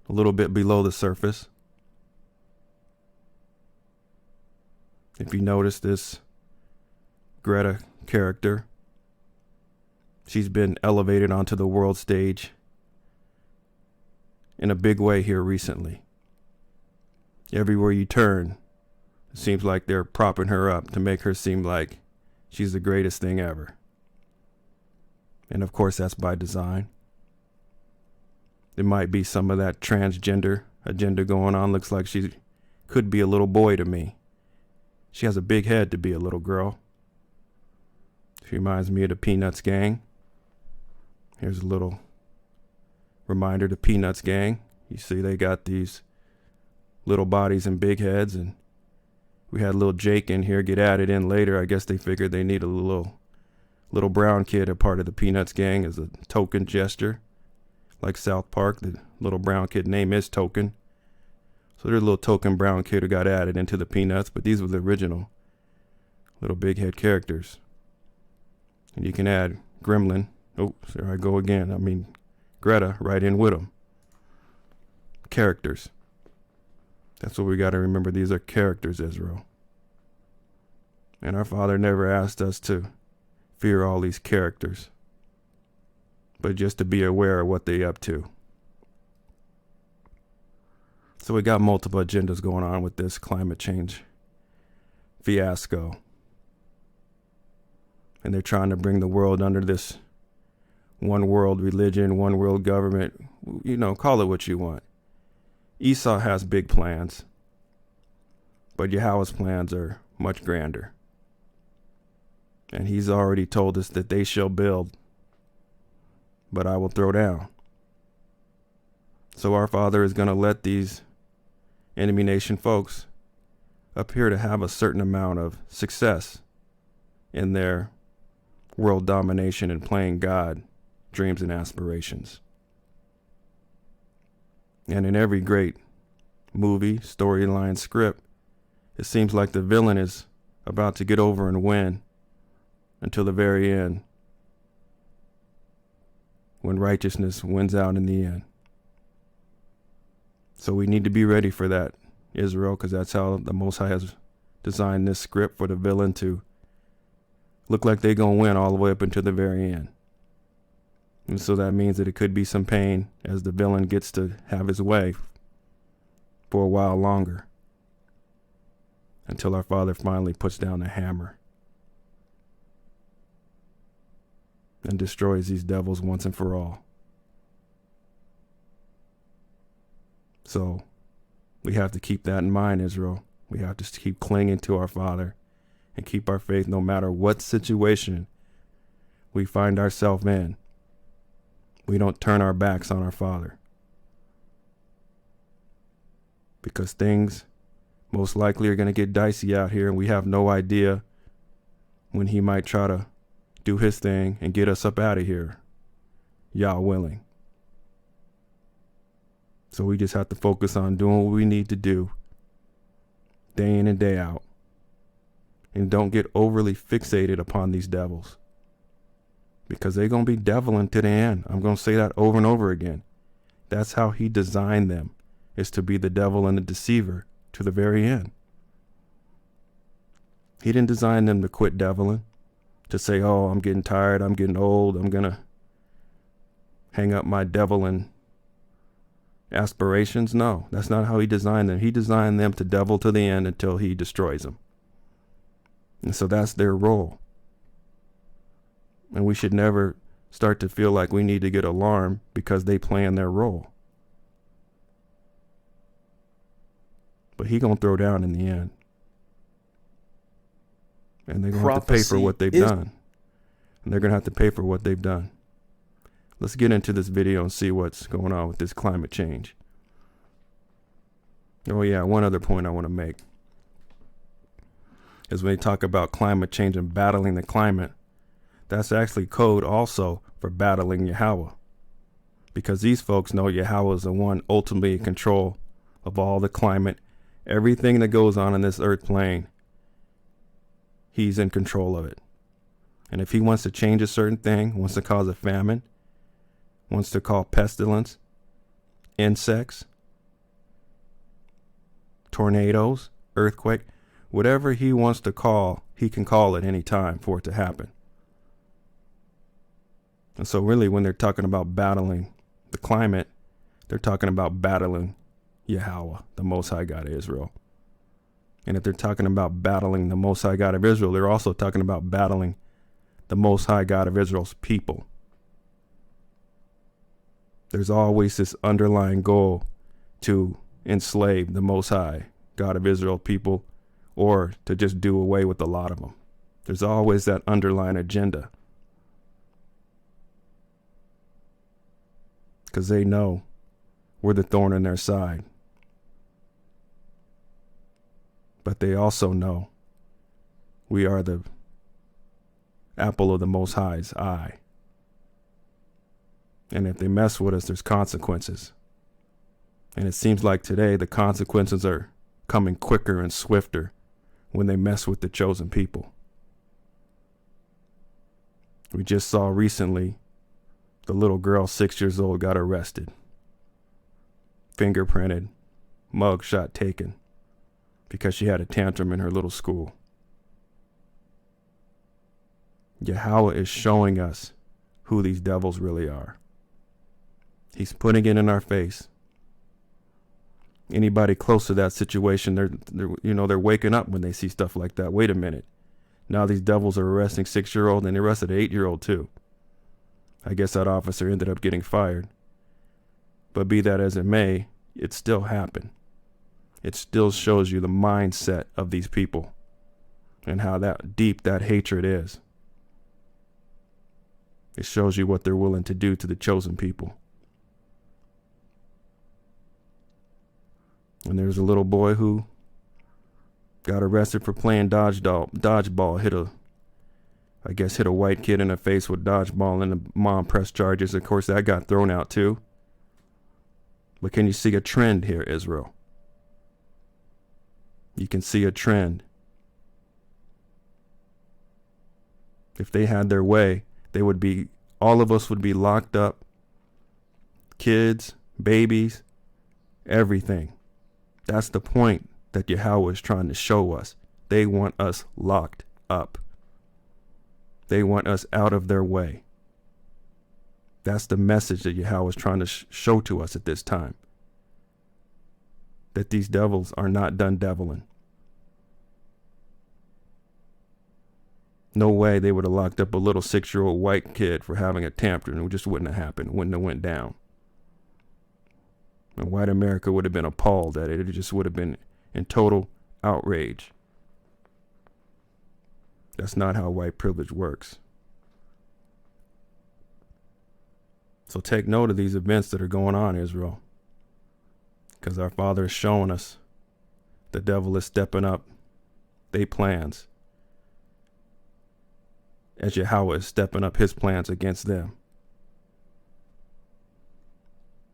a little bit below the surface. If you notice this Greta character, she's been elevated onto the world stage in a big way here recently. Everywhere you turn, it seems like they're propping her up to make her seem like she's the greatest thing ever. And of course, that's by design. There might be some of that transgender agenda going on. Looks like she could be a little boy to me. She has a big head to be a little girl. She reminds me of the Peanuts gang. Here's a little reminder, the Peanuts gang. You see they got these little bodies and big heads, and we had little Jake in here get added in later. I guess they figured they need a little brown kid, a part of the Peanuts gang, as a token gesture. Like South Park, the little brown kid name is Token. So there's a little token brown kid who got added into the Peanuts, but these were the original little big head characters. And you can add Gremlin. Oh, there I go again. I mean, Greta right in with them. Characters. That's what we got to remember. These are characters, Israel. And our Father never asked us to fear all these characters, but just to be aware of what they're up to. So we got multiple agendas going on with this climate change fiasco. And they're trying to bring the world under this one world religion, one world government. You know, call it what you want. Esau has big plans, but Yahweh's plans are much grander. And he's already told us that they shall build, but I will throw down. So our Father is going to let these enemy nation folks appear to have a certain amount of success in their world domination and playing God, dreams and aspirations. And in every great movie, storyline, script, it seems like the villain is about to get over and win until the very end, when righteousness wins out in the end. So we need to be ready for that, Israel, because that's how the Most High has designed this script, for the villain to look like they're going to win all the way up until the very end. And so that means that it could be some pain as the villain gets to have his way for a while longer, until our Father finally puts down the hammer and destroys these devils once and for all. So we have to keep that in mind, Israel. We have to keep clinging to our Father and keep our faith no matter what situation we find ourselves in. We don't turn our backs on our Father, because things most likely are going to get dicey out here, and we have no idea when he might try to do his thing and get us up out of here, Yah willing. So we just have to focus on doing what we need to do day in and day out, and don't get overly fixated upon these devils, because they're going to be deviling to the end. I'm going to say that over and over again. That's how he designed them, is to be the devil and the deceiver to the very end. He didn't design them to quit deviling, to say, oh, I'm getting tired, I'm getting old, I'm going to hang up my deviling aspirations. No, that's not how he designed them. He designed them to devil to the end until he destroys them. And so that's their role. And we should never start to feel like we need to get alarmed because they playing their role. But he gonna throw down in the end. And they're gonna have to pay for what they've done. And they're gonna have to pay for what they've done. Let's get into this video and see what's going on with this climate change. Oh yeah, one other point I want to make is when they talk about climate change and battling the climate, that's actually code also for battling Yahweh. Because these folks know Yahweh is the one ultimately in control of all the climate. Everything that goes on in this earth plane, he's in control of it. And if he wants to change a certain thing, wants to cause a famine, wants to call pestilence, insects, tornadoes, earthquake, whatever he wants to call, he can call at any time for it to happen. And so really when they're talking about battling the climate, they're talking about battling Yahweh, the Most High God of Israel. And if they're talking about battling the Most High God of Israel, they're also talking about battling the Most High God of Israel's people. There's always this underlying goal to enslave the Most High God of Israel people, or to just do away with a lot of them. There's always that underlying agenda. Because they know we're the thorn in their side. But they also know we are the apple of the Most High's eye. And if they mess with us, there's consequences. And it seems like today the consequences are coming quicker and swifter when they mess with the chosen people. We just saw recently the little girl, 6 years old, got arrested. Fingerprinted, mug shot taken, because she had a tantrum in her little school. Yahweh is showing us who these devils really are. He's putting it in our face. Anybody close to that situation, they're waking up when they see stuff like that. Wait a minute. Now these devils are arresting 6-year-old, and they arrested an 8-year-old too. I guess that officer ended up getting fired. But be that as it may, it still happened. It still shows you the mindset of these people and how that deep that hatred is. It shows you what they're willing to do to the chosen people. And there's a little boy who got arrested for playing dodgeball, hit a white kid in the face with dodgeball, and the mom pressed charges. Of course, that got thrown out too. But can you see a trend here, Israel? You can see a trend. If they had their way, all of us would be locked up. Kids, babies, everything. That's the point that Yahweh is trying to show us. They want us locked up. They want us out of their way. That's the message that Yahweh is trying to show to us at this time. That these devils are not done deviling. No way they would have locked up a little 6-year-old white kid for having a tantrum. It just wouldn't have happened. It wouldn't have went down. And white America would have been appalled at it. It just would have been in total outrage. That's not how white privilege works. So take note of these events that are going on, Israel. Because our Father is showing us the devil is stepping up their plans as Yahweh is stepping up his plans against them.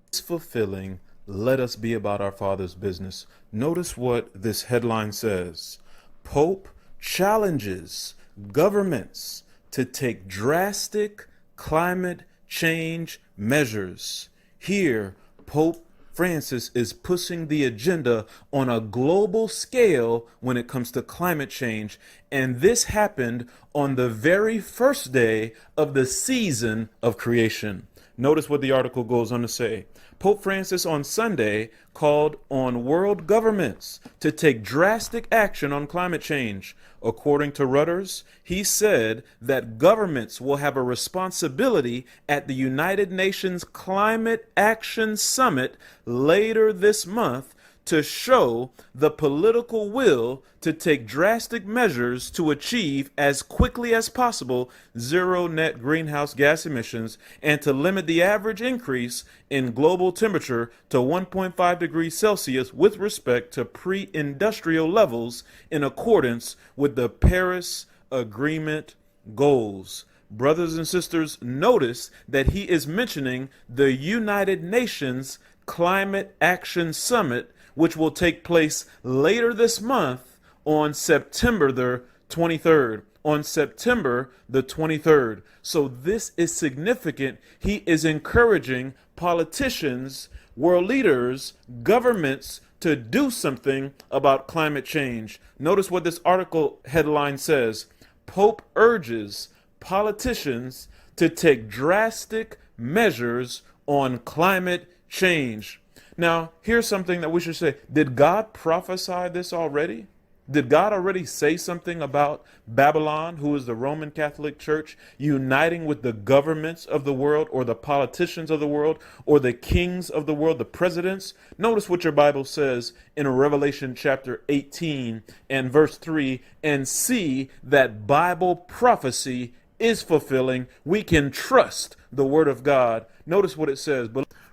It's fulfilling. Let us be about our Father's business. Notice what this headline says. Pope challenges governments to take drastic climate change measures. Here, Pope Francis is pushing the agenda on a global scale when it comes to climate change. And this happened on the very first day of the season of creation. Notice what the article goes on to say. Pope Francis on Sunday called on world governments to take drastic action on climate change. According to Reuters, he said that governments will have a responsibility at the United Nations Climate Action Summit later this month to show the political will to take drastic measures to achieve as quickly as possible zero net greenhouse gas emissions and to limit the average increase in global temperature to 1.5 degrees Celsius with respect to pre-industrial levels in accordance with the Paris Agreement goals. Brothers and sisters, notice that he is mentioning the United Nations Climate Action Summit, which will take place later this month on September the 23rd. On September the 23rd. So this is significant. He is encouraging politicians, world leaders, governments to do something about climate change. Notice what this article headline says. Pope urges politicians to take drastic measures on climate change. Now, here's something that we should say. Did God prophesy this already? Did God already say something about Babylon, who is the Roman Catholic Church, uniting with the governments of the world, or the politicians of the world, or the kings of the world, the presidents? Notice what your Bible says in Revelation chapter 18 and verse 3, and see that Bible prophecy is fulfilling. We can trust the word of God. Notice what it says.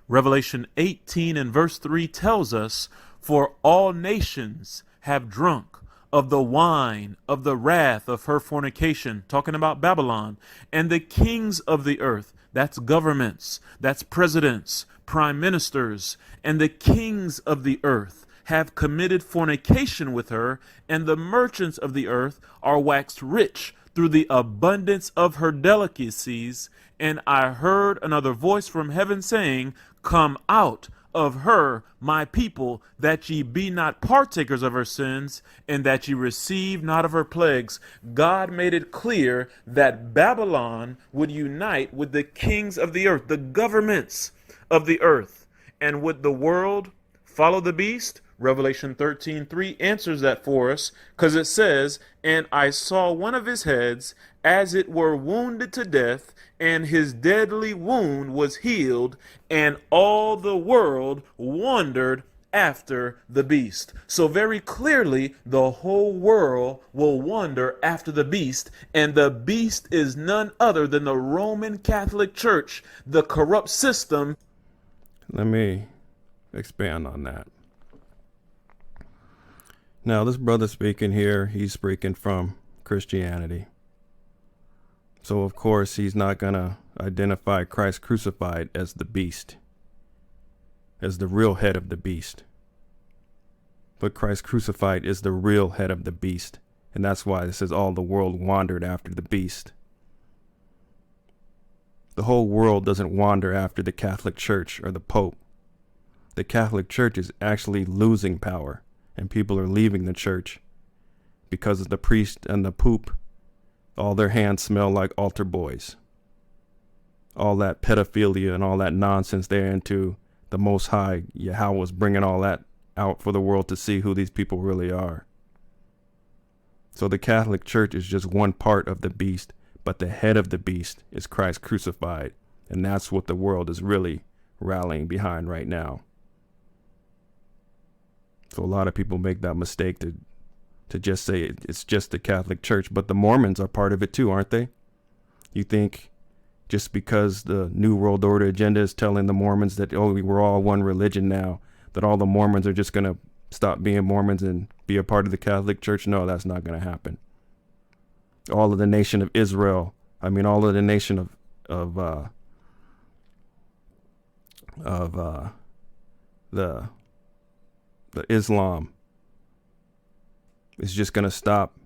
Revelation 18 and verse 3 tells us, for all nations have drunk of the wine of the wrath of her fornication, talking about Babylon, and the kings of the earth, that's governments, that's presidents, prime ministers, and the kings of the earth have committed fornication with her, and the merchants of the earth are waxed rich through the abundance of her delicacies. And I heard another voice from heaven saying, come out of her, my people, that ye be not partakers of her sins, and that ye receive not of her plagues. God made it clear that Babylon would unite with the kings of the earth, the governments of the earth. And would the world follow the beast? Revelation 13:3 answers that for us, because it says, and I saw one of his heads as it were wounded to death, and his deadly wound was healed, and all the world wondered after the beast. So very clearly, the whole world will wander after the beast, and the beast is none other than the Roman Catholic Church, the corrupt system. Let me expand on that. Now, this brother speaking here, he's speaking from Christianity. So, of course, he's not going to identify Christ crucified as the beast, as the real head of the beast. But Christ crucified is the real head of the beast. And that's why it says all the world wandered after the beast. The whole world doesn't wander after the Catholic Church or the Pope. The Catholic Church is actually losing power, and people are leaving the church because of the priest and the pope. All their hands smell like altar boys. All that pedophilia and all that nonsense they're into, the Most High Yahweh was bringing all that out for the world to see who these people really are. So the Catholic Church is just one part of the beast, but the head of the beast is Christ crucified, and that's what the world is really rallying behind right now. So a lot of people make that mistake to just say it's just the Catholic Church, but the Mormons are part of it too, aren't they? You think just because the New World Order agenda is telling the Mormons that, oh, we're all one religion now, that all the Mormons are just going to stop being Mormons and be a part of the Catholic Church? No, that's not going to happen. All of the nation of Israel, all of the nation of the Islam is just going to stop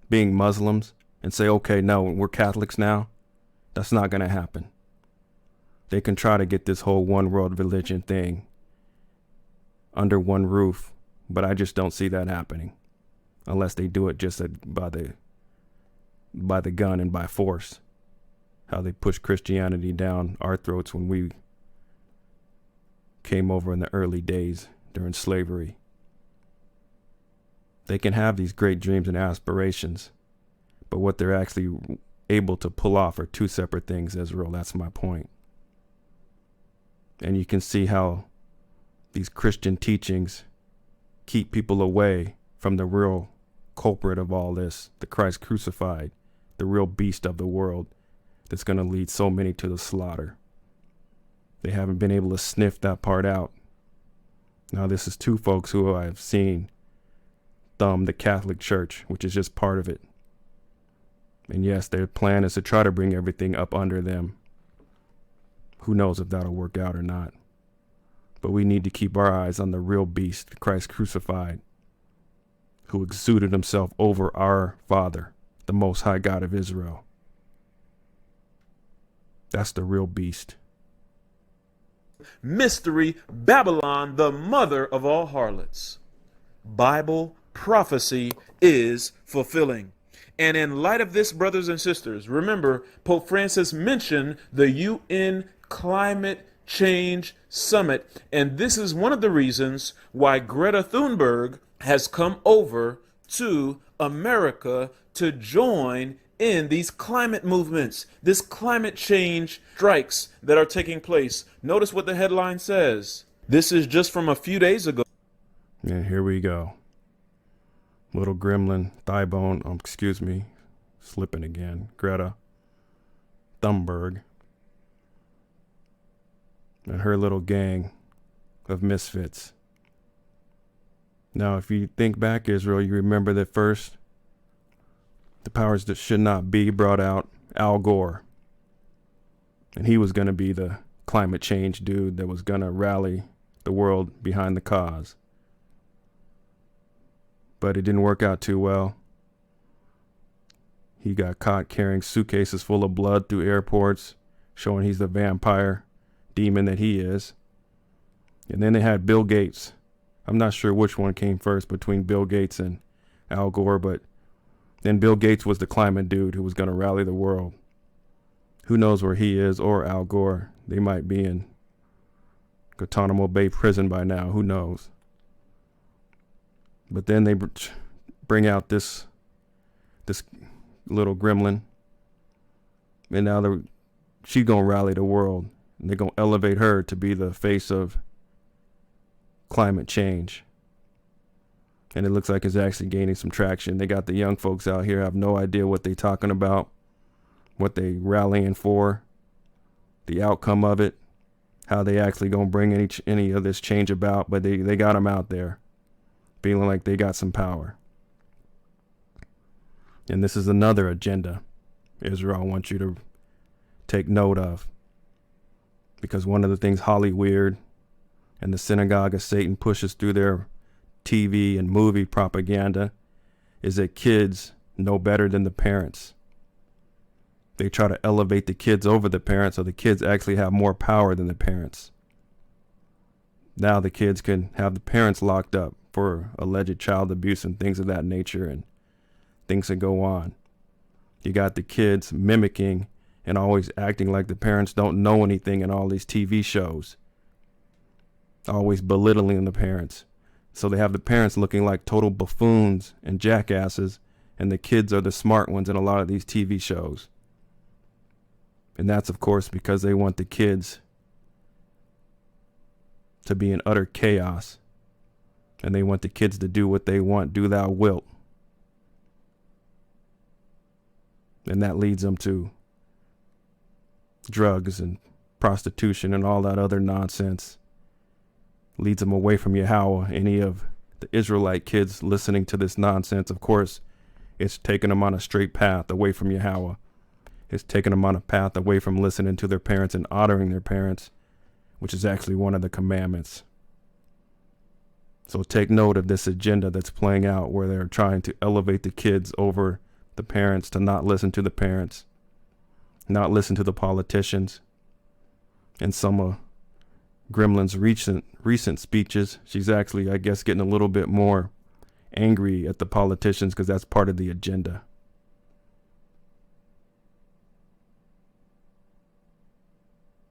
being Muslims and say, okay, no, we're Catholics now. That's not going to happen. They can try to get this whole one world religion thing under one roof, but I just don't see that happening unless they do it just by the gun and by force. How they push Christianity down our throats when we came over in the early days during slavery. They can have these great dreams and aspirations, but what they're actually able to pull off are two separate things, Israel. That's my point. And you can see how these Christian teachings keep people away from the real culprit of all this, the Christ crucified, the real beast of the world that's going to lead so many to the slaughter. They haven't been able to sniff that part out. Now, this is two folks who I've seen thumb the Catholic Church, which is just part of it. And yes, their plan is to try to bring everything up under them. Who knows if that'll work out or not. But we need to keep our eyes on the real beast, Christ crucified, who exuded himself over our Father, the Most High God of Israel. That's the real beast. Mystery Babylon, the mother of all harlots. Bible prophecy is fulfilling. And in light of this, brothers and sisters, remember, Pope Francis mentioned the UN climate Change Summit. And this is one of the reasons why Greta Thunberg has come over to America to join in these climate movements, this climate change strikes that are taking place. Notice what the headline says. This is just from a few days ago. And here we go. Little gremlin, thigh bone, excuse me, slipping again. Greta Thunberg and her little gang of misfits. Now, if you think back, Israel, you remember that first the powers that should not be brought out Al Gore. And he was going to be the climate change dude that was going to rally the world behind the cause. But it didn't work out too well. He got caught carrying suitcases full of blood through airports, showing he's the vampire demon that he is. And then they had Bill Gates. I'm not sure which one came first between Bill Gates and Al Gore, but then Bill Gates was the climate dude who was going to rally the world. Who knows where he is or Al Gore? They might be in Guantanamo Bay prison by now. Who knows? But then they bring out this little gremlin, and now she's gonna rally the world, and they're gonna elevate her to be the face of climate change. And it looks like it's actually gaining some traction. They got the young folks out here have no idea what they're talking about, what they rallying for, the outcome of it, how they actually gonna bring any of this change about. But they got them out there feeling like they got some power. And this is another agenda, Israel, I want you to take note of. Because one of the things Hollywood and the Synagogue of Satan pushes through their TV and movie propaganda is that kids know better than the parents. They try to elevate the kids over the parents, so the kids actually have more power than the parents. Now the kids can have the parents locked up for alleged child abuse and things of that nature, and things that go on. You got the kids mimicking and always acting like the parents don't know anything in all these TV shows, always belittling the parents. So they have the parents looking like total buffoons and jackasses, and the kids are the smart ones in a lot of these TV shows. And that's, of course, because they want the kids to be in utter chaos, and they want the kids to do what they want, do thou wilt. And that leads them to drugs and prostitution and all that other nonsense. Leads them away from Yahweh. Any of the Israelite kids listening to this nonsense, of course, it's taking them on a straight path away from Yahweh. It's taking them on a path away from listening to their parents and honoring their parents, which is actually one of the commandments. So take note of this agenda that's playing out, where they're trying to elevate the kids over the parents, to not listen to the parents, not listen to the politicians. And some of Gremlin's recent speeches, she's actually, I guess, getting a little bit more angry at the politicians because that's part of the agenda.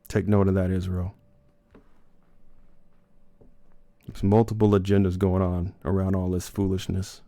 Take note of that, Israel. There's multiple agendas going on around all this foolishness.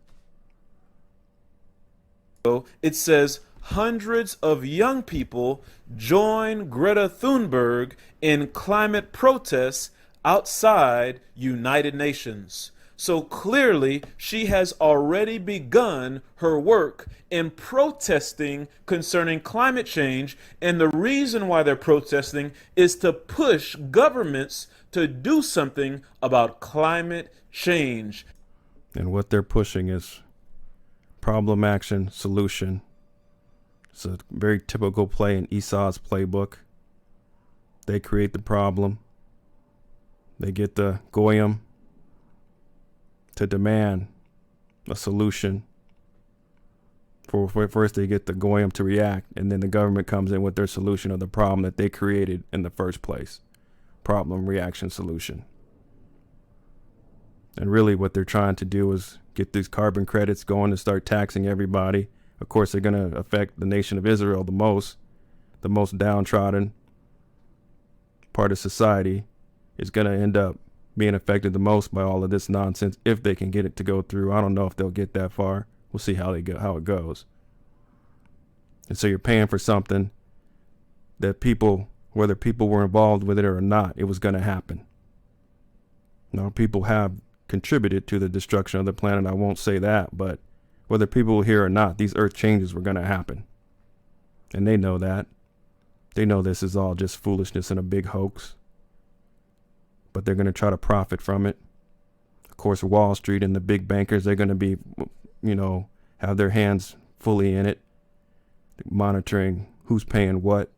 It says hundreds of young people join Greta Thunberg in climate protests outside United Nations. So clearly, she has already begun her work in protesting concerning climate change. And the reason why they're protesting is to push governments to do something about climate change. And what they're pushing is problem, action, solution. It's a very typical play in Esau's playbook. They create the problem. They get the Goyim to demand a solution. First they get the Goyim to react, and then the government comes in with their solution of the problem that they created in the first place. Problem, reaction, solution. And really what they're trying to do is get these carbon credits going and start taxing everybody. Of course, they're going to affect the nation of Israel the most downtrodden. part of society is going to end up being affected the most by all of this nonsense if they can get it to go through. I don't know if they'll get that far. We'll see how it goes. And so you're paying for something that people, whether people were involved with it or not, it was going to happen. Now, people have contributed to the destruction of the planet. I won't say that, but whether people were here or not, these earth changes were going to happen. And they know that. They know this is all just foolishness and a big hoax. But they're going to try to profit from it. Of course, Wall Street and the big bankers, they're going to be, have their hands fully in it, monitoring who's paying what.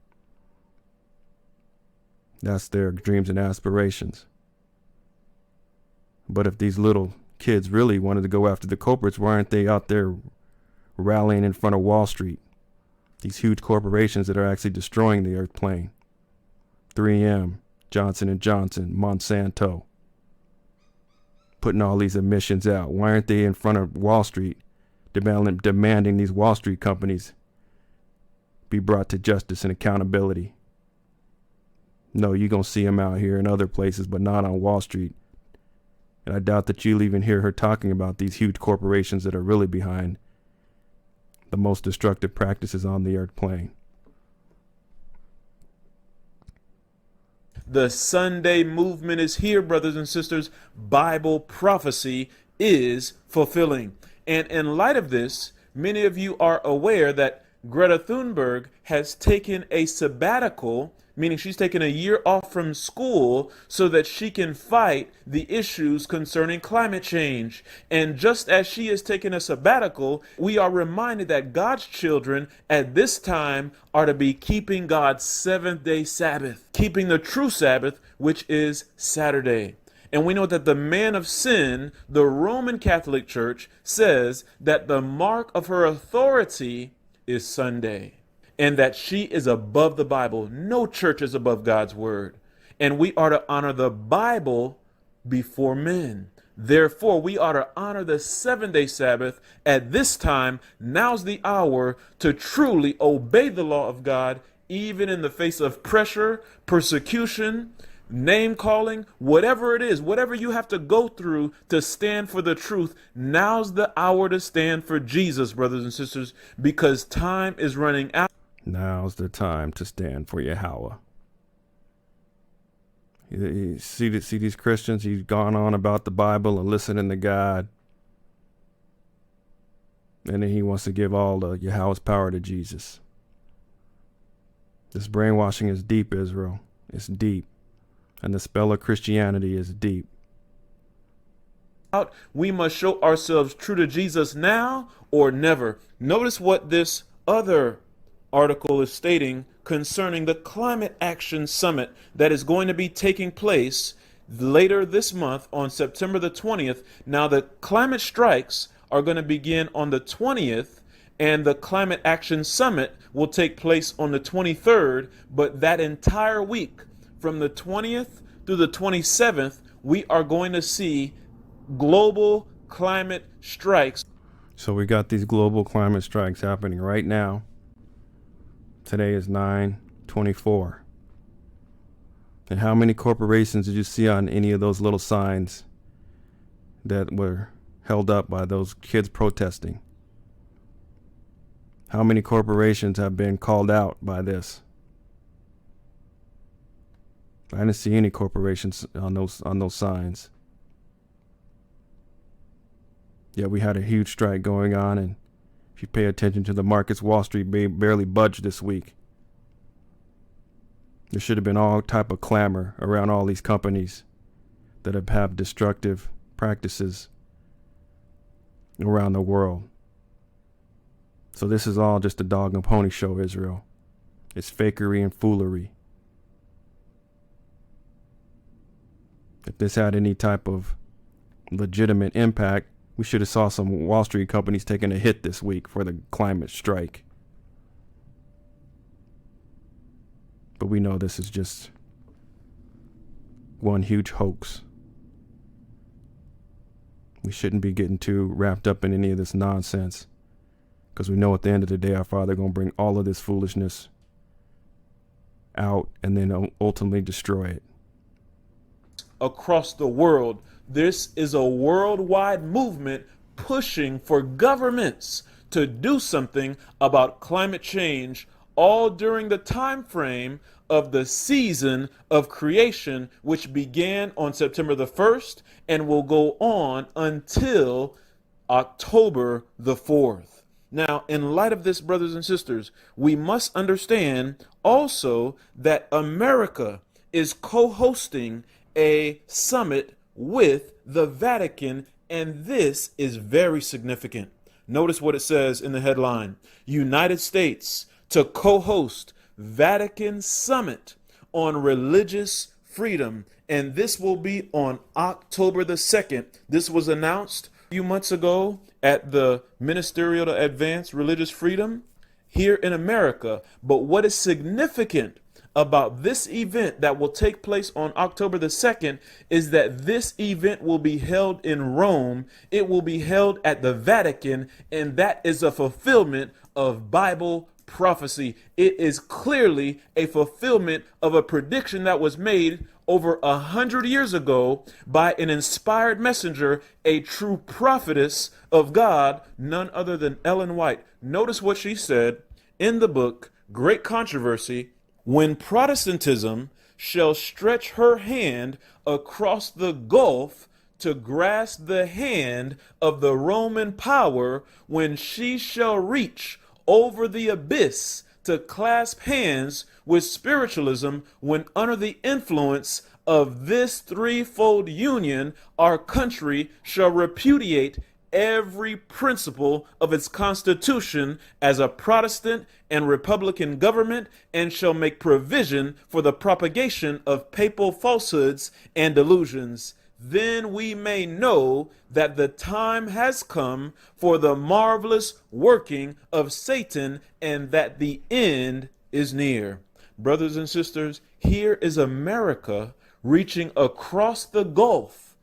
That's their dreams and aspirations. But if these little kids really wanted to go after the culprits, why aren't they out there rallying in front of Wall Street? These huge corporations that are actually destroying the earth plane. 3M, Johnson & Johnson, Monsanto, putting all these emissions out. Why aren't they in front of Wall Street demanding these Wall Street companies be brought to justice and accountability? No, you're going to see them out here in other places, but not on Wall Street. And I doubt that you'll even hear her talking about these huge corporations that are really behind the most destructive practices on the earth plane. The Sunday movement is here, brothers and sisters. Bible prophecy is fulfilling. And in light of this, many of you are aware that Greta Thunberg has taken a sabbatical, meaning she's taken a year off from school so that she can fight the issues concerning climate change. And just as she has taken a sabbatical, we are reminded that God's children at this time are to be keeping God's seventh-day Sabbath, keeping the true Sabbath, which is Saturday. And we know that the man of sin, the Roman Catholic Church, says that the mark of her authority is Sunday, and that she is above the Bible. No church is above God's word. And we are to honor the Bible before men. Therefore, we are to honor the seventh-day Sabbath at this time. Now's the hour to truly obey the law of God, even in the face of pressure, persecution, name calling, whatever it is, whatever you have to go through to stand for the truth. Now's the hour to stand for Jesus, brothers and sisters, because time is running out. Now's the time to stand for Yahweh. You see these Christians, he's gone on about the Bible and listening to God. And then he wants to give all the Yahweh's power to Jesus. This brainwashing is deep, Israel. It's deep. And the spell of Christianity is deep. We must show ourselves true to Jesus now or never. Notice what this other article is stating concerning the Climate Action Summit that is going to be taking place later this month on September the 20th. Now, the climate strikes are going to begin on the 20th, and the Climate Action Summit will take place on the 23rd. But that entire week, from the 20th through the 27th, we are going to see global climate strikes. So we got these global climate strikes happening right now. Today is 9/24. And how many corporations did you see on any of those little signs that were held up by those kids protesting? How many corporations have been called out by this? I didn't see any corporations on those signs. Yeah, we had a huge strike going on, and if you pay attention to the markets, Wall Street barely budged this week. There should have been all type of clamor around all these companies that have destructive practices around the world. So this is all just a dog and pony show, Israel. It's fakery and foolery. If this had any type of legitimate impact, we should have saw some Wall Street companies taking a hit this week for the climate strike. But we know this is just one huge hoax. We shouldn't be getting too wrapped up in any of this nonsense, because we know at the end of the day, our Father going to bring all of this foolishness out and then ultimately destroy it. Across the world, this is a worldwide movement pushing for governments to do something about climate change, all during the time frame of the season of creation, which began on September the 1st and will go on until October the 4th. Now, in light of this, brothers and sisters, we must understand also that America is co-hosting a summit with the Vatican, and this is very significant. Notice what it says in the headline: United States to co-host Vatican Summit on Religious Freedom. And this will be on October the 2nd. This was announced a few months ago at the Ministerial to Advance Religious Freedom here in America. But what is significant about this event that will take place on October the 2nd is that this event will be held in Rome. It will be held at the Vatican, and that is a fulfillment of Bible prophecy. It is clearly a fulfillment of a prediction that was made over 100 years ago by an inspired messenger, a true prophetess of God, none other than Ellen White. Notice what she said in the book, Great Controversy: when Protestantism shall stretch her hand across the gulf to grasp the hand of the Roman power, when she shall reach over the abyss to clasp hands with spiritualism, when under the influence of this threefold union, our country shall repudiate every principle of its constitution as a Protestant and Republican government, and shall make provision for the propagation of papal falsehoods and delusions. Then we may know that the time has come for the marvelous working of Satan, and that the end is near. Brothers and sisters, here is America reaching across the gulf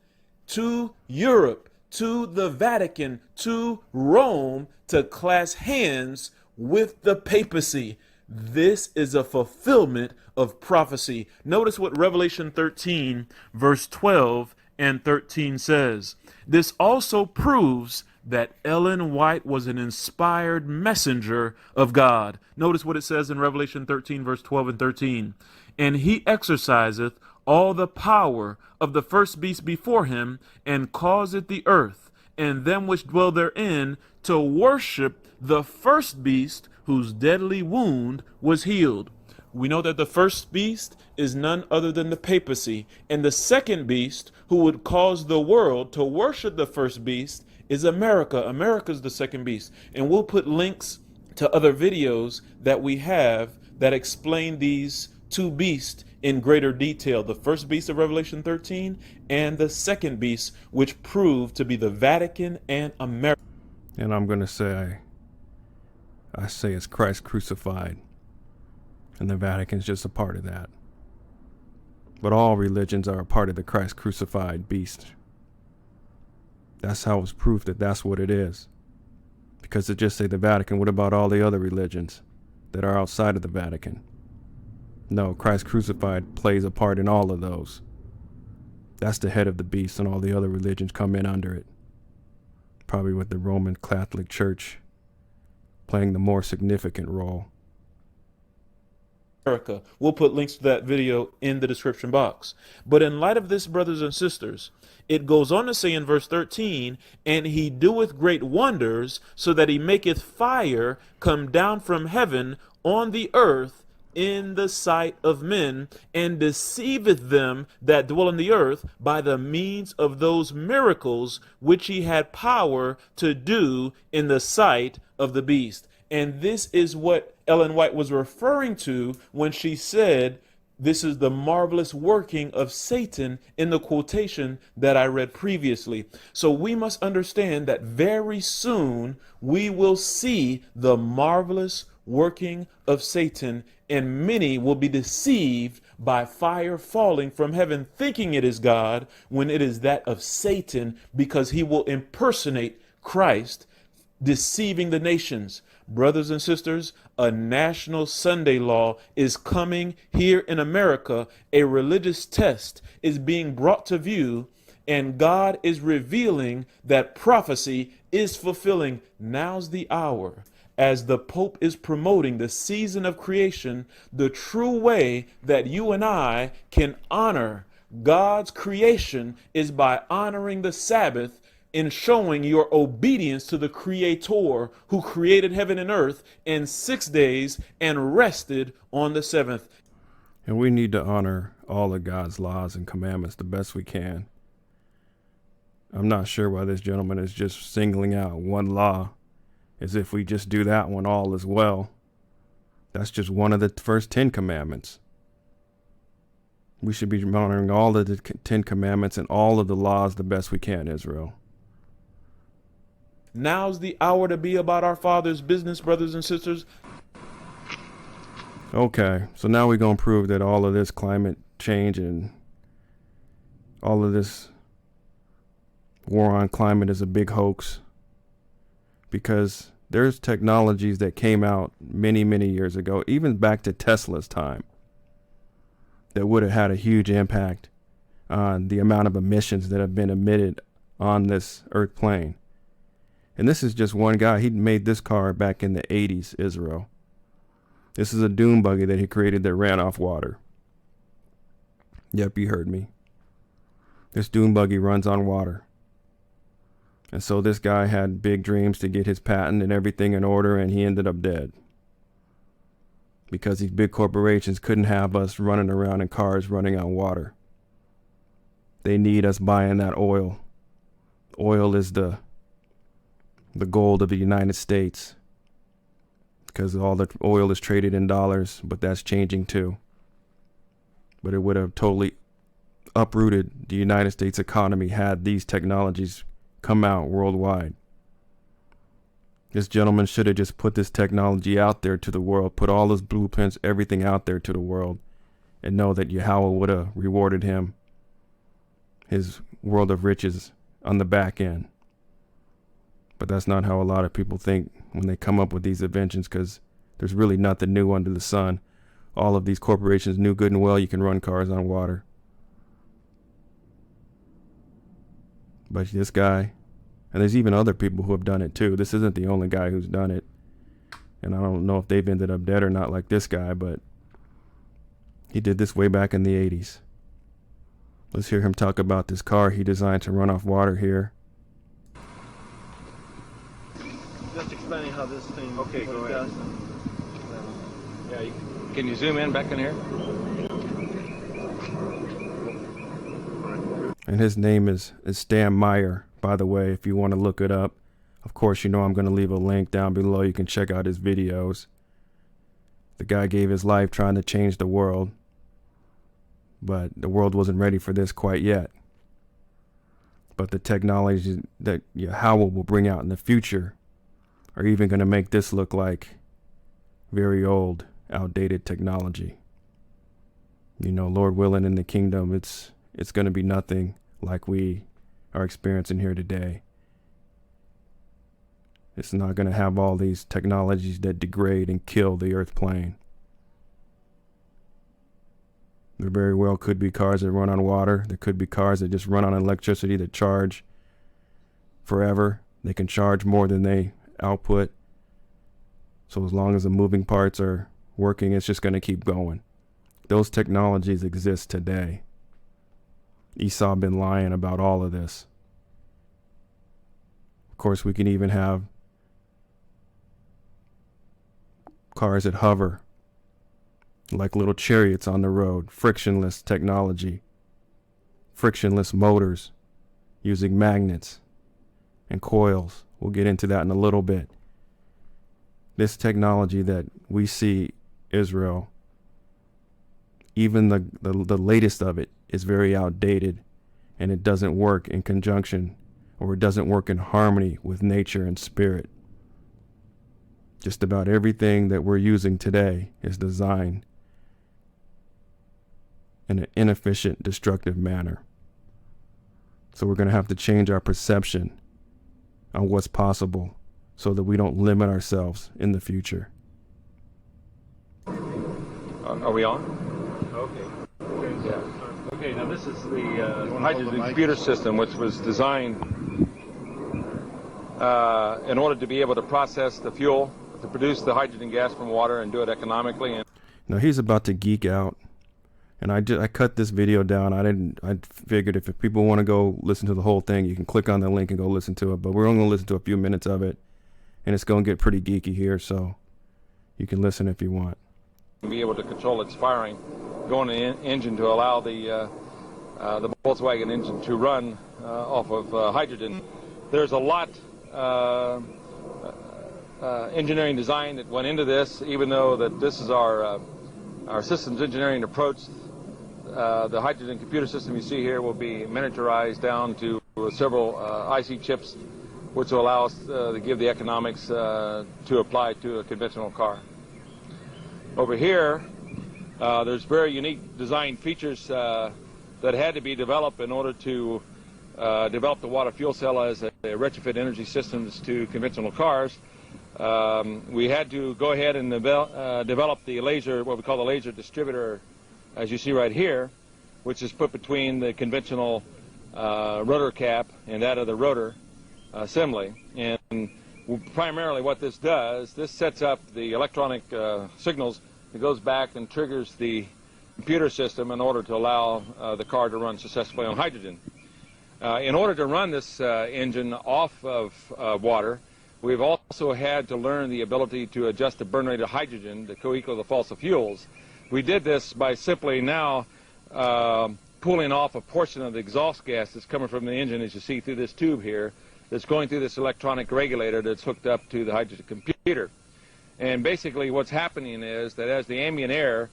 to Europe, to the Vatican, to Rome, to clasp hands with the papacy. This is a fulfillment of prophecy. Notice what Revelation 13, verse 12 and 13 says. This also proves that Ellen White was an inspired messenger of God. Notice what it says in Revelation 13, verse 12 and 13. And he exerciseth all the power of the first beast before him, and causeth the earth and them which dwell therein to worship the first beast, whose deadly wound was healed. We know that the first beast is none other than the papacy, and the second beast, who would cause the world to worship the first beast, is America. America's the second beast. And we'll put links to other videos that we have that explain these two beasts in greater detail: the first beast of Revelation 13 and the second beast, which proved to be the Vatican and America. And I'm going to say, I say it's Christ crucified, and the Vatican's just a part of that. But all religions are a part of the Christ crucified beast. That's how it's proof that that's what it is. Because to just say the Vatican, what about all the other religions that are outside of the Vatican? No, Christ crucified plays a part in all of those. That's the head of the beast, and all the other religions come in under it. Probably with the Roman Catholic Church playing the more significant role. America. We'll put links to that video in the description box. But in light of this, brothers and sisters, it goes on to say in verse 13, and he doeth great wonders, so that he maketh fire come down from heaven on the earth in the sight of men, and deceiveth them that dwell in the earth by the means of those miracles which he had power to do in the sight of the beast. And this is what Ellen White was referring to when she said, this is the marvelous working of Satan, in the quotation that I read previously. So we must understand that very soon we will see the marvelous working of Satan, and many will be deceived by fire falling from heaven, thinking it is God when it is that of Satan, because he will impersonate Christ, deceiving the nations. Brothers and sisters, a national Sunday law is coming here in America. A religious test is being brought to view, and God is revealing that prophecy is fulfilling. Now's the hour. As the Pope is promoting the season of creation, the true way that you and I can honor God's creation is by honoring the Sabbath in showing your obedience to the Creator who created heaven and earth in 6 days and rested on the seventh. And we need to honor all of God's laws and commandments the best we can. I'm not sure why this gentleman is just singling out one law as if we just do that one, all is well. That's just one of the first 10 commandments. We should be honoring all of the 10 commandments and all of the laws the best we can, Israel. Now's the hour to be about our Father's business, brothers and sisters. Okay, so now we're going to prove that all of this climate change and all of this war on climate is a big hoax. Because there's technologies that came out many, many years ago, even back to Tesla's time, that would have had a huge impact on the amount of emissions that have been emitted on this earth plane. And this is just one guy. He made this car back in the 80s, Israel. This is a dune buggy that he created that ran off water. Yep, you heard me. This dune buggy runs on water. And so this guy had big dreams to get his patent and everything in order, and he ended up dead. Because these big corporations couldn't have us running around in cars running on water. They need us buying that oil. Oil is the gold of the United States. Because all the oil is traded in dollars, but that's changing too. But it would have totally uprooted the United States economy had these technologies come out worldwide. This gentleman should have just put this technology out there to the world, put all his blueprints, everything out there to the world, and know that Yahweh would have rewarded him his world of riches on the back end. But that's not how a lot of people think when they come up with these inventions, because there's really nothing new under the sun. All of these corporations knew good and well you can run cars on water. But this guy, and there's even other people who have done it too. This isn't the only guy who's done it. And I don't know if they've ended up dead or not like this guy, but he did this way back in the 80s. Let's hear him talk about this car he designed to run off water here. Just explaining how this thing. Okay, go ahead. Yeah, can you zoom in back in here? And his name is Stan Meyer, by the way, if you want to look it up. Of course, you know I'm going to leave a link down below. You can check out his videos. The guy gave his life trying to change the world. But the world wasn't ready for this quite yet. But the technologies that Yahweh will bring out in the future are even going to make this look like very old, outdated technology. You know, Lord willing, in the kingdom, it's going to be nothing like we are experiencing here today. It's not going to have all these technologies that degrade and kill the earth plane. There very well could be cars that run on water. There could be cars that just run on electricity that charge forever. They can charge more than they output. So as long as the moving parts are working, it's just going to keep going. Those technologies exist today. Esau been lying about all of this. Of course, we can even have cars that hover like little chariots on the road, frictionless technology, frictionless motors using magnets and coils. We'll get into that in a little bit. This technology that we see, Israel, even the latest of it is very outdated, and it doesn't work in conjunction, or it doesn't work in harmony with nature and spirit. Just about everything that we're using today is designed in an inefficient, destructive manner. So we're going to have to change our perception on what's possible so that we don't limit ourselves in the future. Are we on? Okay. Yeah. Okay, now this is the hydrogen computer system, which was designed in order to be able to process the fuel, to produce the hydrogen gas from water and do it economically. Now he's about to geek out, and I cut this video down. I figured if people want to go listen to the whole thing, you can click on the link and go listen to it, but we're only going to listen to a few minutes of it, and it's going to get pretty geeky here, so you can listen if you want. Be able to control its firing, go in the engine to allow the Volkswagen engine to run off of hydrogen. There's a lot engineering design that went into this, even though that this is our systems engineering approach. The hydrogen computer system you see here will be miniaturized down to several IC chips, which will allow us to give the economics to apply to a conventional car. Over here, there's very unique design features that had to be developed in order to develop the water fuel cell as a retrofit energy systems to conventional cars. We had to go ahead and develop the laser, what we call the laser distributor, as you see right here, which is put between the conventional rotor cap and that of the rotor assembly. And primarily what this does, this sets up the electronic signals that goes back and triggers the computer system in order to allow the car to run successfully on hydrogen. In order to run this engine off of water, we've also had to learn the ability to adjust the burn rate of hydrogen to co-equal the fossil fuels. We did this by simply now pulling off a portion of the exhaust gas that's coming from the engine, as you see through this tube here, that's going through this electronic regulator that's hooked up to the hydrogen computer. And basically what's happening is that as the ambient air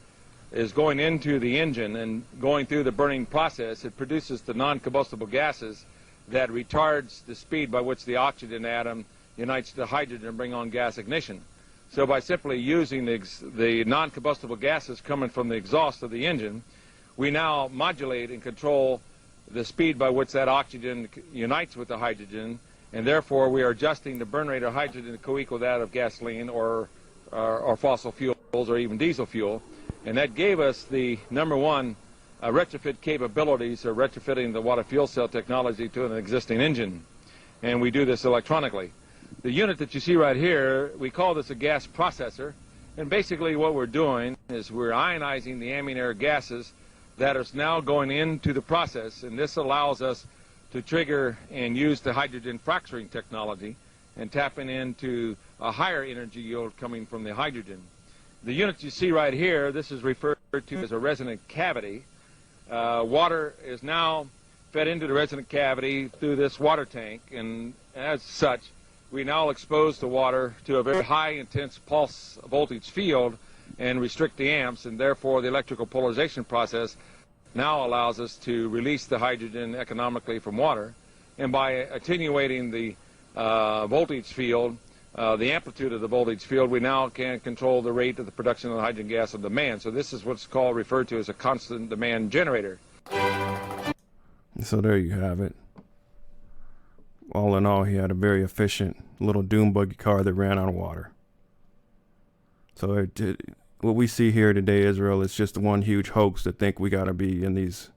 is going into the engine and going through the burning process, it produces the non-combustible gases that retards the speed by which the oxygen atom unites to hydrogen and bring on gas ignition. So by simply using the non-combustible gases coming from the exhaust of the engine, we now modulate and control the speed by which that oxygen unites with the hydrogen, and therefore we are adjusting the burn rate of hydrogen to co-equal that of gasoline or fossil fuels or even diesel fuel. And that gave us the number one retrofit capabilities of retrofitting the water fuel cell technology to an existing engine. And we do this electronically. The unit that you see right here, we call this a gas processor. And basically what we're doing is we're ionizing the ambient air gases that are now going into the process. And this allows us to trigger and use the hydrogen fracturing technology and tapping into a higher energy yield coming from the hydrogen. The unit you see right here, this is referred to as a resonant cavity. Water is now fed into the resonant cavity through this water tank, and as such, we now expose the water to a very high intense pulse voltage field and restrict the amps, and therefore the electrical polarization process now allows us to release the hydrogen economically from water. And by attenuating the voltage field, the amplitude of the voltage field, we now can control the rate of the production of the hydrogen gas on demand. So this is what's referred to as a constant demand generator. So there you have it. All in all, he had a very efficient little dune buggy car that ran on water. So what we see here today, Israel, is just one huge hoax to think we got to be in these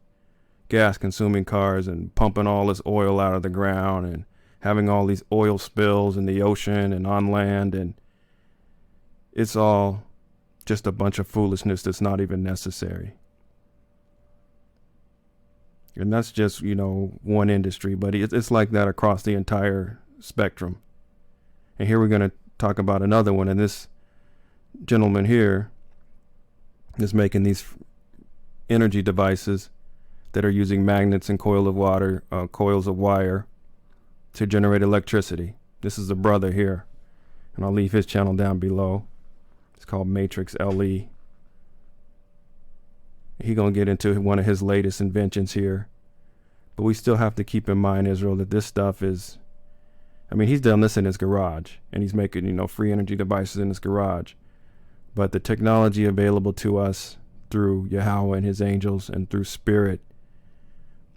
gas-consuming cars and pumping all this oil out of the ground and having all these oil spills in the ocean and on land, and it's all just a bunch of foolishness that's not even necessary. And that's just, one industry, but it's like that across the entire spectrum. And here we're going to talk about another one, and this gentleman here is making these energy devices that are using magnets and coils of wire to generate electricity. This is the brother here, and I'll leave his channel down below. It's called Matrix LE. He's going to get into one of his latest inventions here. But we still have to keep in mind, Israel, that this stuff is, he's done this in his garage, and he's making, free energy devices in his garage. But the technology available to us through Yahweh and his angels and through spirit,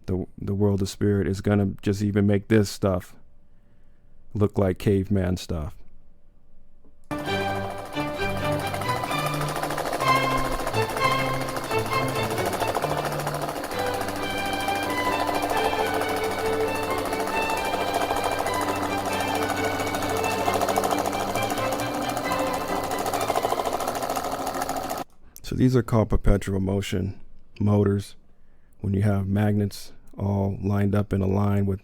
the world of spirit, is going to just even make this stuff look like caveman stuff. So these are called perpetual motion motors. When you have magnets all lined up in a line with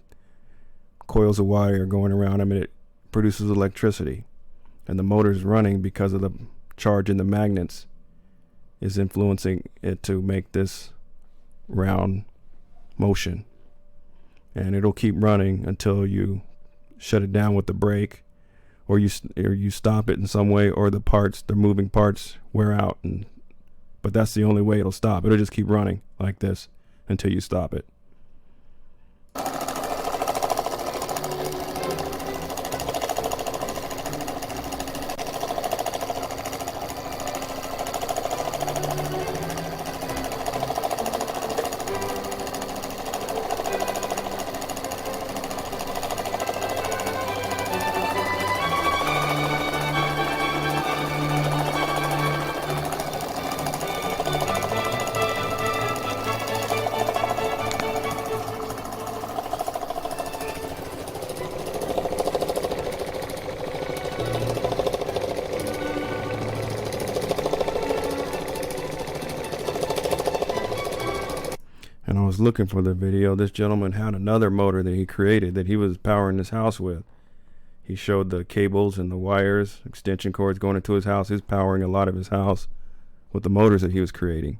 coils of wire going around them, and it produces electricity. And the motor is running because of the charge in the magnets is influencing it to make this round motion. And it'll keep running until you shut it down with the brake, or you stop it in some way, or the moving parts wear out. But that's the only way it'll stop. It'll just keep running like this until you stop it. And I was looking for the video. This gentleman had another motor that he created that he was powering his house with. He showed the cables and the wires, extension cords going into his house. He was powering a lot of his house with the motors that he was creating.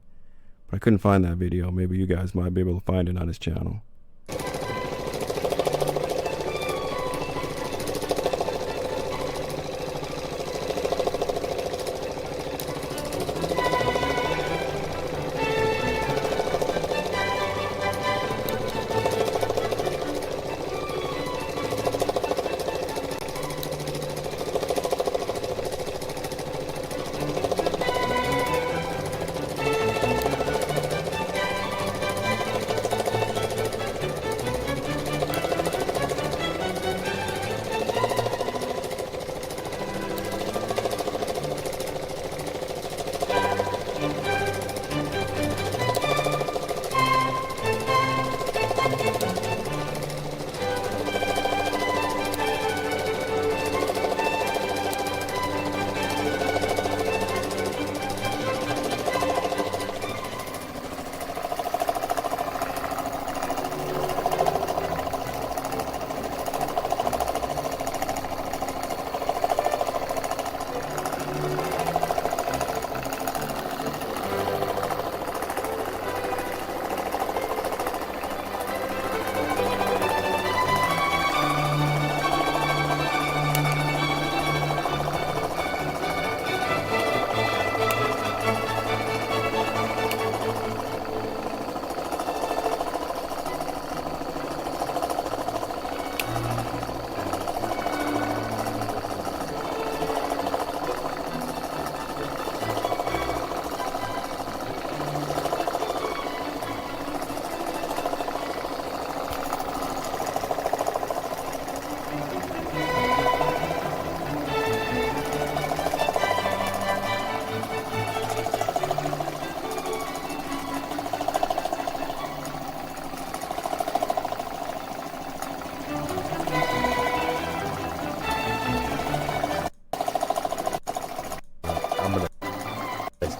But I couldn't find that video. Maybe you guys might be able to find it on his channel.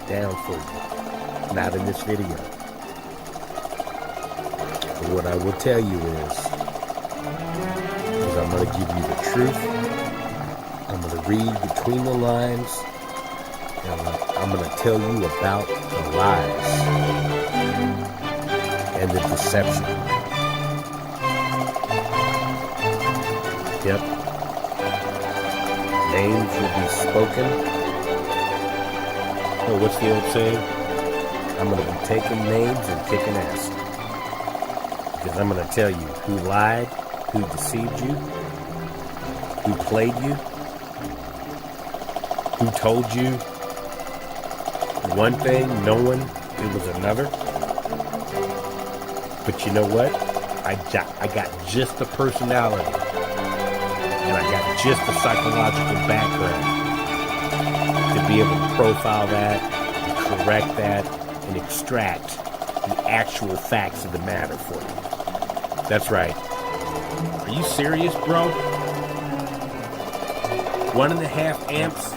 Down for you. Not in this video. But what I will tell you is I'm going to give you the truth. I'm going to read between the lines. And I'm going to tell you about the lies and the deception. Yep. Names will be spoken. Oh, what's the old saying? I'm going to be taking names and kicking ass. Because I'm going to tell you who lied, who deceived you, who played you, who told you one thing, knowing it was another. But you know what? I got just the personality and I got just the psychological background to be able to profile that, and correct that, and extract the actual facts of the matter for you. That's right. Are you serious, bro? 1.5 amps?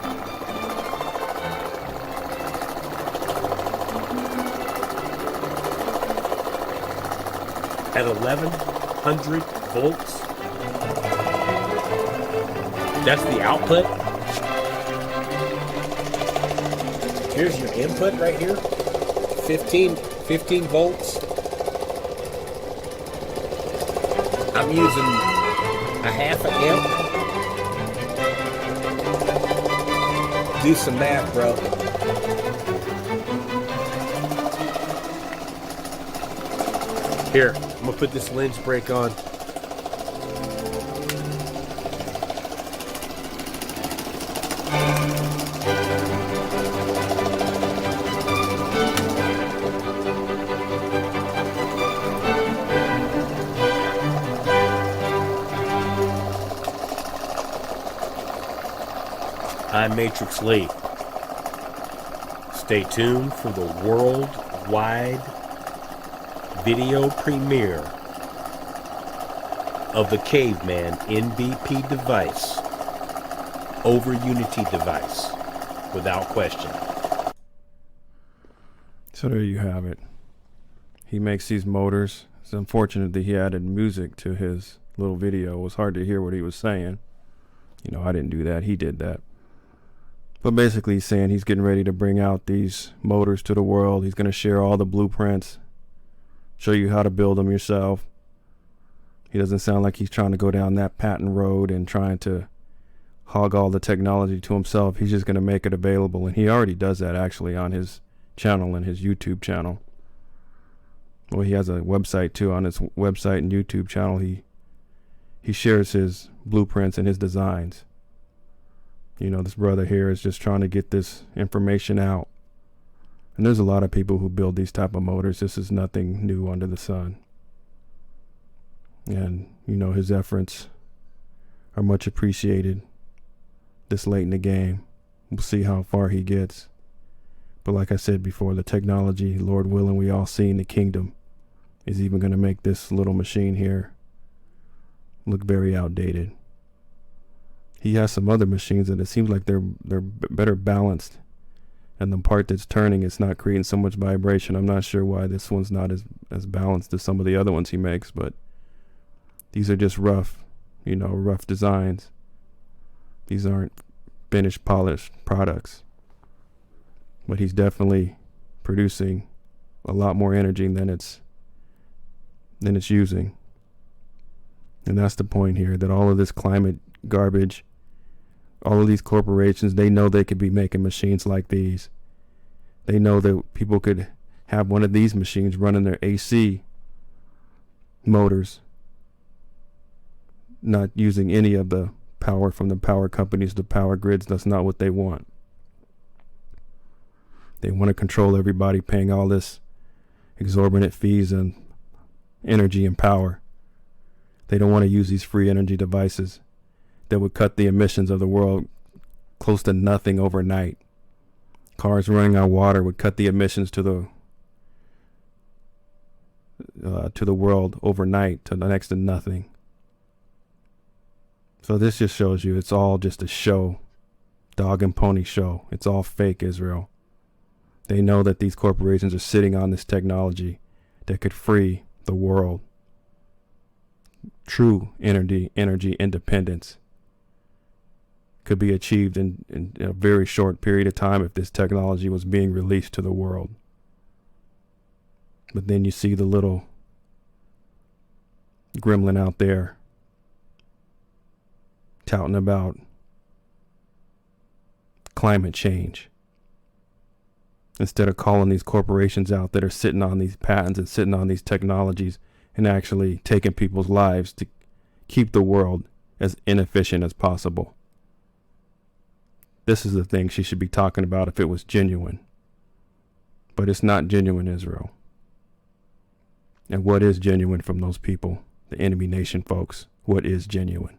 At 1100 volts? That's the output? Here's your input right here. 15 volts. I'm using a 1/2 amp. Do some math, bro. Here, I'm gonna put this lens brake on. I'm Matrix Lee. Stay tuned for the worldwide video premiere of the Caveman NBP device over Unity device, without question. So there you have it. He makes these motors. It's unfortunate that he added music to his little video. It was hard to hear what he was saying. You know, I didn't do that. He did that. But basically he's saying he's getting ready to bring out these motors to the world. He's going to share all the blueprints, show you how to build them yourself. He doesn't sound like he's trying to go down that patent road and trying to hog all the technology to himself. He's just going to make it available. And he already does that actually on his channel and his YouTube channel. Well, he has a website too. On his website and YouTube channel, he shares his blueprints and his designs. You know, this brother here is just trying to get this information out. And there's a lot of people who build these type of motors. This is nothing new under the sun. And, you know, his efforts are much appreciated this late in the game. We'll see how far he gets. But like I said before, the technology, Lord willing, we all see in the kingdom, is even going to make this little machine here look very outdated. He has some other machines that it seems like they're better balanced, and the part that's turning, it's not creating so much vibration. I'm not sure why this one's not as balanced as some of the other ones he makes, but these are just rough designs. These aren't finished, polished products. But he's definitely producing a lot more energy than it's using. And that's the point here, that all of this climate garbage, all of these corporations, they know they could be making machines like these. They know that people could have one of these machines running their AC motors, not using any of the power from the power companies, the power grids. That's not what they want. They want to control everybody, paying all this exorbitant fees and energy and power. They don't want to use these free energy devices that would cut the emissions of the world close to nothing overnight. Cars running on water would cut the emissions to the world overnight to next to nothing. So this just shows you it's all just a show, dog and pony show. It's all fake, Israel. They know that these corporations are sitting on this technology that could free the world. True energy independence could be achieved in a very short period of time if this technology was being released to the world. But then you see the little gremlin out there touting about climate change, instead of calling these corporations out that are sitting on these patents and sitting on these technologies and actually taking people's lives to keep the world as inefficient as possible. This is the thing she should be talking about if it was genuine. But it's not genuine, Israel. And what is genuine from those people, the enemy nation folks? What is genuine?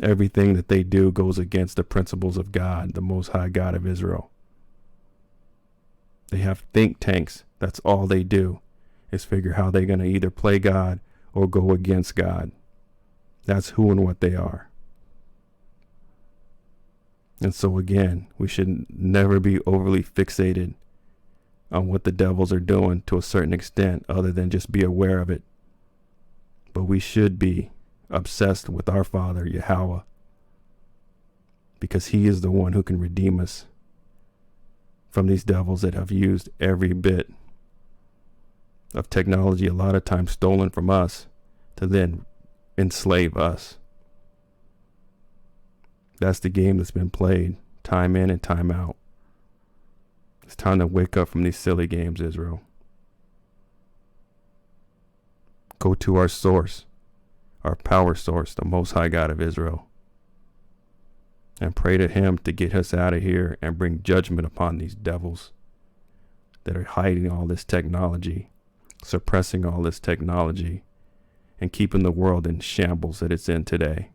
Everything that they do goes against the principles of God, the Most High God of Israel. They have think tanks. That's all they do, is figure how they're going to either play God or go against God. That's who and what they are. And so again, we should never be overly fixated on what the devils are doing to a certain extent, other than just be aware of it. But we should be obsessed with our Father, Yahweh, because he is the one who can redeem us from these devils that have used every bit of technology, a lot of times stolen from us, to then enslave us. That's the game that's been played time in and time out. It's time to wake up from these silly games, Israel. Go to our source, our power source, the Most High God of Israel, and pray to him to get us out of here and bring judgment upon these devils that are hiding all this technology, suppressing all this technology, and keeping the world in shambles that it's in today.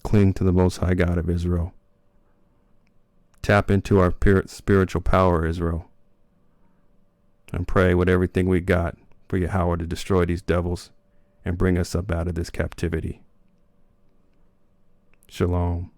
Cling to the Most High God of Israel. Tap into our spiritual power, Israel, and pray with everything we got for Yahweh to destroy these devils and bring us up out of this captivity. Shalom.